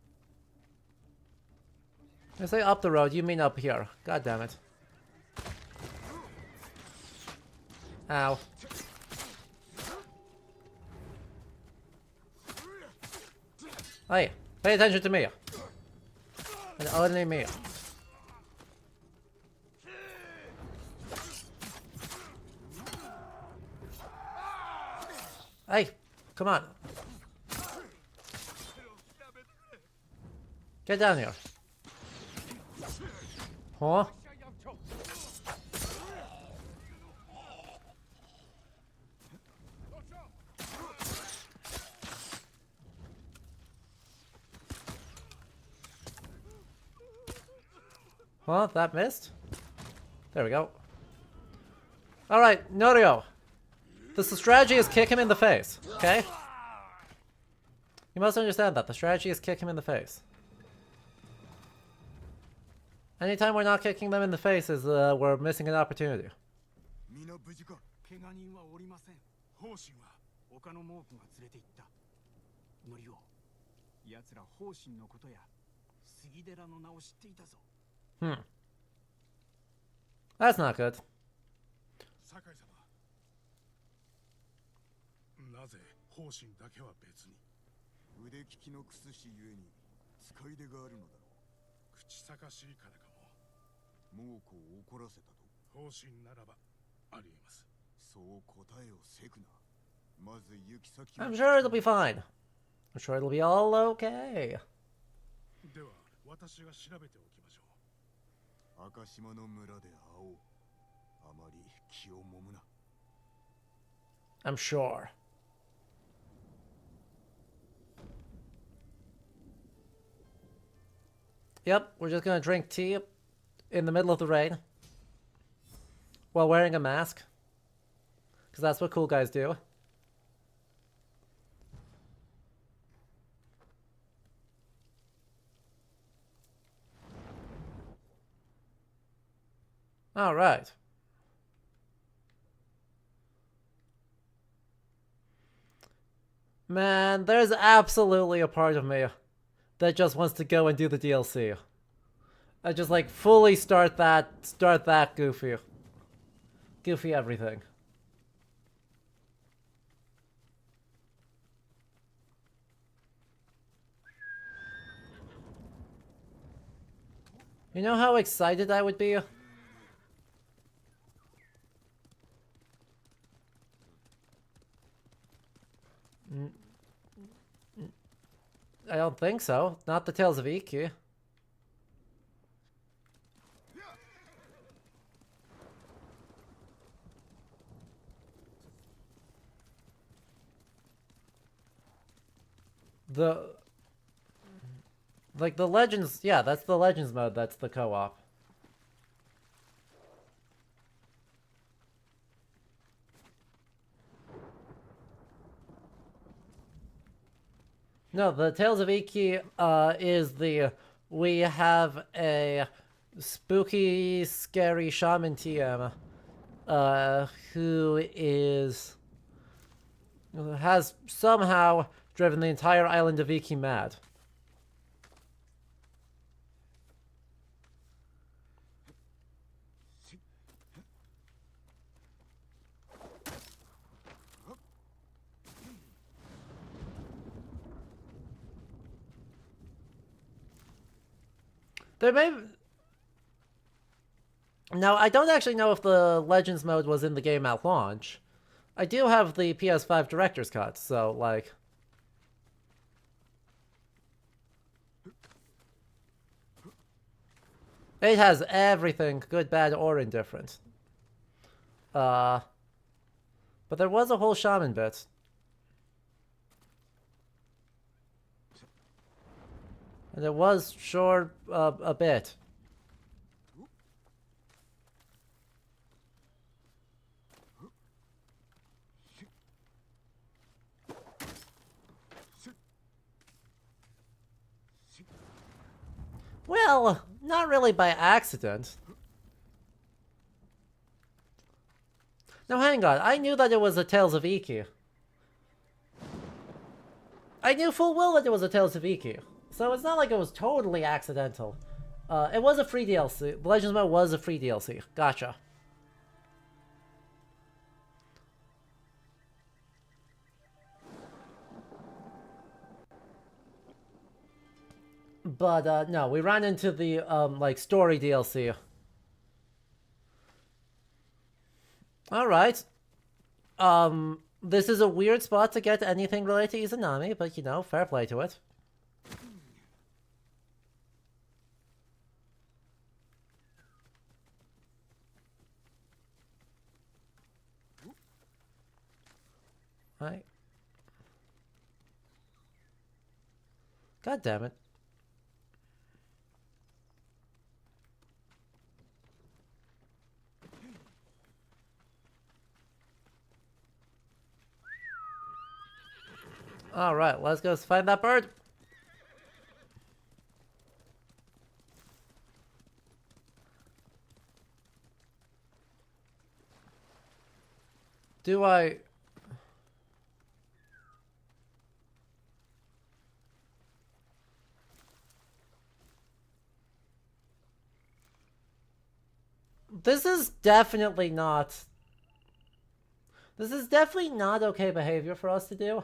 I say up the road, you mean up here. God damn it. Ow. Hey, pay attention to me. And only me. Hey, come on. Get down here. Huh? Huh? That missed? There we go. Alright, Norio. The strategy is kick him in the face, okay? You must understand that. The strategy is kick him in the face. Anytime we're not kicking them in the face is we're missing an opportunity. 皆無事か。怪我人はおりません。方針は他の猛虎が連れて行った。ノリオ奴ら方針のことや杉寺の名を知っていたぞ。 That's not good. 酒井様。なぜ方針だけは別に。腕利きのクス氏ゆえに使い出があるのだろう。口さかしいからかも。猛虎を怒らせたと。方針ならばありえます。そう答えをせくな。まず行き先を。 I'm sure it'll be fine. I'm sure it'll be all okay. では私が調べておきましょう。赤島の村で会おう。あまり気をもむな。 I'm sure. Yep, we're just gonna drink tea in the middle of the rain while wearing a mask, because that's what cool guys do. All right. Man, there's absolutely a part of me that just wants to go and do the DLC. I just like fully start that goofy everything. You know how excited I would be? I don't think so. Not the Tales of Iki. Like the Legends, yeah, that's the Legends mode, that's the co-op. No, the Tales of Iki is the we have a spooky, scary shaman TM who has somehow driven the entire island of Iki mad. There may... Now, I don't actually know if the Legends mode was in the game at launch. I do have the PS5 Director's Cut, so, like... It has everything, good, bad, or indifferent. But there was a whole shaman bit. And it was sure a bit. Well, not really by accident. Now hang on, I knew that it was a Tales of Iki. I knew full well that it was a Tales of Iki. So it's not like it was totally accidental. It was a free DLC. Legends Mode was a free DLC. Gotcha. But, no, we ran into the, like, story DLC. Alright. This is a weird spot to get anything related to Izanami, but, you know, fair play to it. Right. God damn it. Alright, let's go find that bird. Do I... This is definitely not... This is definitely not okay behavior for us to do.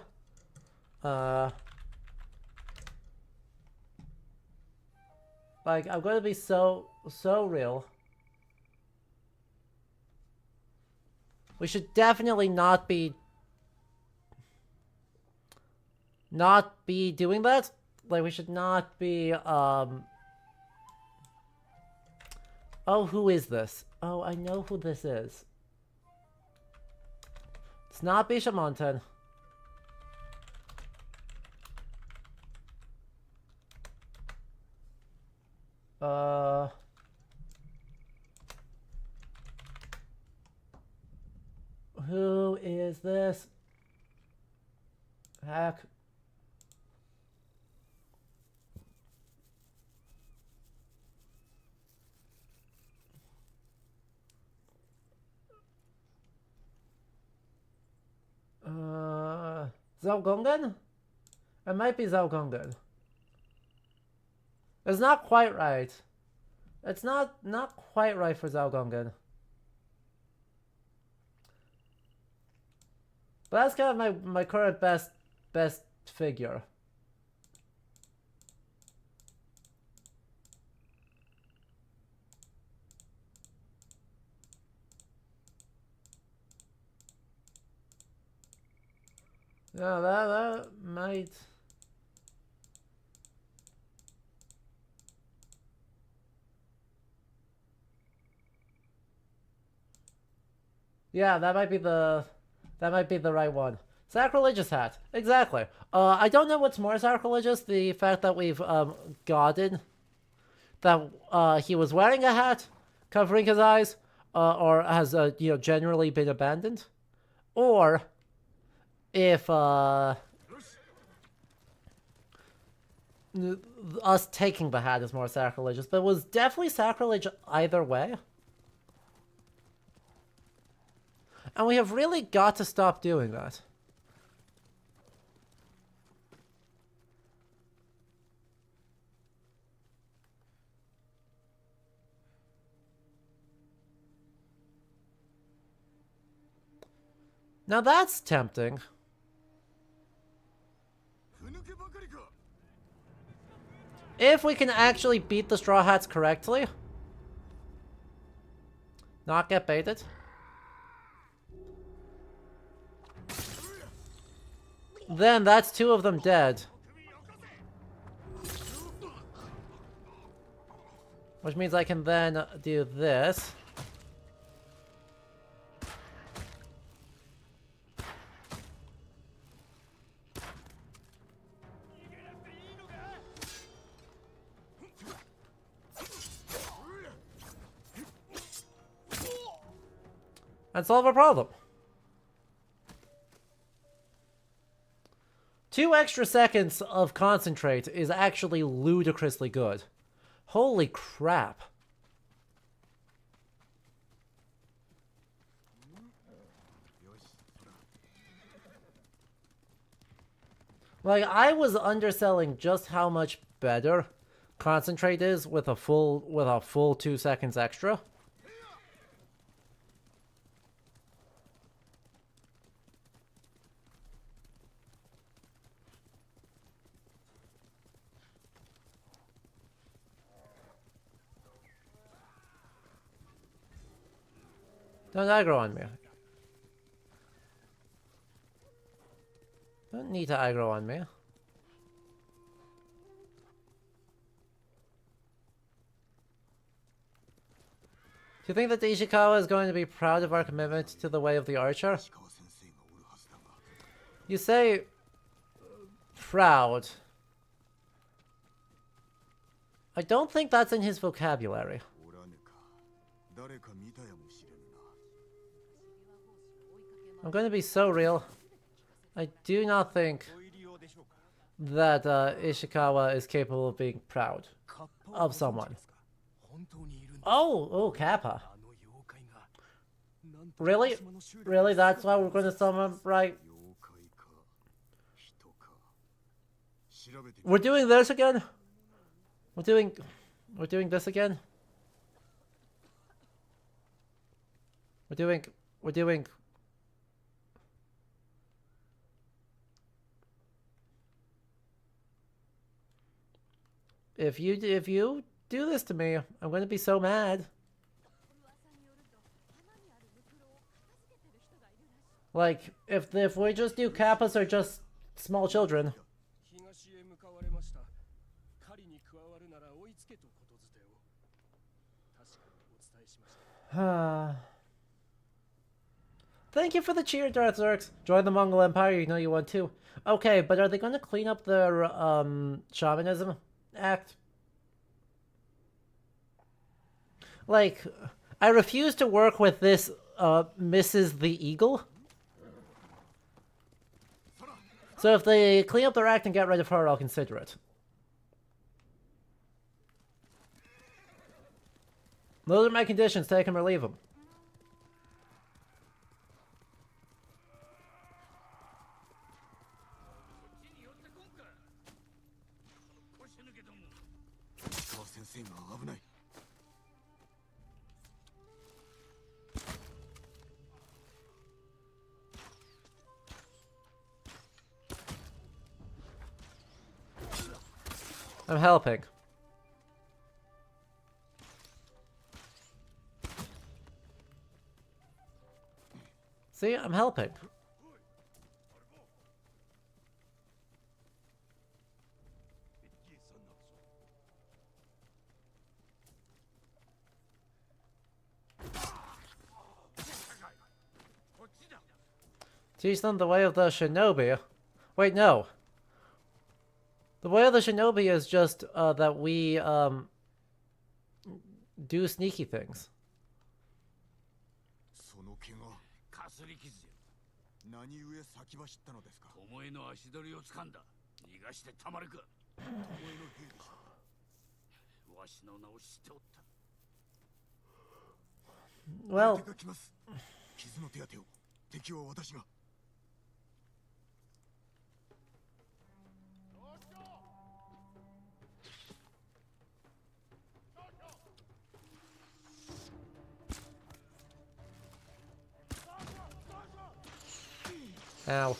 Like, I'm gonna be so real. We should definitely not be doing that. Like, we should not be, Oh, who is this? Oh, I know who this is. It's not Bishamonten. Who is this? Heck. Zalgongan? It might be Zalgongan. It's not quite right. It's not quite right for Zalgongan. But that's kind of my current best figure. Yeah, that might... Yeah, that might be the right one. Sacrilegious hat. Exactly. I don't know what's more sacrilegious, the fact that we've gotten that he was wearing a hat covering his eyes, or has you know, generally been abandoned, or if us taking the hat is more sacrilegious, but it was definitely sacrilege either way. And we have really got to stop doing that. Now that's tempting. If we can actually beat the Straw Hats correctly. Not get baited. Then that's 2 of them dead. Which means I can then do this. And solve our problem. 2 extra seconds of concentrate is actually ludicrously good. Holy crap. Like, I was underselling just how much better concentrate is with a full 2 seconds extra. Don't aggro on me. Don't need to aggro on me. Do you think that Ishikawa is going to be proud of our commitment to the way of the archer? You say proud. I don't think that's in his vocabulary. I'm going to be so real. I do not think that Ishikawa is capable of being proud of someone. Oh, Kappa. Really? Really? That's why we're going to summon, right? We're doing this again? We're doing this again? We're doing If you do this to me, I'm going to be so mad. Like, if we just do kappas or just small children. Thank you for the cheer, Darth Zerx. Join the Mongol Empire, you know you want to. Okay, but are they going to clean up their shamanism act? Like, I refuse to work with this Mrs. the Eagle. So if they clean up their act and get rid of her, I'll consider it. Those are my conditions, take them or leave them. I'm helping. See, I'm helping. Teach them the way of the shinobi. Wait, no. The way of the shinobi is just that we do sneaky things. Well, ow.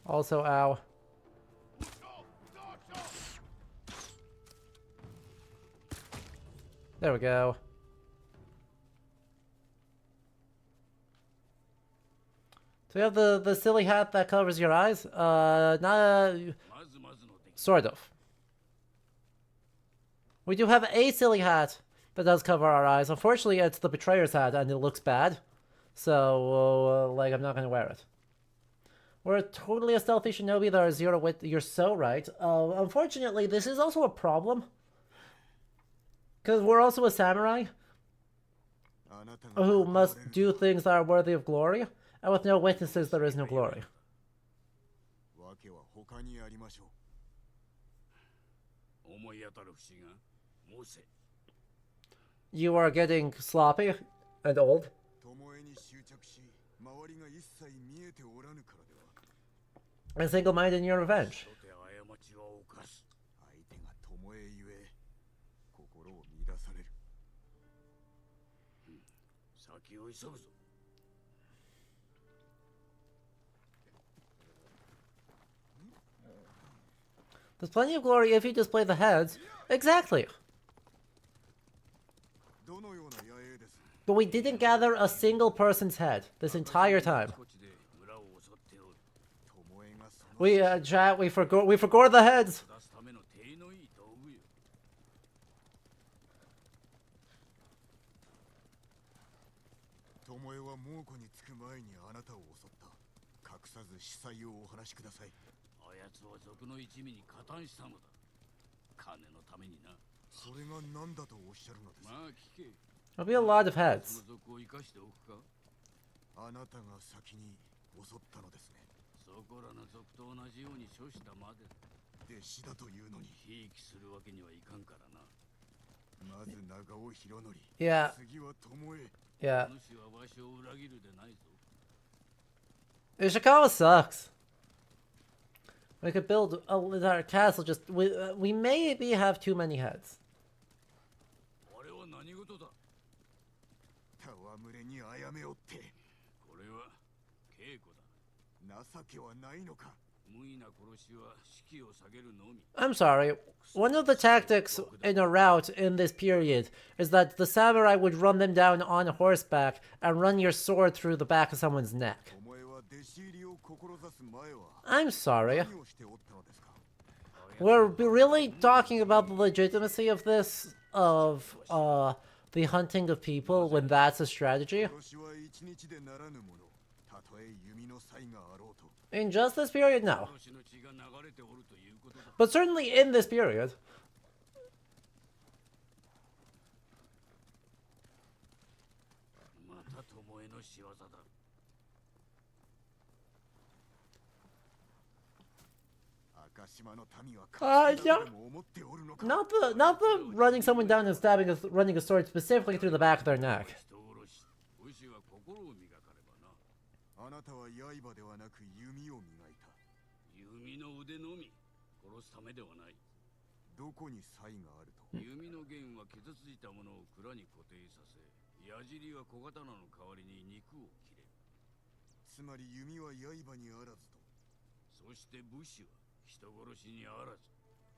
Also, ow. There we go. So we have the silly hat that covers your eyes? Sort of. We do have a silly hat that does cover our eyes. Unfortunately, it's the Betrayer's hat, and it looks bad. So, like, I'm not going to wear it. We're totally a stealthy shinobi that are 0 wit. You're so right. Unfortunately, this is also a problem. Because we're also a samurai. who must do things that are worthy of glory, and with no witnesses there is no glory. You are getting sloppy and old. And single-minded in your revenge. There's plenty of glory if you display the heads. Exactly. But we didn't gather a single person's head this entire time. We chat. We forgot the heads. There'll be a lot of heads. Yeah. Yeah. Ishikawa sucks. We could build our castle. Just we maybe have too many heads. I'm sorry. One of the tactics in a rout in this period is that the samurai would run them down on horseback and run your sword through the back of someone's neck. I'm sorry. We're really talking about the legitimacy of this, of the hunting of people, when that's a strategy? In just this period, no. But certainly in this period. Yeah. Not the running someone down and running a sword specifically through the back of their neck.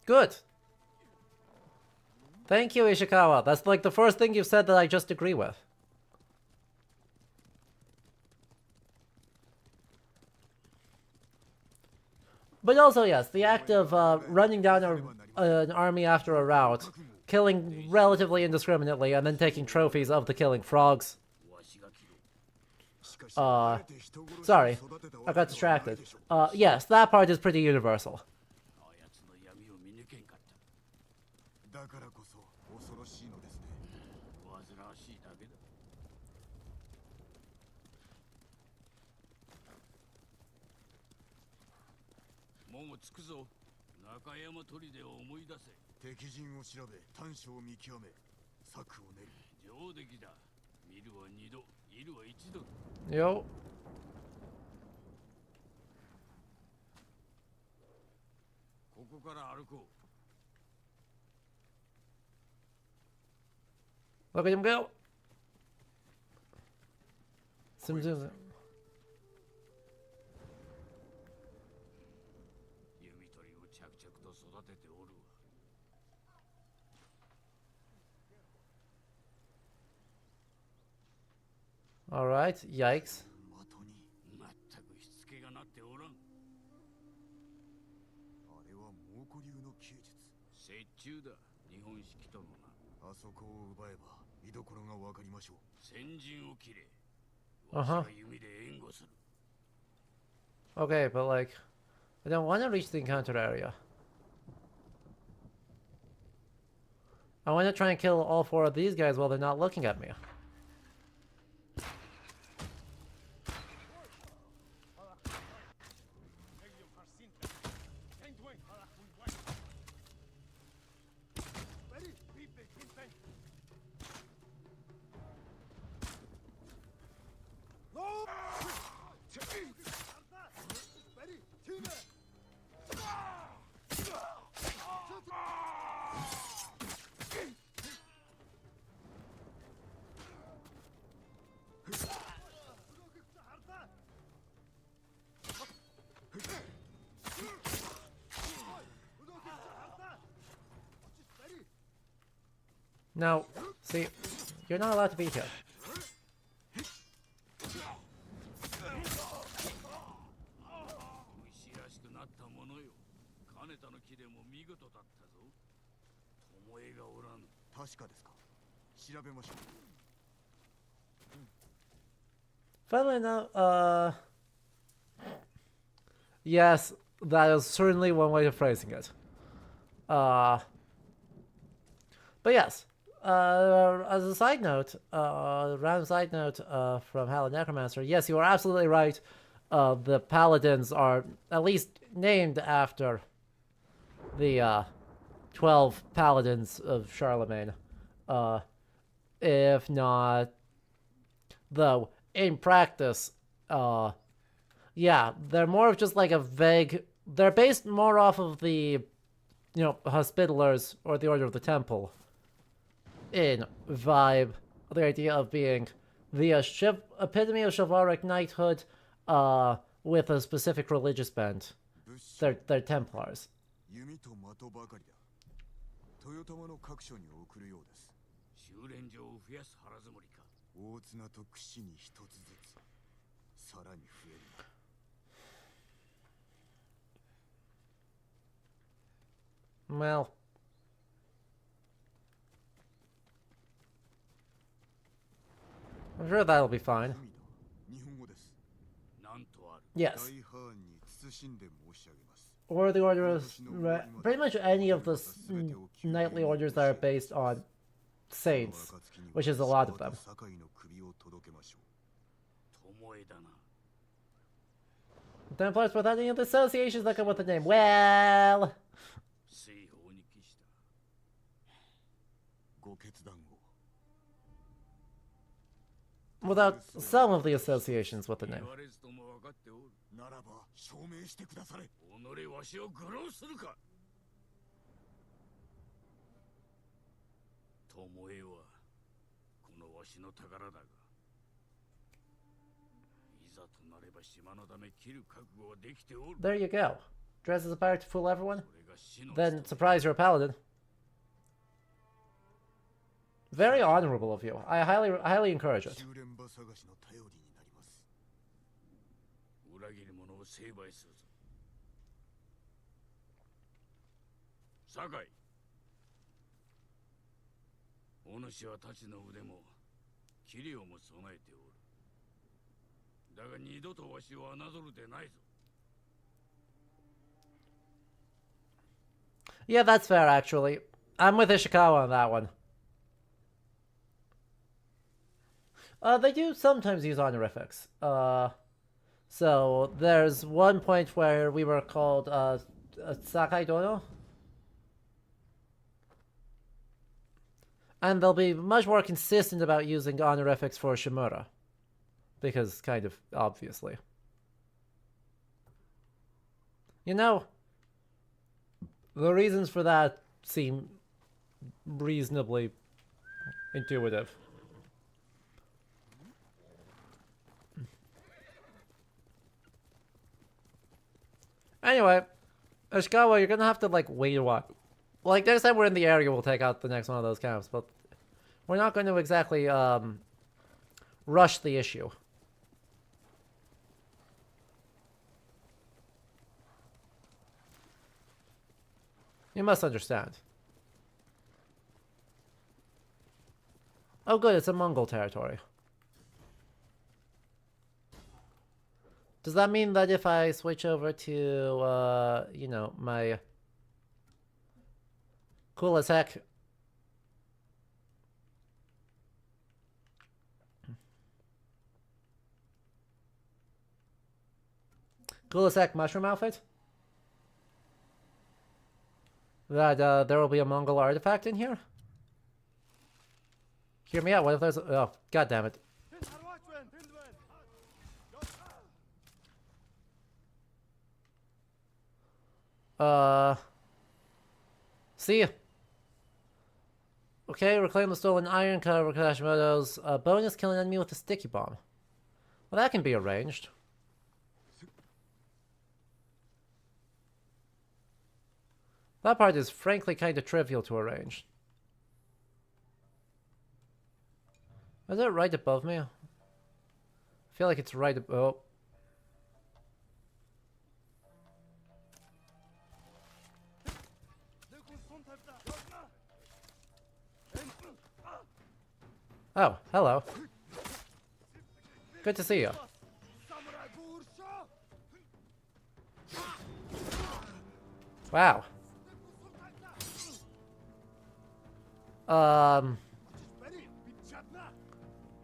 Good. Thank you, Ishikawa. That's like the first thing you've said that I just agree with. But also, yes, the act of running down an army after a rout, killing relatively indiscriminately, and then taking trophies of the killing frogs. Sorry, I got distracted. Yes, that part is pretty universal. Yo. Look at him go. Zoom. Alright, yikes. Uh-huh. Okay, but like, I don't want to reach the encounter area. I want to try and kill all 4 of these guys while they're not looking at me. No, see, you're not allowed to be here. 虫らしくなったものよ。金田の木でも見事だったぞ。巴がおらぬ。確かですか。調べましょう。 Funnily enough, yes, that is certainly one way of phrasing it. But yes, as a side note, random side note from Hallowed Necromancer, yes, you are absolutely right. The paladins are at least named after the 12 paladins of Charlemagne. If not, though, in practice, yeah, they're more of just like a vague... They're based more off of the, you know, Hospitallers or the Order of the Temple in vibe. The idea of being the epitome of chivalric knighthood with a specific religious bent. They're Templars. 弓と的ばかりだ。豊玉の各所に送るようです。修練場を増やす腹積もりか。大綱と櫛に一つずつ、さらに増える。Well, I'm sure that'll be fine. 日本語です。なんとある。 Yes. 大藩に謹んで申し上げます。 Or the order of... Pretty much any of the knightly orders that are based on saints, which is a lot of them. 堺の首を届けましょう。巴だな。 Templars without any of the associations that come with the name. Well... 西方に帰した。ご決断を。 Without some of the associations with the name. 言われずとも分かっておる。ならば証明してくだされ。己わしを愚弄するか。巴はこのわしの宝だが、いざとなれば島のため切る覚悟はできておる。 There you go. Dress as a pirate to fool everyone? それが死の Then surprise you're a paladin. Very honorable of you. I highly encourage it. 修練場探しの頼りになります。裏切り者を成敗するぞ。酒井。お主は太刀の腕も器量も備えておる。だが二度とわしを侮るでないぞ。 Yeah, that's fair, actually. I'm with Ishikawa on that one. They do sometimes use honorifics. So there's one point where we were called Sakai Dono. And they'll be much more consistent about using honorifics for Shimura. Because, kind of, obviously. You know, the reasons for that seem reasonably intuitive. Anyway, Ishikawa, you're gonna have to, like, wait a while. Like, next time we're in the area, we'll take out the next one of those camps, but we're not going to exactly, rush the issue. You must understand. Oh good, it's a Mongol territory. Does that mean that if I switch over to, you know, my cool as heck mushroom outfit, that there will be a Mongol artifact in here? Hear me out, what if there's oh, god damn it. See ya. Okay, reclaim the stolen iron, cover Hashimoto's bonus, kill an enemy with a sticky bomb. Well, that can be arranged. That part is frankly kind of trivial to arrange. Is it right above me? I feel like it's right above. Oh. Oh, hello. Good to see you. Wow.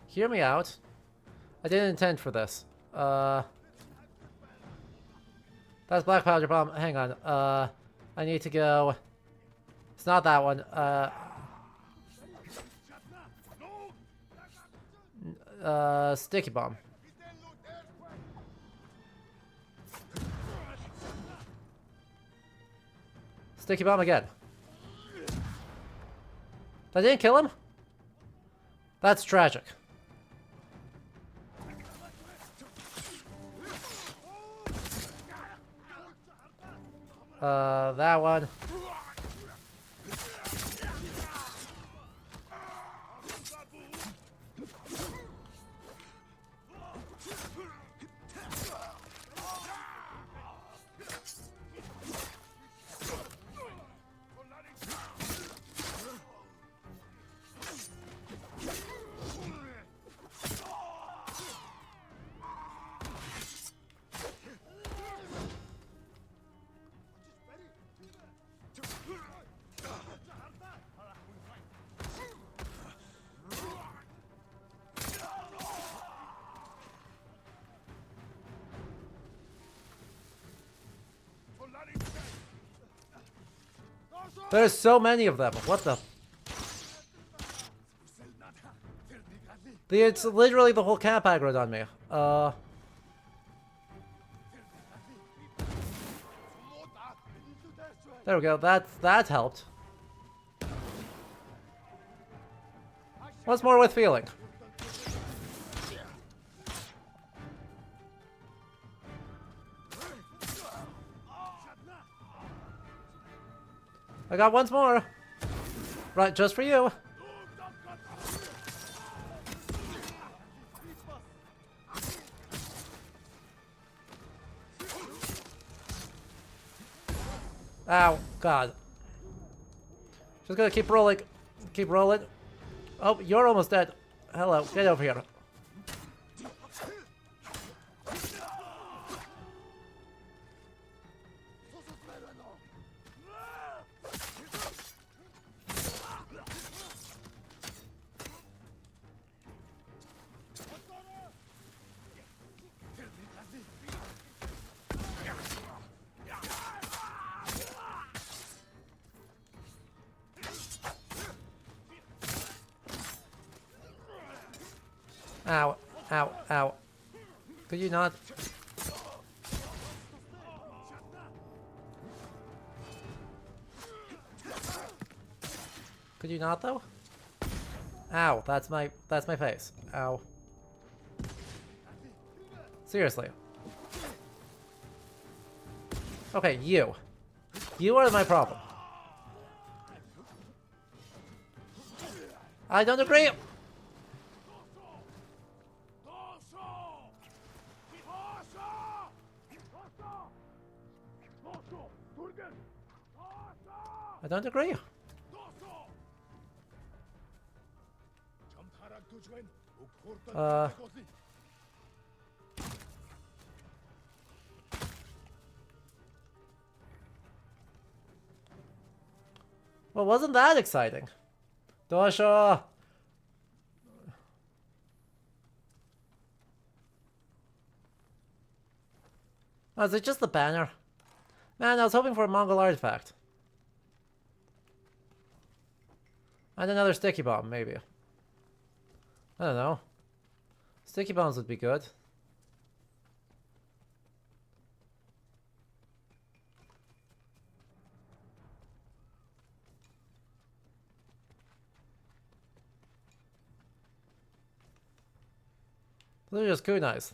Hear me out. I didn't intend for this. That's black powder bomb. Hang on. I need to go. It's not that one. Sticky bomb. Sticky bomb again. That didn't kill him? That's tragic. That one. There's so many of them. What the? It's literally the whole camp aggroed on me. There we go. That helped. What's more with feeling? I got once more. Right, just for you. Ow, God. Just gonna keep rolling. Keep rolling. Oh, you're almost dead. Hello, get over here. Ow, ow, ow. Could you not? Could you not though? Ow, that's my face. Ow. Seriously. Okay, you. You are my problem. I don't agree. I don't agree. Well, wasn't that exciting? Dosho! Oh, is it just the banner? Man, I was hoping for a Mongol artifact. And another sticky bomb, maybe. I don't know. Sticky bombs would be good. They're just kunais.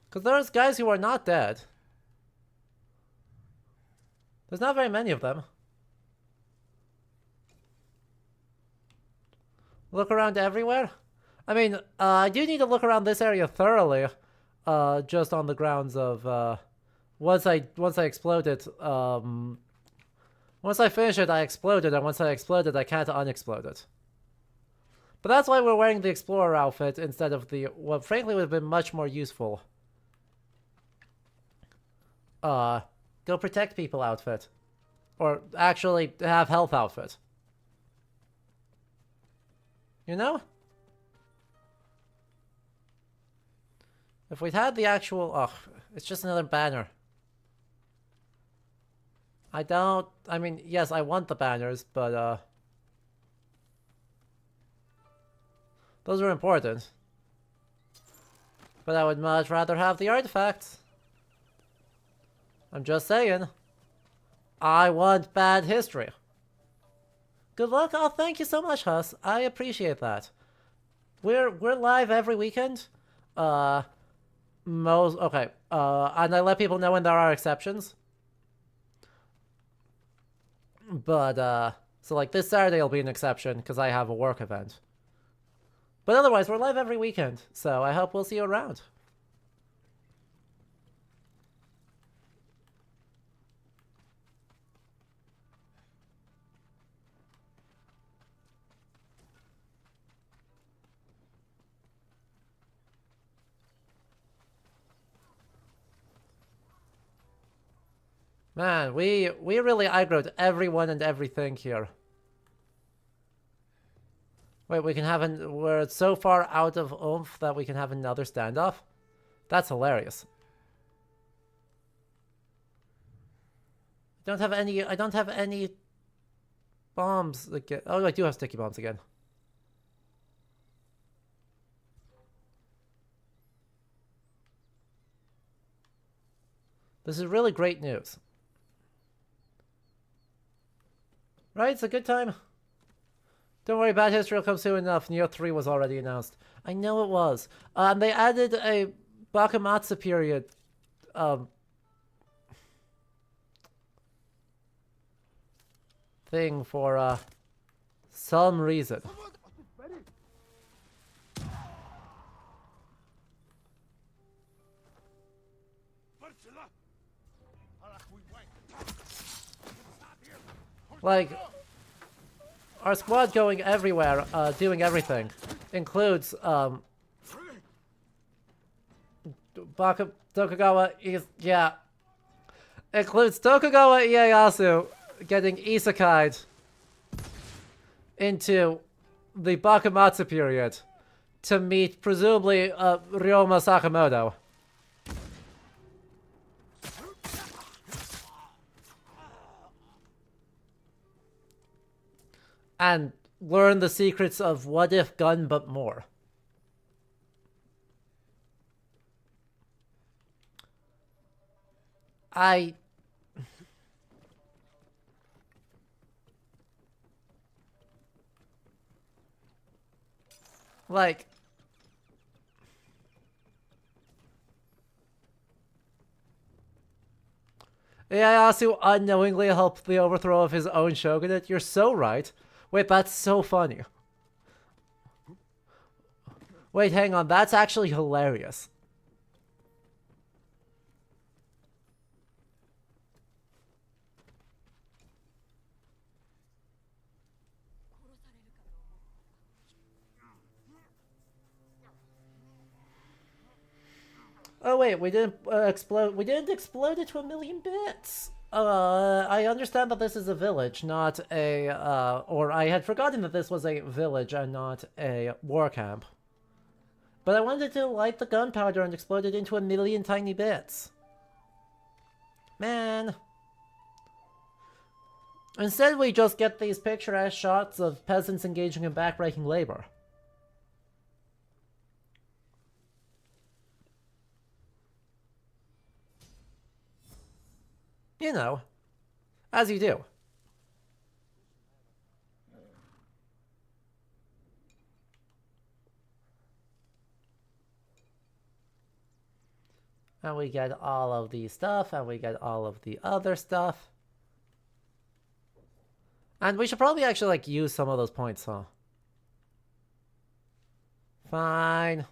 Because there's guys who are not dead. There's not very many of them. Look around everywhere? I mean, I do need to look around this area thoroughly, just on the grounds of, once I explode it, once I finish it, I exploded, and once I exploded, I can't unexplode it. But that's why we're wearing the Explorer outfit instead of the, what frankly would have been much more useful, go protect people outfit. Or actually have health outfit. You know? If we'd had the actual... Oh, it's just another banner. I mean, yes, I want the banners, but, those are important. But I would much rather have the artifacts. I'm just saying. I want bad history. Good luck. Oh, thank you so much, Huss. I appreciate that. We're live every weekend. Okay. And I let people know when there are exceptions. But, so like this Saturday will be an exception because I have a work event. But otherwise, we're live every weekend, so I hope we'll see you around. Man, we really aggroed everyone and everything here. Wait, we can have we're so far out of oomph that we can have another standoff? That's hilarious. I don't have any bombs again. Oh, I do have sticky bombs again. This is really great news. Right, it's a good time. Don't worry, bad history will come soon enough. Neo 3 was already announced. I know it was. And they added a Bakumatsu period. Thing for, some reason. Like, our squad going everywhere, doing everything, includes, Tokugawa includes Tokugawa Ieyasu getting isekai'd into the Bakumatsu period to meet, presumably, Ryoma Sakamoto. And learn the secrets of What If Gun But More. Like... Ieyasu unknowingly helped the overthrow of his own shogunate? You're so right. Wait, that's so funny. Wait, hang on. That's actually hilarious. Oh wait, we didn't explode. We didn't explode it to 1,000,000 bits. I understand that this is a village, not a, or I had forgotten that this was a village and not a war camp. But I wanted to light the gunpowder and explode it into 1,000,000 tiny bits. Man. Instead, we just get these picturesque shots of peasants engaging in backbreaking labor. You know, as you do. And we get all of the stuff, and we get all of the other stuff. And we should probably actually, like, use some of those points, huh? Fine.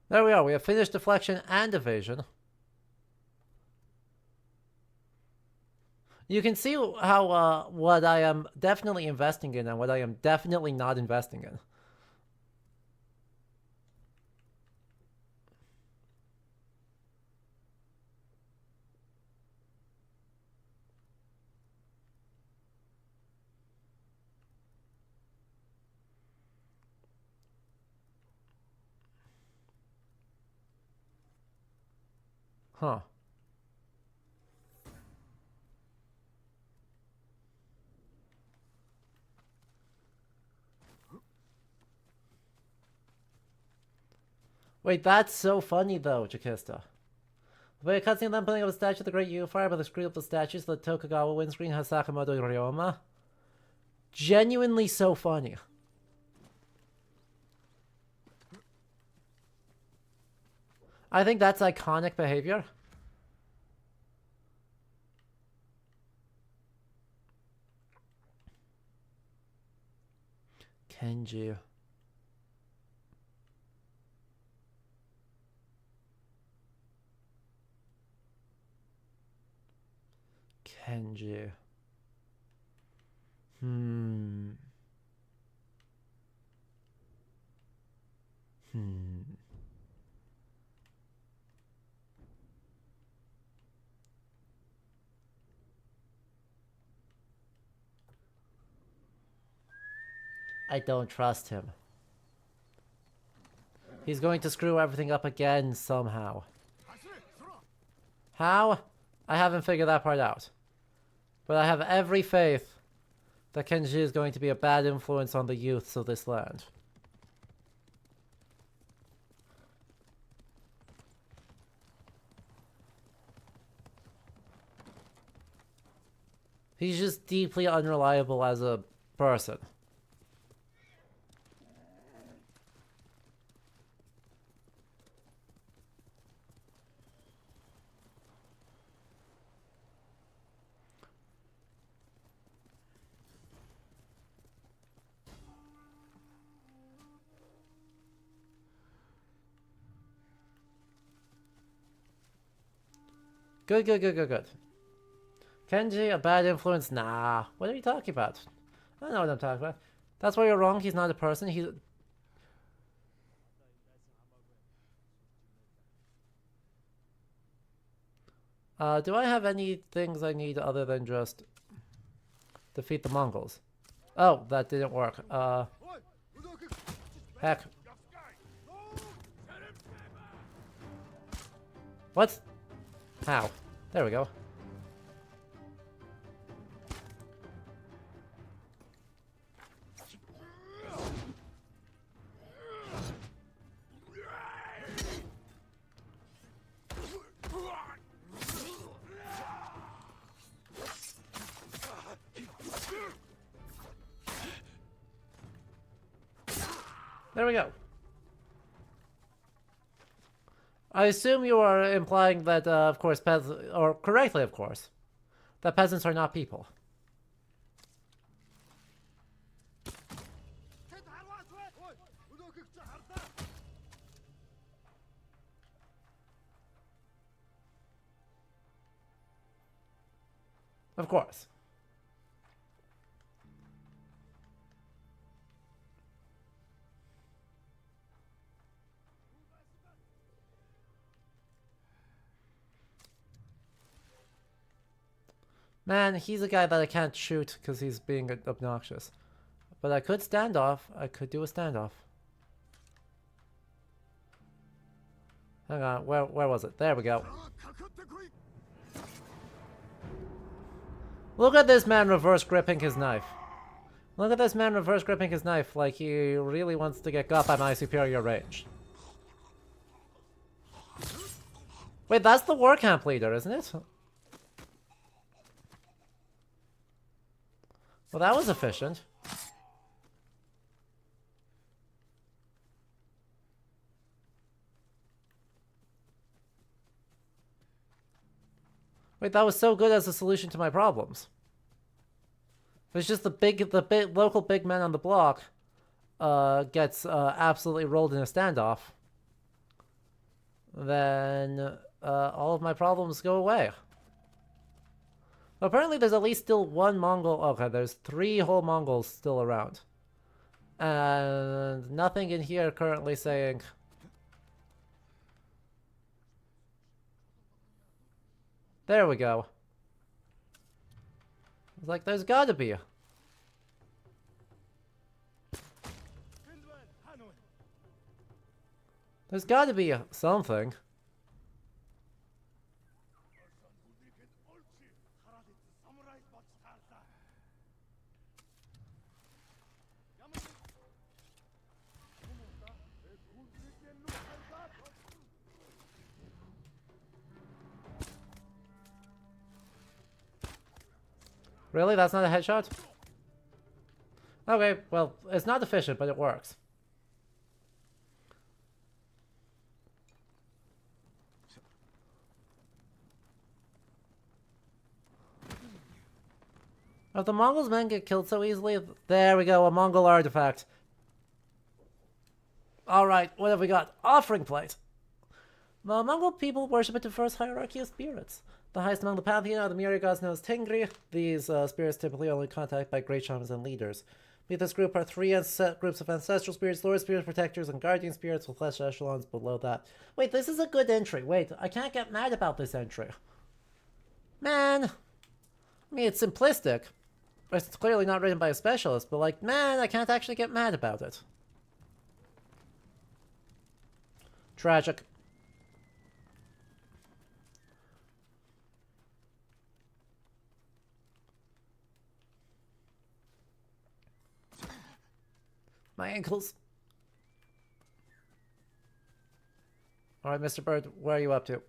There we are. We have finished deflection and evasion. You can see how what I am definitely investing in and what I am definitely not investing in. Huh. Wait, that's so funny though, Chikista. Wait, a cutscene them putting up a statue of the Great Fire, but they screwed up the statues so the Tokugawa windscreen has Sakamoto Ryoma. Genuinely so funny. I think that's iconic behavior. Kenji. Kenji. I don't trust him. He's going to screw everything up again somehow. How? I haven't figured that part out. But I have every faith that Kenji is going to be a bad influence on the youths of this land. He's just deeply unreliable as a person. Good. Kenji, a bad influence? Nah. What are you talking about? I don't know what I'm talking about. That's why you're wrong. He's not a person. He's... do I have any things I need other than just defeat the Mongols? Oh, that didn't work. Heck. What? How? There we go. There we go. I assume you are implying that, of course, or correctly, of course, that peasants are not people. Of course. Man, he's a guy that I can't shoot because he's being obnoxious. But I could stand off. I could do a standoff. Hang on, where was it? There we go. Look at this man reverse gripping his knife. Look at this man reverse gripping his knife like he really wants to get got by my superior range. Wait, that's the war camp leader, isn't it? Well, that was efficient. Wait, that was so good as a solution to my problems. It's just the big local big man on the block gets absolutely rolled in a standoff. Then all of my problems go away. Apparently there's at least still one Mongol. Okay, there's 3 whole Mongols still around. And nothing in here currently saying... There we go. It's like, there's gotta be. There's gotta be something. Really? That's not a headshot? Okay, well, it's not efficient, but it works. If the Mongols' men get killed so easily... There we go, a Mongol artifact. Alright, what have we got? Offering plate! The Mongol people worship a diverse hierarchy of spirits. The highest among the pantheon are the myriad gods known as Tengri. These spirits typically only contacted by great shamans and leaders. Beneath this group are 3 groups of ancestral spirits, lord spirits, protectors, and guardian spirits with less echelons below that. Wait, this is a good entry. Wait, I can't get mad about this entry. Man! I mean, it's simplistic. It's clearly not written by a specialist, but like, man, I can't actually get mad about it. Tragic. My ankles. Alright, Mr. Bird, where are you up to?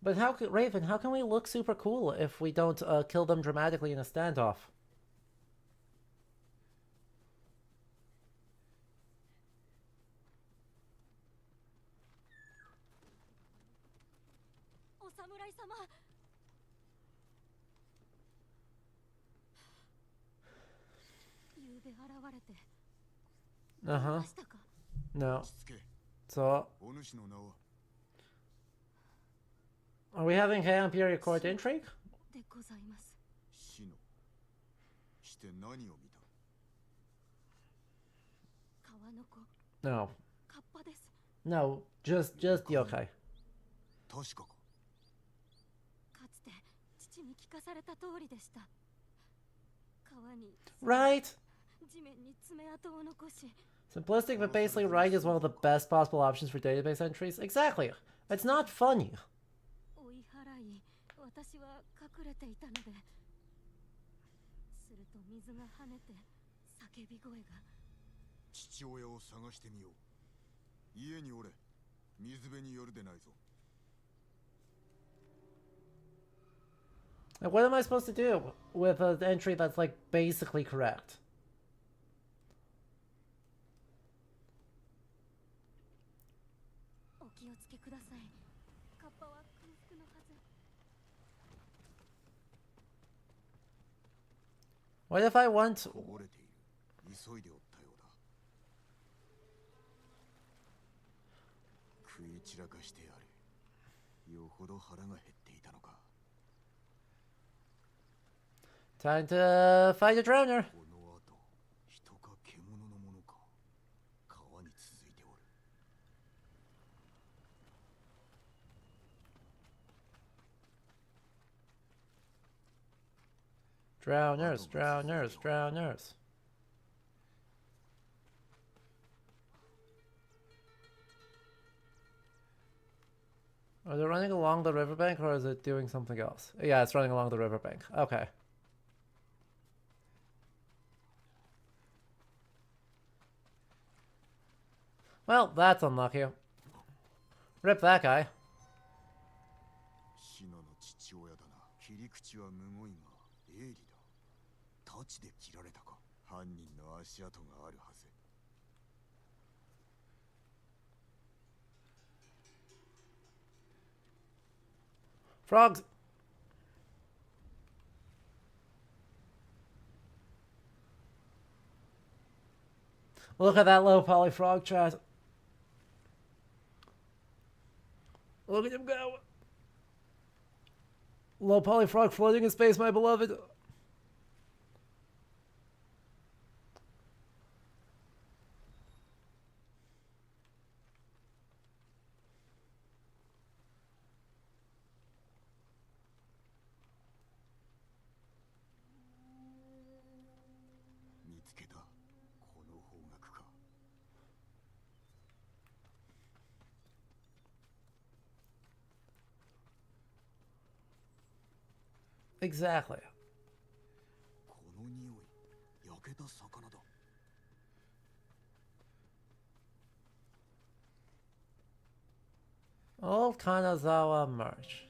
But how could Raven, how can we look super cool if we don't kill them dramatically in a standoff? Uh-huh. No. So... Are we having Heian Imperial Court intrigue? No. No, just yokai. Right? Simplistic but basically right is one of the best possible options for database entries. Exactly. It's not funny. And what am I supposed to do with an entry that's like basically correct? What if I want... Time to fight a drowner. Drowners, drowners, drowners. Are they running along the riverbank or is it doing something else? Yeah, it's running along the riverbank. Okay. Well, that's unlucky. Rip that guy. Frogs! Look at that low poly frog, chat. Look at him go. Low poly frog floating in space, my beloved. Exactly. Old Kanazawa merch.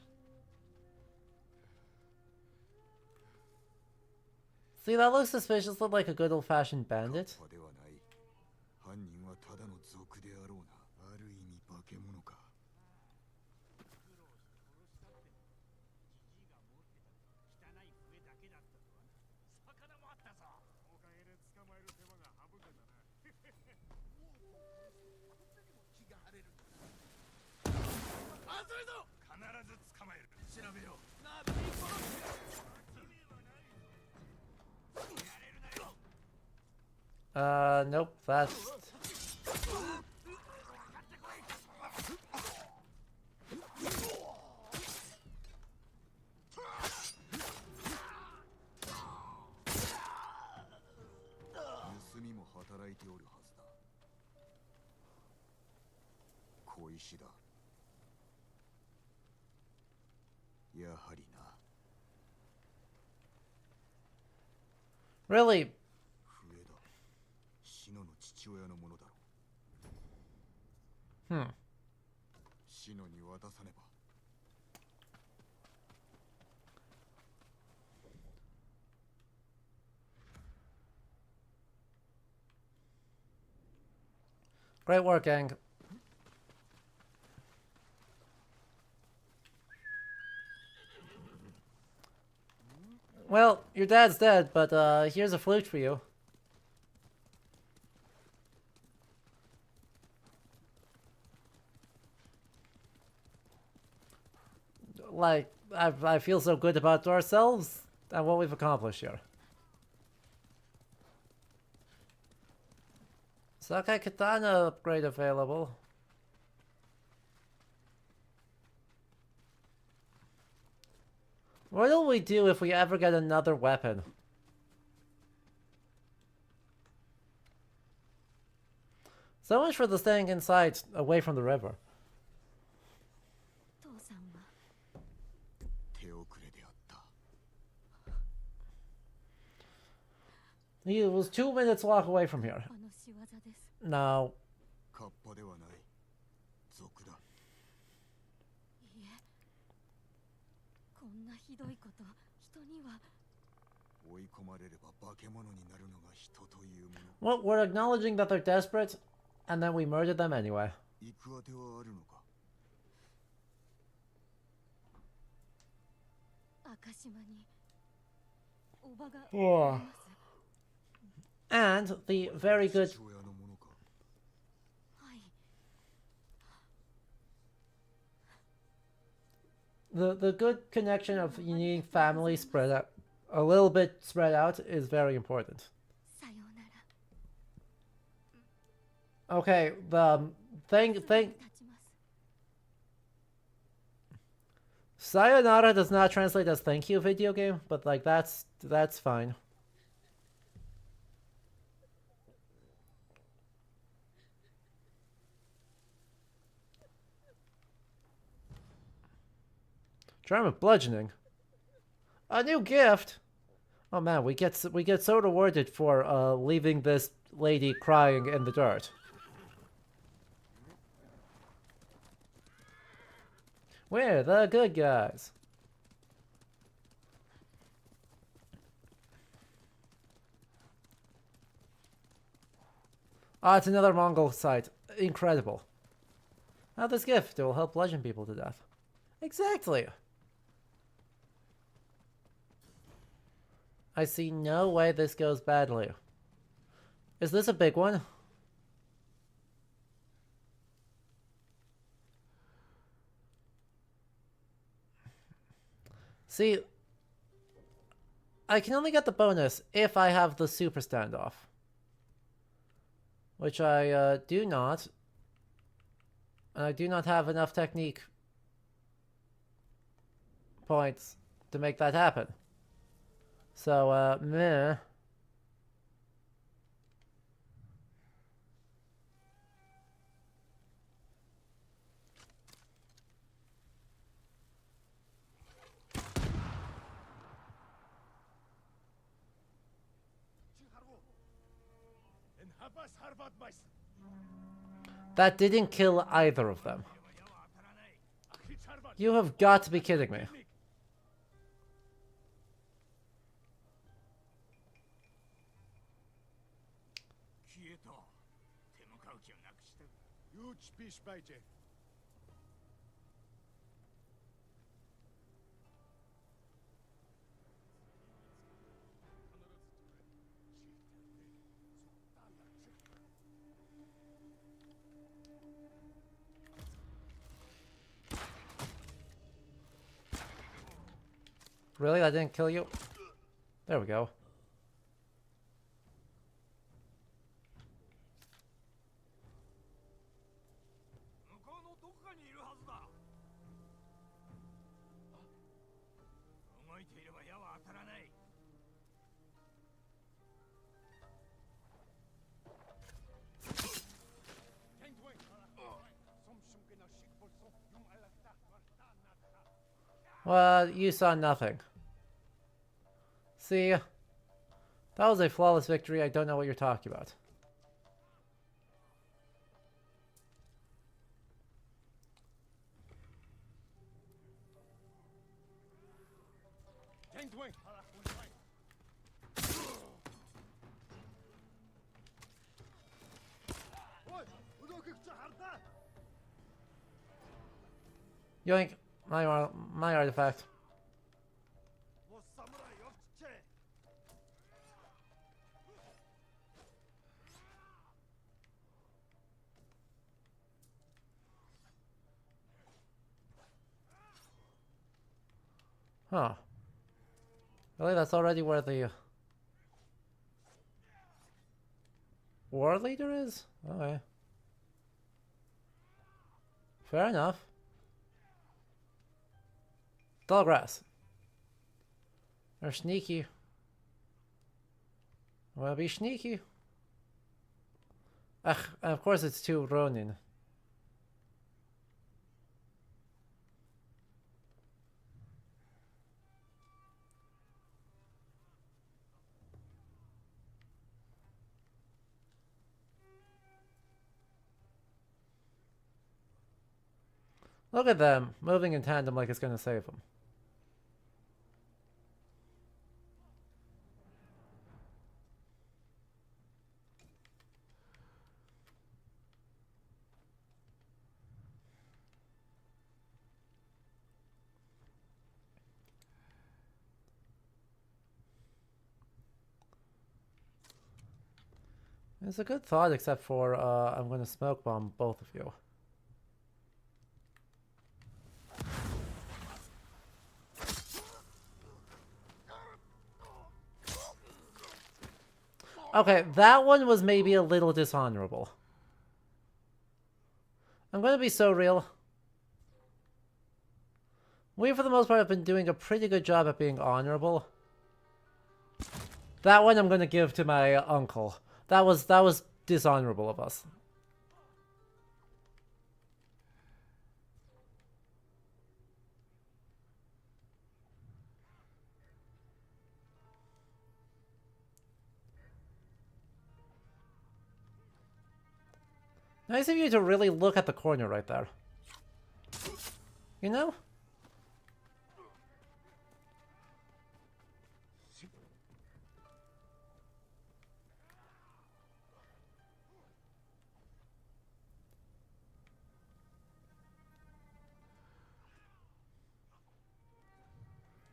See, that looks suspiciously like a good old-fashioned bandit. Nope, that's... Really? Hmm. Great work, gang. Well, your dad's dead, but here's a flute for you. Like, I feel so good about ourselves and what we've accomplished here. Sakai Katana upgrade available. What will we do if we ever get another weapon? So much for the staying inside, away from the river. He was 2 minutes walk away from here. No. Well, we're acknowledging that they're desperate, and then we murdered them anyway. Oh. And the very good... The good connection of needing family spread out, a little bit spread out, is very important. Okay, the thing. Sayonara does not translate as thank you video game, but like that's fine. Charm of bludgeoning. A new gift. Oh man, we get so rewarded for leaving this lady crying in the dirt. We're the good guys. Ah, it's another Mongol site. Incredible. Now this gift, it will help bludgeon people to death. Exactly. I see no way this goes badly. Is this a big one? See, I can only get the bonus if I have the super standoff. Which I do not. And I do not have enough technique points to make that happen. So, meh. That didn't kill either of them. You have got to be kidding me. Really? That didn't kill you? There we go. Well, you saw nothing. See? That was a flawless victory. I don't know what you're talking about. Yoink. My artifact. Huh. Really? That's already where the war leader is? Okay. Fair enough. Tall grass. They're sneaky. Wanna be sneaky? Ugh, and of course it's two Ronin. Look at them, moving in tandem like it's gonna save them. It's a good thought, except for I'm gonna smoke bomb both of you. Okay, that one was maybe a little dishonorable. I'm gonna be so real. We, for the most part, have been doing a pretty good job at being honorable. That one I'm gonna give to my uncle. That was dishonorable of us. Nice of you to really look at the corner right there. You know?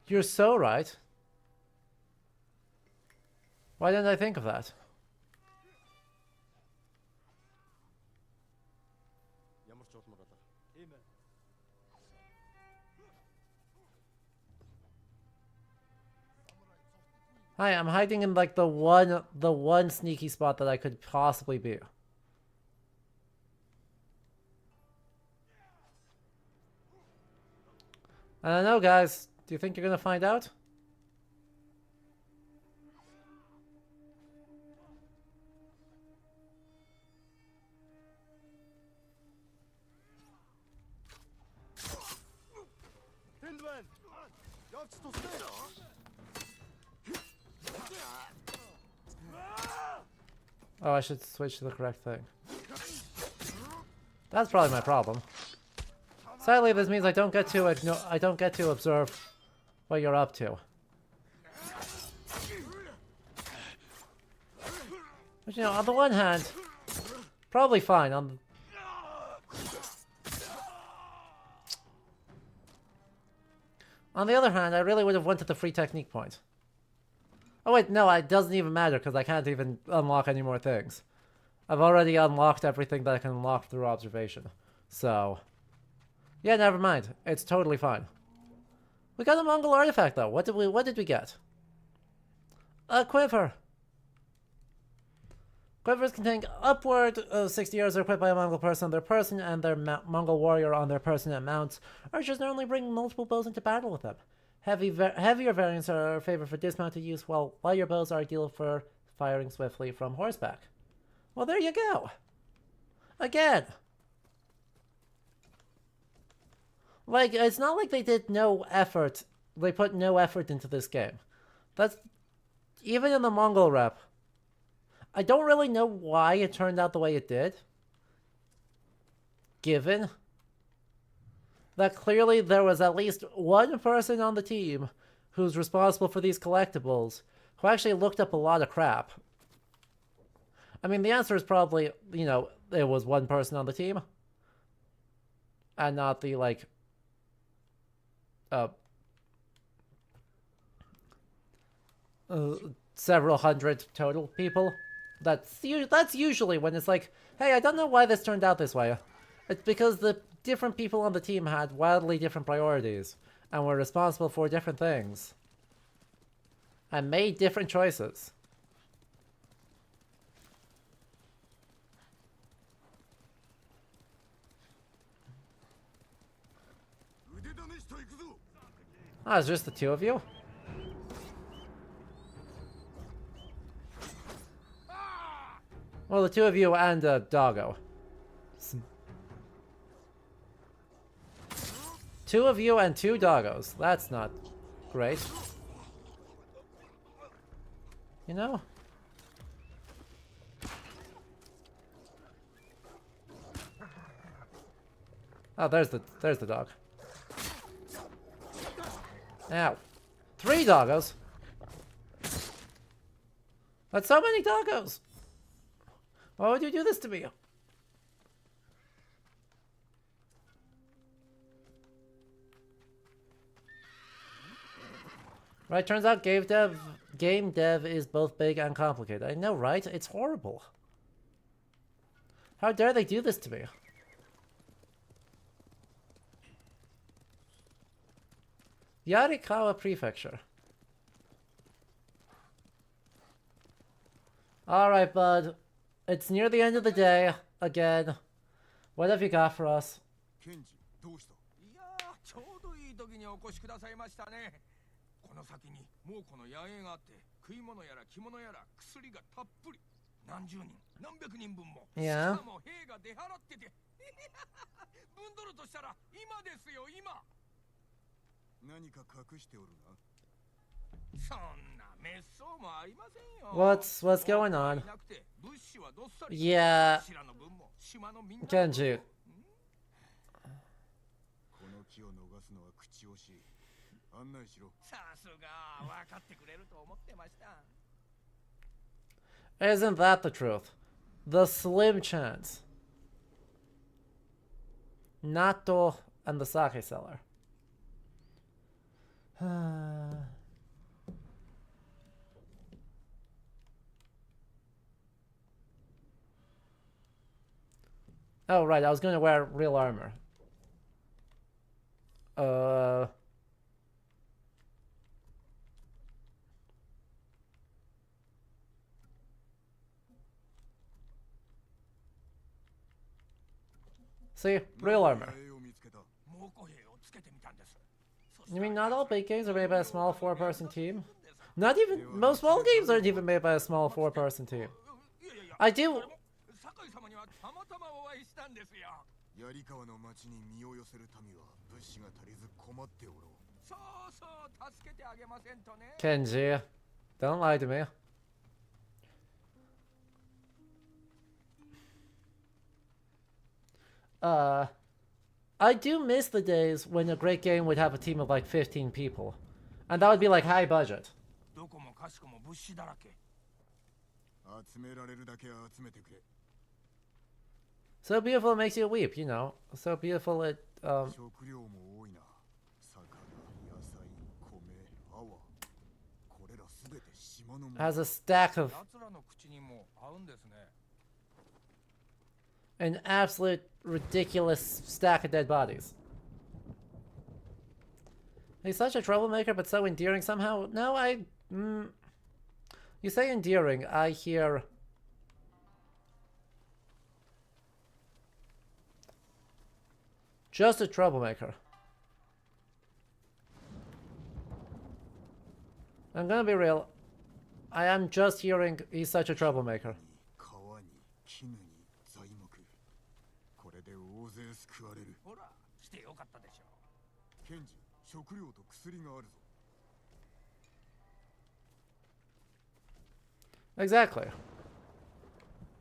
You're so right. Why didn't I think of that? Hi, I'm hiding in like the one sneaky spot that I could possibly be. I don't know, guys. Do you think you're gonna find out? Oh, I should switch to the correct thing. That's probably my problem. Sadly, this means I don't get to observe what you're up to. But you know, on the one hand, probably fine. On the other hand, I really would have wanted the free technique point. Oh wait, no, it doesn't even matter because I can't even unlock any more things. I've already unlocked everything that I can unlock through observation. So, yeah, never mind. It's totally fine. We got a Mongol artifact though. What did we get? A quiver. Quivers containing upward of 60 arrows are equipped by a Mongol person on their person and their Mongol warrior on their person and mounts. Archers normally bring multiple bows into battle with them. Heavier variants are favored for dismounted use, while lighter bows are ideal for firing swiftly from horseback. Well, there you go. Again. Like, it's not like they did no effort. They put no effort into this game. That's... Even in the Mongol rep, I don't really know why it turned out the way it did. Given that clearly there was at least one person on the team who's responsible for these collectibles who actually looked up a lot of crap. I mean, the answer is probably, you know, it was one person on the team. And not the, like, several hundred total people. That's usually when it's like, hey, I don't know why this turned out this way. It's because the different people on the team had wildly different priorities and were responsible for different things and made different choices. Oh, it's just the two of you? Well, the two of you and Doggo. Two of you and two doggos. That's not great. You know? Oh, there's the dog. Now, 3 doggos. That's so many doggos. Why would you do this to me? Right, turns out game dev is both big and complicated. I know, right? It's horrible. How dare they do this to me? Kanagawa Prefecture. Alright, bud. It's near the end of the day. Again. What have you got for us? この先に猛虎の野営があって食い物やら着物やら薬がたっぷり何十人何百人分もしかも兵が出払ってて分取るとしたら今ですよ今何か隠しておるなそんな滅相もありませんよ What's going on? Yeah. Kenji. この気を逃すのは口惜しい 案内しろさすが分かってくれると思ってました Isn't that the truth? The slim chance. Natto and the sake seller. Oh, right, I was going to wear real armor. See? Real armor. You mean not all big games are made by a small 4-person team? Not even... Most small games aren't even made by a small 4-person team. I do... Kenji, don't lie to me. I do miss the days when a great game would have a team of like 15 people. And that would be like high budget. So beautiful it makes you weep, you know. So beautiful it has a stack of an absolute ridiculous stack of dead bodies. He's such a troublemaker, but so endearing somehow. No, you say endearing, I hear... just a troublemaker. I'm gonna be real. I am just hearing he's such a troublemaker. Exactly.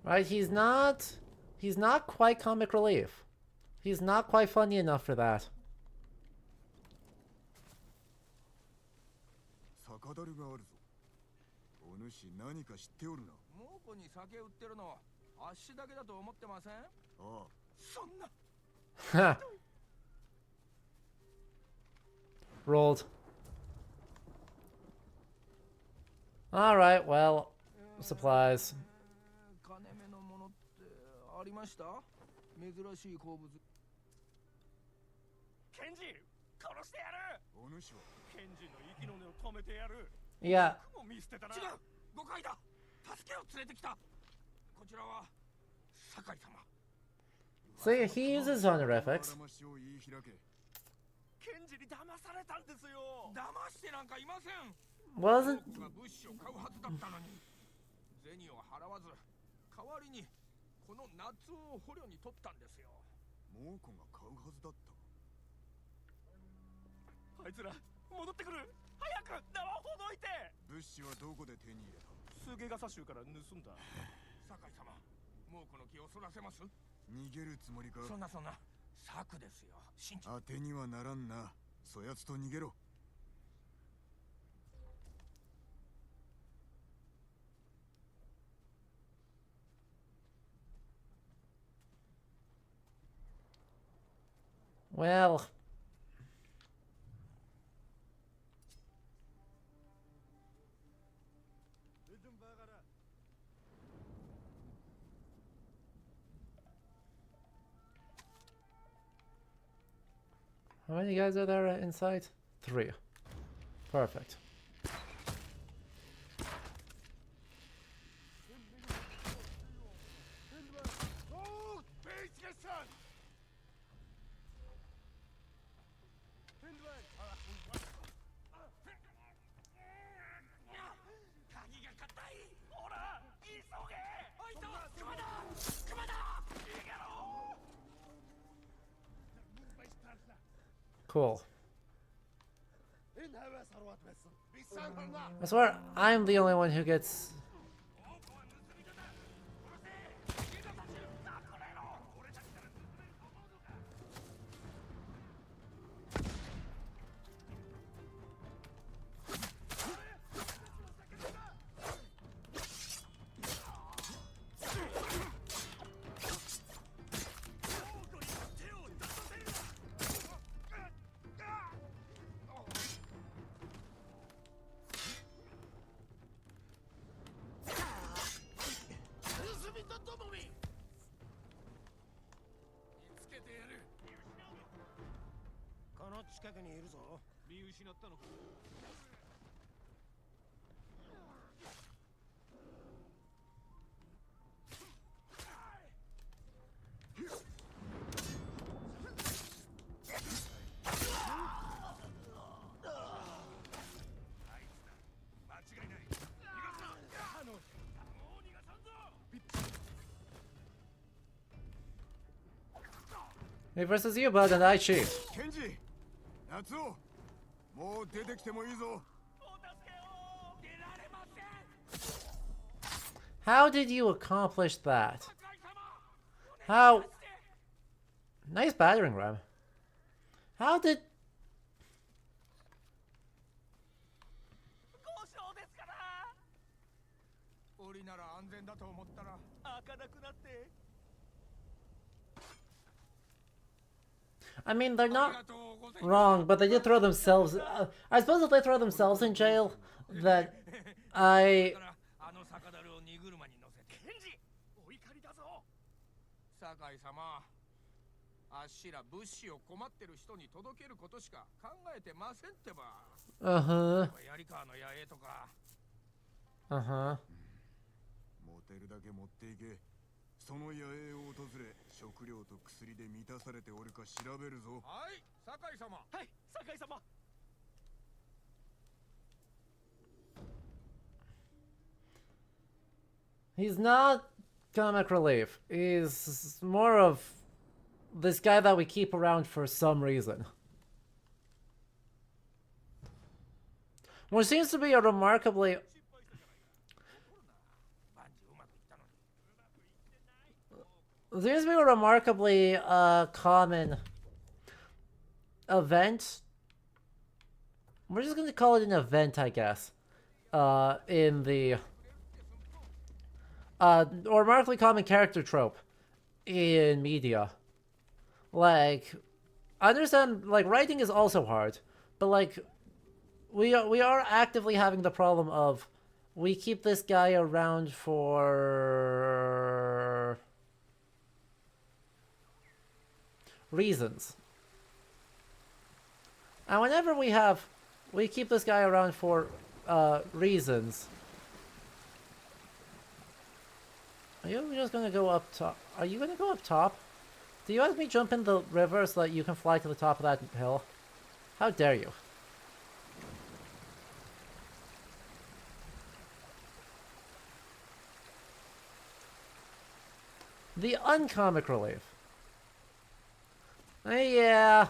Right, he's not quite comic relief. He's not quite funny enough for that. Rolled. Alright, well, supplies. Yeah. See, he uses honorifics. Wasn't... Well... how many guys are there inside? 3. Perfect. Cool. I swear, I'm the only one who gets... くにいるぞ。見失ったのか。Me versus you, bud, and I cheat. ケンジ、夏夫、もう出てきてもいいぞ。 How did you accomplish that? How? Nice battering ram. How did? 檻なら安全だと思ったら開かなくなって。 I mean, they're not wrong, but they did throw themselves. I suppose if they throw themselves in jail, that I. あの酒樽を荷車に乗せて。ケンジ、お怒りだぞ。酒井様、あっしら物資を困ってる人に届けることしか考えてませんってば。槍川の野営とか。持てるだけ持っていけ。その野営を訪れ、食料と薬で満たされておるか調べるぞ。はい、酒井様。はい、酒井様。 He's not comic relief. He's more of this guy that we keep around for some reason. Which seems to be a remarkably... Seems to be a remarkably common event. We're just going to call it an event, I guess. In the... or remarkably common character trope in media. Like, I understand, like, writing is also hard, but, like, we are actively having the problem of we keep this guy around for reasons. And whenever we keep this guy around for reasons. Are you just gonna go up top? Are you gonna go up top? Do you have me jump in the river so that you can fly to the top of that hill? How dare you? The uncomic relief. Yeah.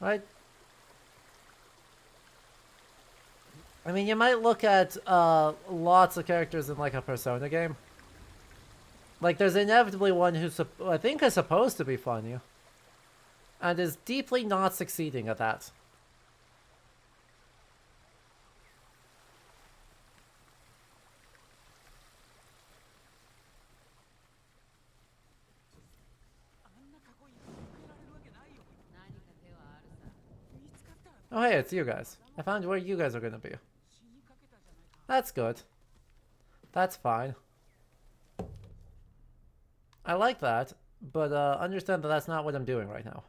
I mean, you might look at lots of characters in like a Persona game. Like, there's inevitably one who I think is supposed to be funny, and is deeply not succeeding at that. Oh hey, it's you guys. I found where you guys are gonna be. That's good. That's fine. I like that, but understand that that's not what I'm doing right now.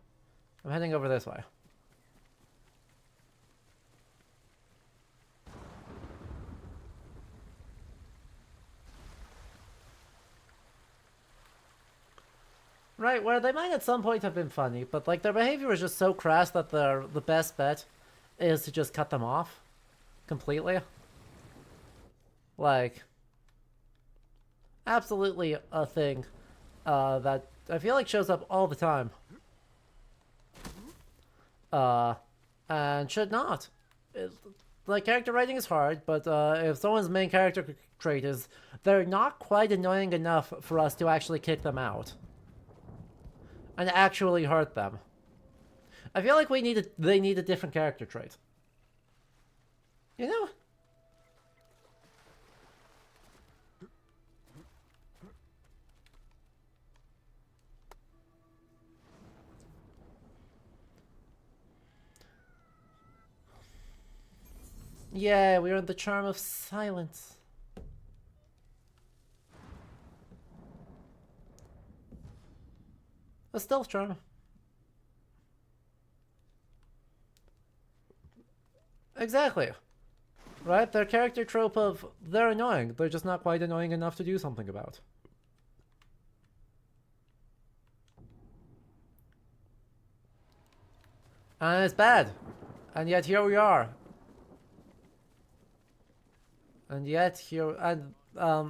I'm heading over this way. Right, where they might at some point have been funny, but like their behavior is just so crass that the best bet is to just cut them off completely. Like, absolutely a thing that I feel like shows up all the time. And should not. Like, character writing is hard, but if someone's main character trait is they're not quite annoying enough for us to actually kick them out and actually hurt them, I feel like they need a different character trait. You know? Yeah, we are in the charm of silence. A stealth charm. Exactly. Right? Their character trope of they're annoying. They're just not quite annoying enough to do something about. And it's bad. And yet here we are. And yet here... And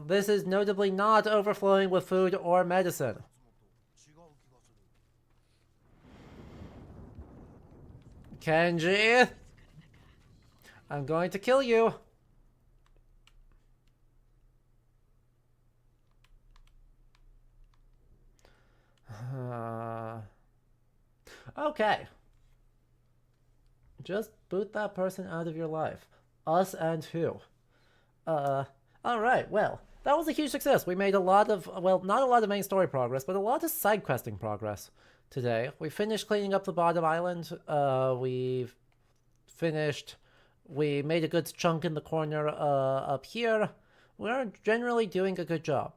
this is notably not overflowing with food or medicine. Kenji! I'm going to kill you. Okay. Just boot that person out of your life. Us and who? Alright, well, that was a huge success. We made a lot of, well, not a lot of main story progress, but a lot of side questing progress today. We finished cleaning up the bottom island. We made a good chunk in the corner up here. We're generally doing a good job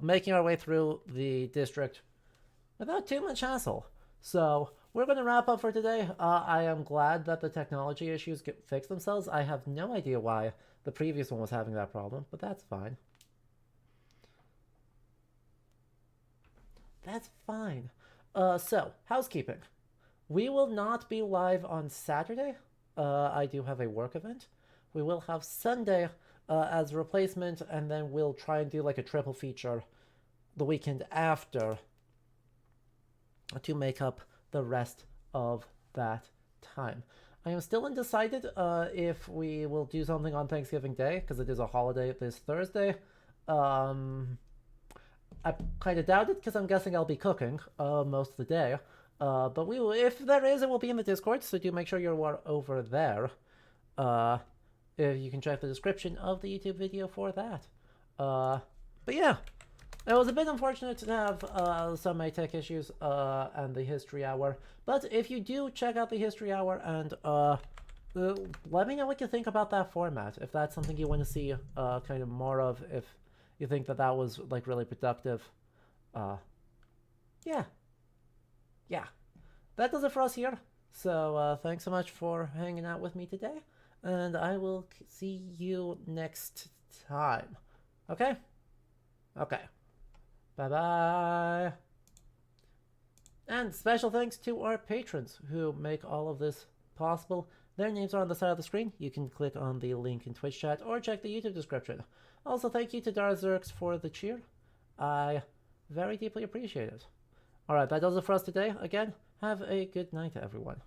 making our way through the district without too much hassle. So we're going to wrap up for today. I am glad that the technology issues get fixed themselves. I have no idea why the previous one was having that problem, but that's fine. That's fine. So, housekeeping. We will not be live on Saturday. I do have a work event. We will have Sunday as a replacement, and then we'll try and do like a triple feature the weekend after to make up the rest of that time. I am still undecided if we will do something on Thanksgiving Day, because it is a holiday this Thursday. I kind of doubt it, because I'm guessing I'll be cooking most of the day. But we will, if there is, it will be in the Discord, so do make sure you're over there. You can check the description of the YouTube video for that. But yeah, it was a bit unfortunate to have some tech issues and the History Hour. But if you do check out the History Hour, and let me know what you think about that format. If that's something you want to see kind of more of, if you think that that was like really productive. Yeah. That does it for us here. So thanks so much for hanging out with me today. And I will see you next time. Okay? Okay. Bye-bye. And special thanks to our patrons who make all of this possible. Their names are on the side of the screen. You can click on the link in Twitch chat or check the YouTube description. Also, thank you to Darzerx for the cheer. I very deeply appreciate it. Alright, that does it for us today. Again, have a good night, everyone.